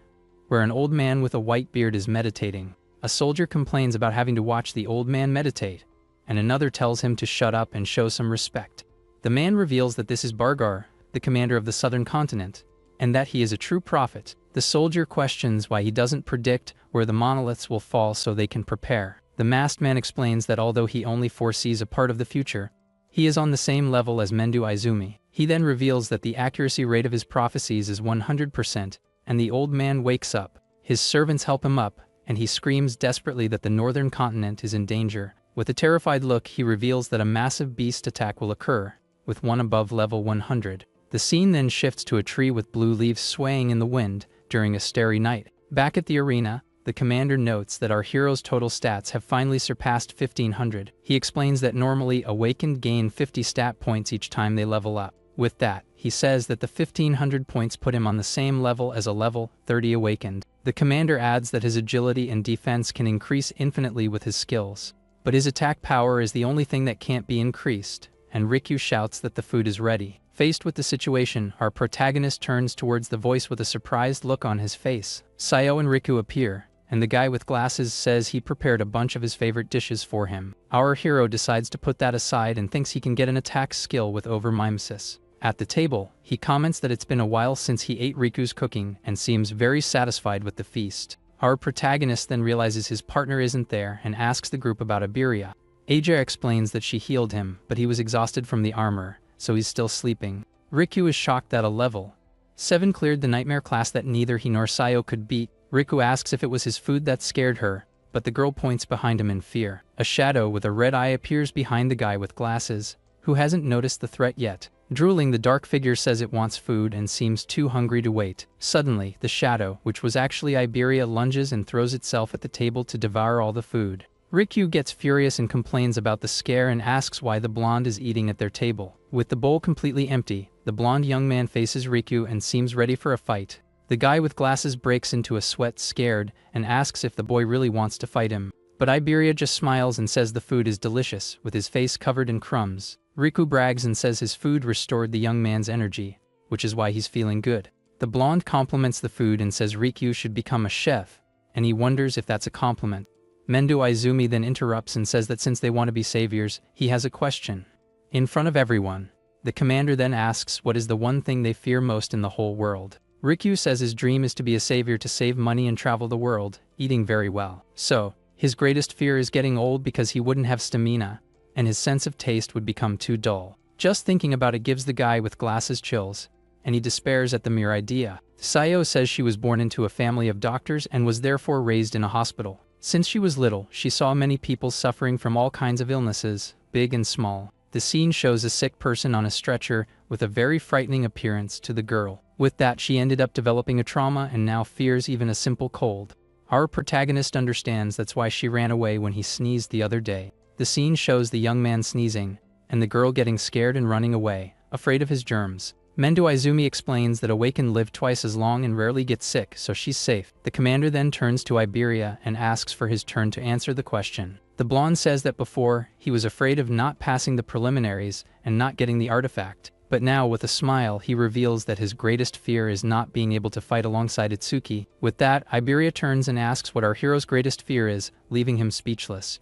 Speaker 1: where an old man with a white beard is meditating. A soldier complains about having to watch the old man meditate, and another tells him to shut up and show some respect. The man reveals that this is Bargar, the commander of the southern continent, and that he is a true prophet. The soldier questions why he doesn't predict where the monoliths will fall so they can prepare. The masked man explains that although he only foresees a part of the future, he is on the same level as Mendo Izumi. He then reveals that the accuracy rate of his prophecies is 100%, and the old man wakes up. His servants help him up, and he screams desperately that the northern continent is in danger. With a terrified look, he reveals that a massive beast attack will occur, with one above level 100. The scene then shifts to a tree with blue leaves swaying in the wind during a starry night. Back at the arena, the commander notes that our hero's total stats have finally surpassed 1500. He explains that normally awakened gain 50 stat points each time they level up. With that, he says that the 1500 points put him on the same level as a level 30 awakened. The commander adds that his agility and defense can increase infinitely with his skills, but his attack power is the only thing that can't be increased, and Riku shouts that the food is ready. Faced with the situation, our protagonist turns towards the voice with a surprised look on his face. Sayo and Riku appear, and the guy with glasses says he prepared a bunch of his favorite dishes for him. Our hero decides to put that aside and thinks he can get an attack skill with overmimesis. At the table, he comments that it's been a while since he ate Riku's cooking and seems very satisfied with the feast. Our protagonist then realizes his partner isn't there and asks the group about Iberia. Aja explains that she healed him, but he was exhausted from the armor, so he's still sleeping. Riku is shocked that a level 7 cleared the nightmare class that neither he nor Sayo could beat. Riku asks if it was his food that scared her, but the girl points behind him in fear. A shadow with a red eye appears behind the guy with glasses, who hasn't noticed the threat yet. Drooling, the dark figure says it wants food and seems too hungry to wait. Suddenly, the shadow, which was actually Iberia, lunges and throws itself at the table to devour all the food. Riku gets furious and complains about the scare and asks why the blonde is eating at their table. With the bowl completely empty, the blonde young man faces Riku and seems ready for a fight. The guy with glasses breaks into a sweat, scared, and asks if the boy really wants to fight him. But Iberia just smiles and says the food is delicious, with his face covered in crumbs. Riku brags and says his food restored the young man's energy, which is why he's feeling good. The blonde compliments the food and says Riku should become a chef, and he wonders if that's a compliment. Mendo Izumi then interrupts and says that since they want to be saviors, he has a question. In front of everyone, the commander then asks what is the one thing they fear most in the whole world. Riku says his dream is to be a savior to save money and travel the world, eating very well. So, his greatest fear is getting old because he wouldn't have stamina, and his sense of taste would become too dull. Just thinking about it gives the guy with glasses chills, and he despairs at the mere idea. Sayo says she was born into a family of doctors and was therefore raised in a hospital. Since she was little, she saw many people suffering from all kinds of illnesses, big and small. The scene shows a sick person on a stretcher with a very frightening appearance to the girl. With that, she ended up developing a trauma and now fears even a simple cold. Our protagonist understands that's why she ran away when he sneezed the other day. The scene shows the young man sneezing, and the girl getting scared and running away, afraid of his germs. Mendo Izumi explains that Awakened live twice as long and rarely get sick, so she's safe. The commander then turns to Iberia and asks for his turn to answer the question. The blonde says that before, he was afraid of not passing the preliminaries and not getting the artifact. But now, with a smile, he reveals that his greatest fear is not being able to fight alongside Itsuki. With that, Iberia turns and asks what our hero's greatest fear is, leaving him speechless.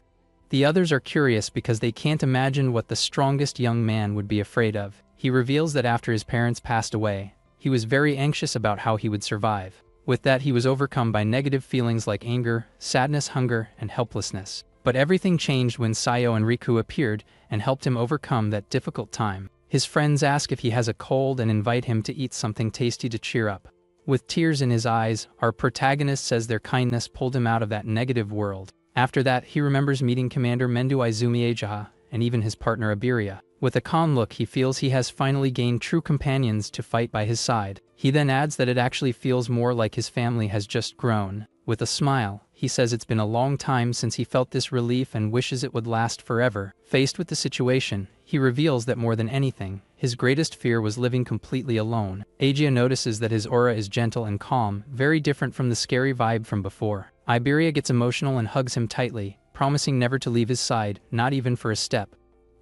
Speaker 1: The others are curious because they can't imagine what the strongest young man would be afraid of. He reveals that after his parents passed away, he was very anxious about how he would survive. With that, he was overcome by negative feelings like anger, sadness, hunger, and helplessness. But everything changed when Sayo and Riku appeared and helped him overcome that difficult time. His friends ask if he has a cold and invite him to eat something tasty to cheer up. With tears in his eyes, our protagonist says their kindness pulled him out of that negative world. After that, he remembers meeting Commander Mendo Izumi Ajaha and even his partner Iberia. With a calm look, he feels he has finally gained true companions to fight by his side. He then adds that it actually feels more like his family has just grown. With a smile, he says it's been a long time since he felt this relief and wishes it would last forever. Faced with the situation, he reveals that more than anything, his greatest fear was living completely alone. Aegea notices that his aura is gentle and calm, very different from the scary vibe from before. Iberia gets emotional and hugs him tightly, promising never to leave his side, not even for a step.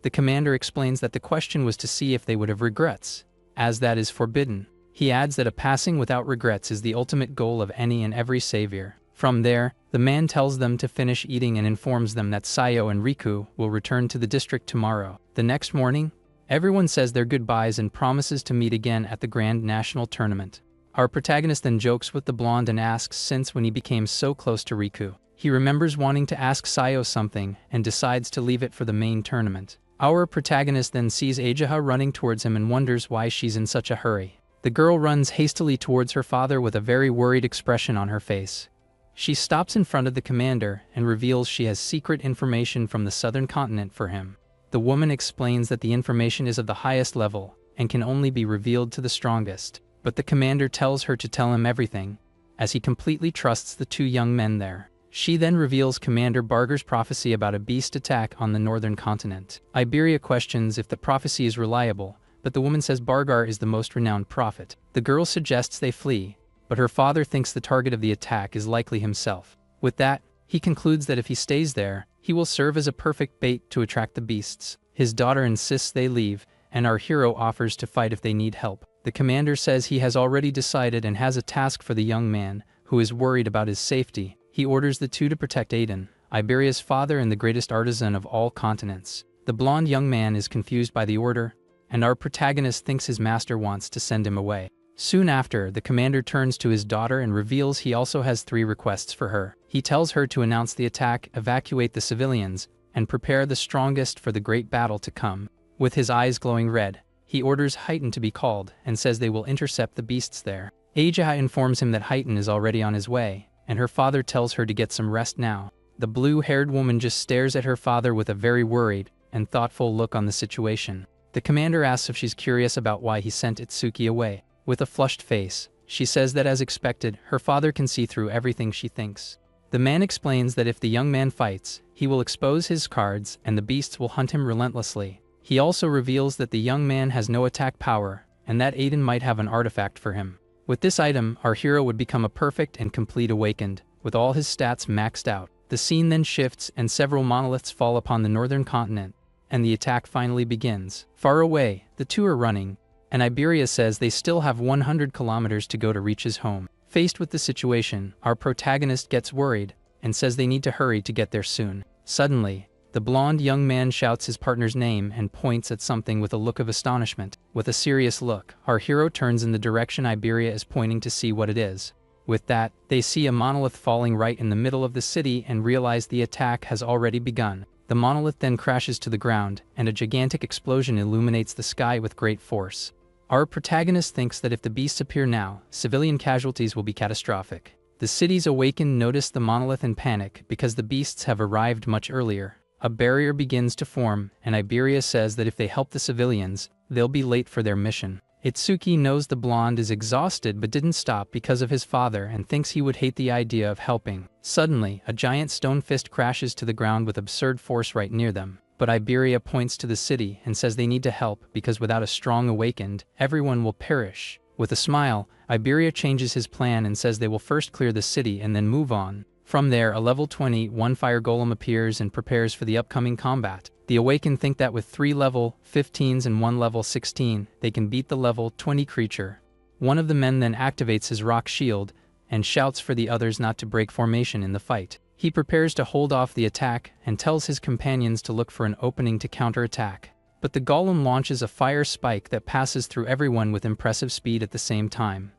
Speaker 1: The commander explains that the question was to see if they would have regrets, as that is forbidden. He adds that a passing without regrets is the ultimate goal of any and every savior. From there, the man tells them to finish eating and informs them that Sayo and Riku will return to the district tomorrow. The next morning, everyone says their goodbyes and promises to meet again at the Grand National Tournament. Our protagonist then jokes with the blonde and asks since when he became so close to Riku. He remembers wanting to ask Sayo something and decides to leave it for the main tournament. Our protagonist then sees Aegea running towards him and wonders why she's in such a hurry. The girl runs hastily towards her father with a very worried expression on her face. She stops in front of the commander and reveals she has secret information from the southern continent for him. The woman explains that the information is of the highest level and can only be revealed to the strongest. But the commander tells her to tell him everything, as he completely trusts the two young men there. She then reveals Commander Barger's prophecy about a beast attack on the northern continent. Iberia questions if the prophecy is reliable, but the woman says Bargar is the most renowned prophet. The girl suggests they flee, but her father thinks the target of the attack is likely himself. With that, he concludes that if he stays there, he will serve as a perfect bait to attract the beasts. His daughter insists they leave, and our hero offers to fight if they need help. The commander says he has already decided and has a task for the young man, who is worried about his safety. He orders the two to protect Aiden, Iberia's father and the greatest artisan of all continents. The blonde young man is confused by the order, and our protagonist thinks his master wants to send him away. Soon after, the commander turns to his daughter and reveals he also has 3 requests for her. He tells her to announce the attack, evacuate the civilians, and prepare the strongest for the great battle to come. With his eyes glowing red, he orders Heighten to be called and says they will intercept the beasts there. Aegea informs him that Heighten is already on his way, and her father tells her to get some rest now. The blue-haired woman just stares at her father with a very worried and thoughtful look on the situation. The commander asks if she's curious about why he sent Itsuki away. With a flushed face, she says that as expected, her father can see through everything she thinks. The man explains that if the young man fights, he will expose his cards and the beasts will hunt him relentlessly. He also reveals that the young man has no attack power and that Aiden might have an artifact for him. With this item, our hero would become a perfect and complete awakened, with all his stats maxed out. The scene then shifts and several monoliths fall upon the northern continent, and the attack finally begins. Far away, the two are running, and Iberia says they still have 100 kilometers to go to reach his home. Faced with the situation, our protagonist gets worried and says they need to hurry to get there soon. Suddenly, the blonde young man shouts his partner's name and points at something with a look of astonishment. With a serious look, our hero turns in the direction Iberia is pointing to see what it is. With that, they see a monolith falling right in the middle of the city and realize the attack has already begun. The monolith then crashes to the ground, and a gigantic explosion illuminates the sky with great force. Our protagonist thinks that if the beasts appear now, civilian casualties will be catastrophic. The city's awakened notice the monolith and panic because the beasts have arrived much earlier. A barrier begins to form, and Iberia says that if they help the civilians, they'll be late for their mission. Itsuki knows the blonde is exhausted but didn't stop because of his father and thinks he would hate the idea of helping. Suddenly, a giant stone fist crashes to the ground with absurd force right near them. But Iberia points to the city and says they need to help because without a strong awakened, everyone will perish. With a smile, Iberia changes his plan and says they will first clear the city and then move on. From there, a level 21 fire golem appears and prepares for the upcoming combat. The Awakened think that with 3 level 15s and 1 level 16, they can beat the level 20 creature. One of the men then activates his rock shield and shouts for the others not to break formation in the fight. He prepares to hold off the attack and tells his companions to look for an opening to counterattack. But the golem launches a fire spike that passes through everyone with impressive speed at the same time.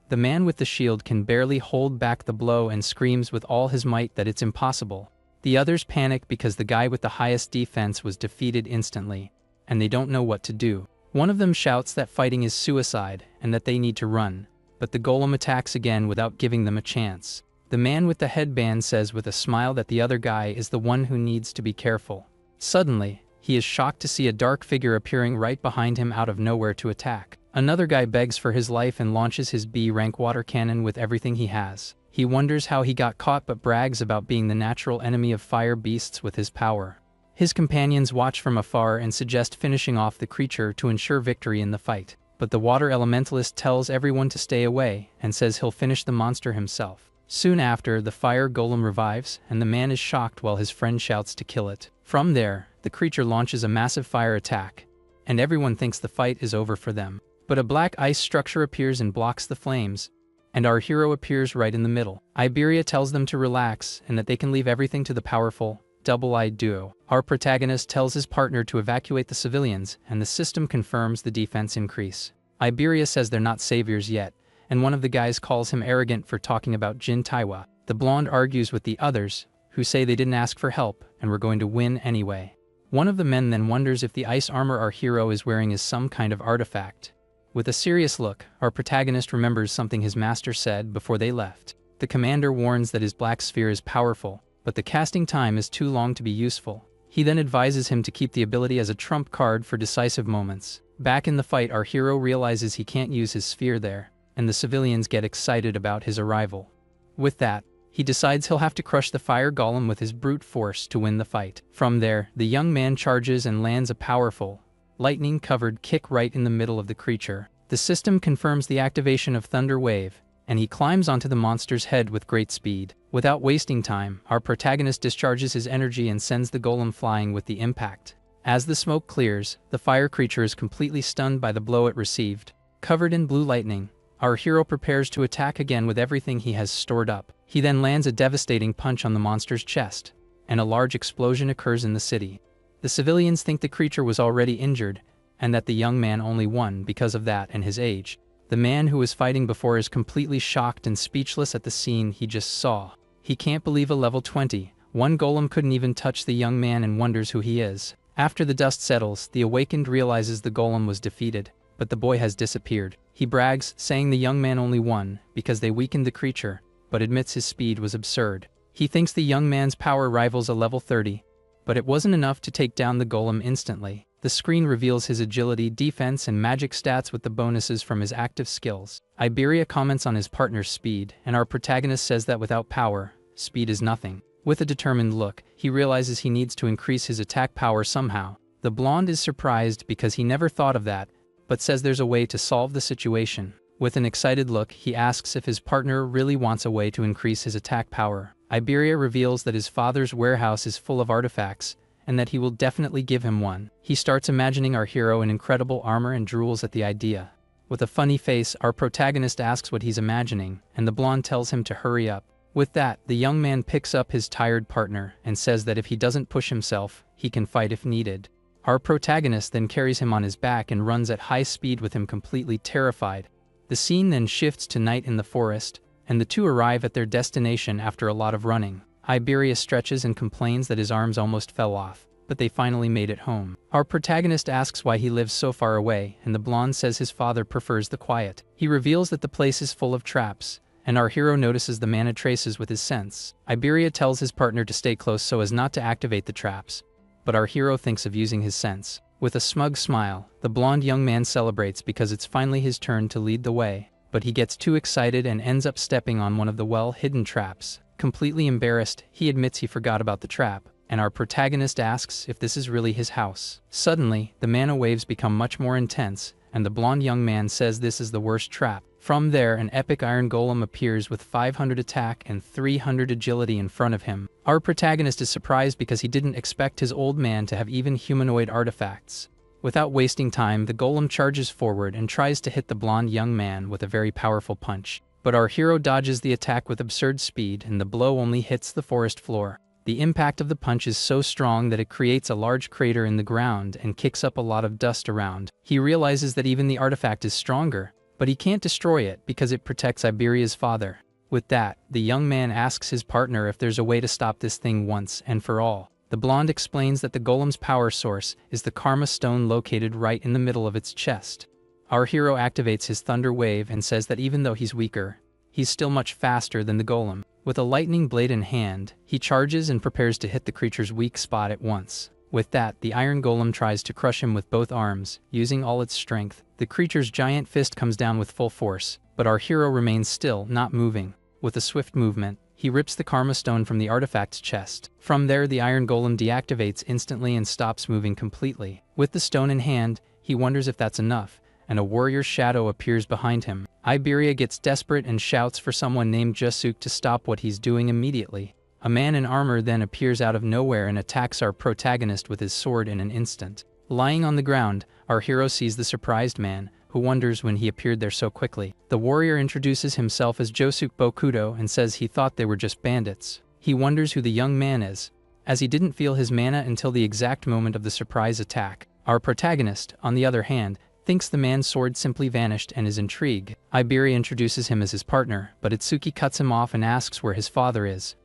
Speaker 1: The man with the shield can barely hold back the blow and screams with all his might that it's impossible. The others panic because the guy with the highest defense was defeated instantly, and they don't know what to do. One of them shouts that fighting is suicide and that they need to run, but the golem attacks again without giving them a chance. The man with the headband says with a smile that the other guy is the one who needs to be careful. Suddenly, He is shocked to see a dark figure appearing right behind him out of nowhere to attack. Another guy begs for his life and launches his B-rank water cannon with everything he has. He wonders how he got caught but brags about being the natural enemy of fire beasts with his power. His companions watch from afar and suggest finishing off the creature to ensure victory in the fight. But the water elementalist tells everyone to stay away and says he'll finish the monster himself. Soon after, the fire golem revives, and the man is shocked while his friend shouts to kill it. From there, the creature launches a massive fire attack, and everyone thinks the fight is over for them. But a black ice structure appears and blocks the flames, and our hero appears right in the middle. Iberia tells them to relax and that they can leave everything to the powerful, double-eyed duo. Our protagonist tells his partner to evacuate the civilians, and the system confirms the defense increase. Iberia says they're not saviors yet, and one of the guys calls him arrogant for talking about Jin Taiwa. The blonde argues with the others, who say they didn't ask for help and were going to win anyway. One of the men then wonders if the ice armor our hero is wearing is some kind of artifact. With a serious look, our protagonist remembers something his master said before they left. The commander warns that his black sphere is powerful, but the casting time is too long to be useful. He then advises him to keep the ability as a trump card for decisive moments. Back in the fight, our hero realizes he can't use his sphere there, and the civilians get excited about his arrival. With that, he decides he'll have to crush the fire golem with his brute force to win the fight. From there, the young man charges and lands a powerful, lightning-covered kick right in the middle of the creature. The system confirms the activation of Thunder Wave, and he climbs onto the monster's head with great speed. Without wasting time, our protagonist discharges his energy and sends the golem flying with the impact. As the smoke clears, the fire creature is completely stunned by the blow it received. Covered in blue lightning, our hero prepares to attack again with everything he has stored up. He then lands a devastating punch on the monster's chest, and a large explosion occurs in the city. The civilians think the creature was already injured, and that the young man only won because of that and his age. The man who was fighting before is completely shocked and speechless at the scene he just saw. He can't believe a level 20. One golem couldn't even touch the young man and wonders who he is. After the dust settles, the awakened realizes the golem was defeated, but the boy has disappeared. He brags, saying the young man only won because they weakened the creature, but admits his speed was absurd. He thinks the young man's power rivals a level 30, but it wasn't enough to take down the golem instantly. The screen reveals his agility, defense, and magic stats with the bonuses from his active skills. Iberia comments on his partner's speed, and our protagonist says that without power, speed is nothing. With a determined look, he realizes he needs to increase his attack power somehow. The blonde is surprised because he never thought of that, but says there's a way to solve the situation. With an excited look, he asks if his partner really wants a way to increase his attack power. Iberia reveals that his father's warehouse is full of artifacts, and that he will definitely give him one. He starts imagining our hero in incredible armor and drools at the idea. With a funny face, our protagonist asks what he's imagining, and the blonde tells him to hurry up. With that, the young man picks up his tired partner and says that if he doesn't push himself, he can fight if needed. Our protagonist then carries him on his back and runs at high speed with him completely terrified. The scene then shifts to night in the forest, and the two arrive at their destination after a lot of running. Iberia stretches and complains that his arms almost fell off, but they finally made it home. Our protagonist asks why he lives so far away, and the blonde says his father prefers the quiet. He reveals that the place is full of traps, and our hero notices the mana traces with his sense. Iberia tells his partner to stay close so as not to activate the traps, but our hero thinks of using his sense. With a smug smile, the blonde young man celebrates because it's finally his turn to lead the way, but he gets too excited and ends up stepping on one of the well-hidden traps. Completely embarrassed, he admits he forgot about the trap, and our protagonist asks if this is really his house. Suddenly, the mana waves become much more intense, and the blonde young man says this is the worst trap. From there, an epic iron golem appears with 500 attack and 300 agility in front of him. Our protagonist is surprised because he didn't expect his old man to have even humanoid artifacts. Without wasting time, the golem charges forward and tries to hit the blonde young man with a very powerful punch. But our hero dodges the attack with absurd speed, and the blow only hits the forest floor. The impact of the punch is so strong that it creates a large crater in the ground and kicks up a lot of dust around. He realizes that even the artifact is stronger, but he can't destroy it because it protects Iberia's father. With that, the young man asks his partner if there's a way to stop this thing once and for all. The blonde explains that the golem's power source is the Karma Stone located right in the middle of its chest. Our hero activates his Thunder Wave and says that even though he's weaker, he's still much faster than the golem. With a lightning blade in hand, he charges and prepares to hit the creature's weak spot at once. With that, the iron golem tries to crush him with both arms, using all its strength. The creature's giant fist comes down with full force, but our hero remains still, not moving. With a swift movement, he rips the karma stone from the artifact's chest. From there, the iron golem deactivates instantly and stops moving completely. With the stone in hand, he wonders if that's enough, and a warrior's shadow appears behind him. Iberia gets desperate and shouts for someone named Jasuk to stop what he's doing immediately. A man in armor then appears out of nowhere and attacks our protagonist with his sword in an instant. Lying on the ground, our hero sees the surprised man, who wonders when he appeared there so quickly. The warrior introduces himself as Josuk Bokudo and says he thought they were just bandits. He wonders who the young man is, as he didn't feel his mana until the exact moment of the surprise attack. Our protagonist, on the other hand, thinks the man's sword simply vanished and is intrigued. Iberia introduces him as his partner, but Itsuki cuts him off and asks where his father is.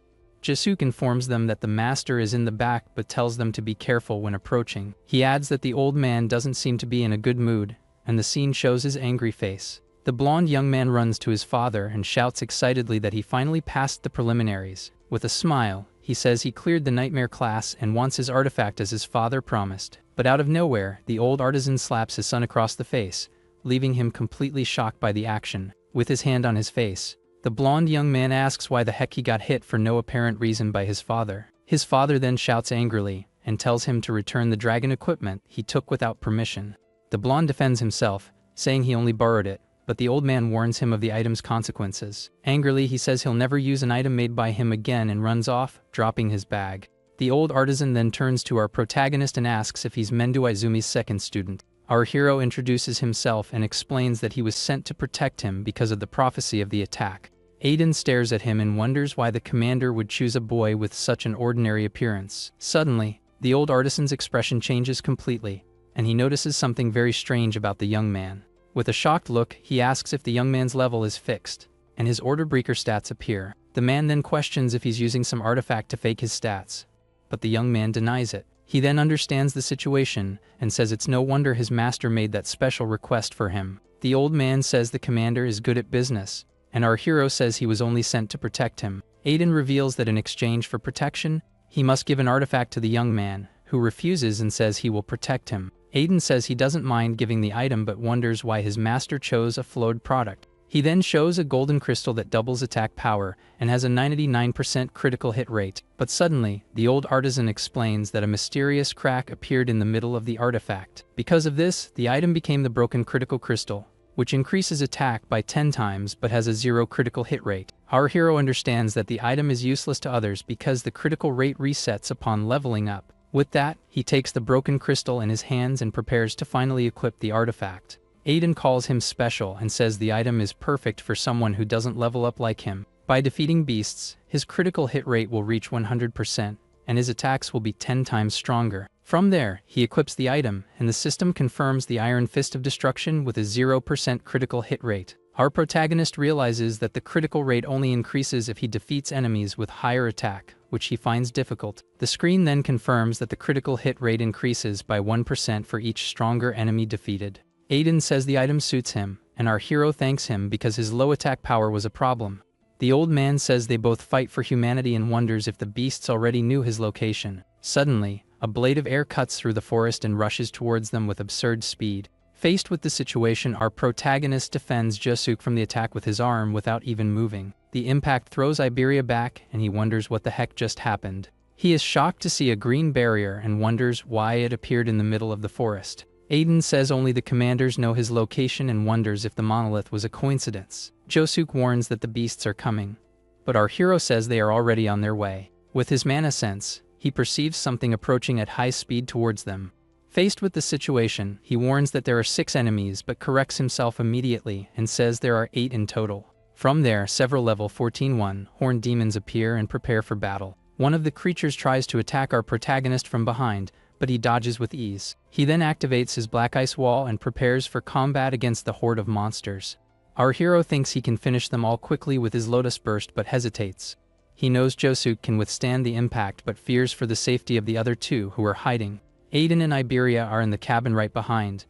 Speaker 1: Jasuk informs them that the master is in the back but tells them to be careful when approaching. He adds that the old man doesn't seem to be in a good mood, and the scene shows his angry face. The blonde young man runs to his father and shouts excitedly that he finally passed the preliminaries. With a smile, he says he cleared the nightmare class and wants his artifact as his father promised. But out of nowhere, the old artisan slaps his son across the face, leaving him completely shocked by the action. With his hand on his face, the blonde young man asks why the heck he got hit for no apparent reason by his father. His father then shouts angrily and tells him to return the dragon equipment he took without permission. The blonde defends himself, saying he only borrowed it, but the old man warns him of the item's consequences. Angrily, he says he'll never use an item made by him again and runs off, dropping his bag. The old artisan then turns to our protagonist and asks if he's Mendo Izumi's second student. Our hero introduces himself and explains that he was sent to protect him because of the prophecy of the attack. Aiden stares at him and wonders why the commander would choose a boy with such an ordinary appearance. Suddenly, the old artisan's expression changes completely, and he notices something very strange about the young man. With a shocked look, he asks if the young man's level is fixed, and his order breaker stats appear. The man then questions if he's using some artifact to fake his stats, but the young man denies it. He then understands the situation and says it's no wonder his master made that special request for him. The old man says the commander is good at business, and our hero says he was only sent to protect him. Aiden reveals that in exchange for protection, he must give an artifact to the young man, who refuses and says he will protect him. Aiden says he doesn't mind giving the item but wonders why his master chose a flowed product. He then shows a golden crystal that doubles attack power and has a 99% critical hit rate. But suddenly, the old artisan explains that a mysterious crack appeared in the middle of the artifact. Because of this, the item became the broken critical crystal, which increases attack by 10 times but has a 0 critical hit rate. Our hero understands that the item is useless to others because the critical rate resets upon leveling up. With that, he takes the broken crystal in his hands and prepares to finally equip the artifact. Aiden calls him special and says the item is perfect for someone who doesn't level up like him. By defeating beasts, his critical hit rate will reach 100%, and his attacks will be 10 times stronger. From there, he equips the item, and the system confirms the Iron Fist of Destruction with a 0% critical hit rate. Our protagonist realizes that the critical rate only increases if he defeats enemies with higher attack, which he finds difficult. The screen then confirms that the critical hit rate increases by 1% for each stronger enemy defeated. Aiden says the item suits him, and our hero thanks him because his low attack power was a problem. The old man says they both fight for humanity and wonders if the beasts already knew his location. Suddenly, a blade of air cuts through the forest and rushes towards them with absurd speed. Faced with the situation, our protagonist defends Jasuk from the attack with his arm without even moving. The impact throws Iberia back, and he wonders what the heck just happened. He is shocked to see a green barrier and wonders why it appeared in the middle of the forest. Aiden says only the commanders know his location and wonders if the monolith was a coincidence. Jasuk warns that the beasts are coming, but our hero says they are already on their way. With his mana sense, he perceives something approaching at high speed towards them. Faced with the situation, he warns that there are 6 enemies but corrects himself immediately and says there are 8 in total. From there, several level 14-1 horned demons appear and prepare for battle. One of the creatures tries to attack our protagonist from behind, but he dodges with ease. He then activates his black ice wall and prepares for combat against the horde of monsters. Our hero thinks he can finish them all quickly with his Lotus Burst but hesitates. He knows Jasuk can withstand the impact but fears for the safety of the other 2 who are hiding. Aiden and Iberia are in the cabin right behind,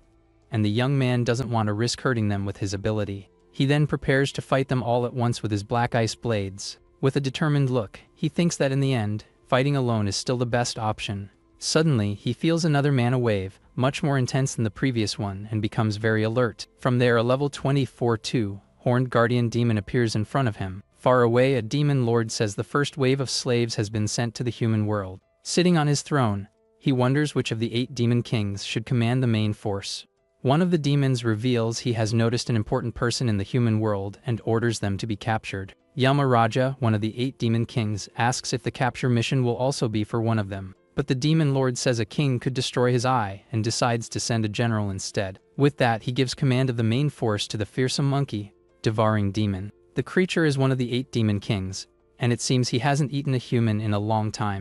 Speaker 1: and the young man doesn't want to risk hurting them with his ability. He then prepares to fight them all at once with his black ice blades. With a determined look, he thinks that in the end, fighting alone is still the best option. Suddenly, he feels another mana wave, much more intense than the previous one, and becomes very alert. From there, a level 24/2 horned guardian demon appears in front of him. Far away, a demon lord says the first wave of slaves has been sent to the human world. Sitting on his throne, he wonders which of the 8 demon kings should command the main force. One of the demons reveals he has noticed an important person in the human world and orders them to be captured. Yamaraja, one of the 8 demon kings, asks if the capture mission will also be for one of them. But the demon lord says a king could destroy his eye and decides to send a general instead. With that, he gives command of the main force to the fearsome monkey, devouring demon. The creature is one of the 8 demon kings, and it seems he hasn't eaten a human in a long time.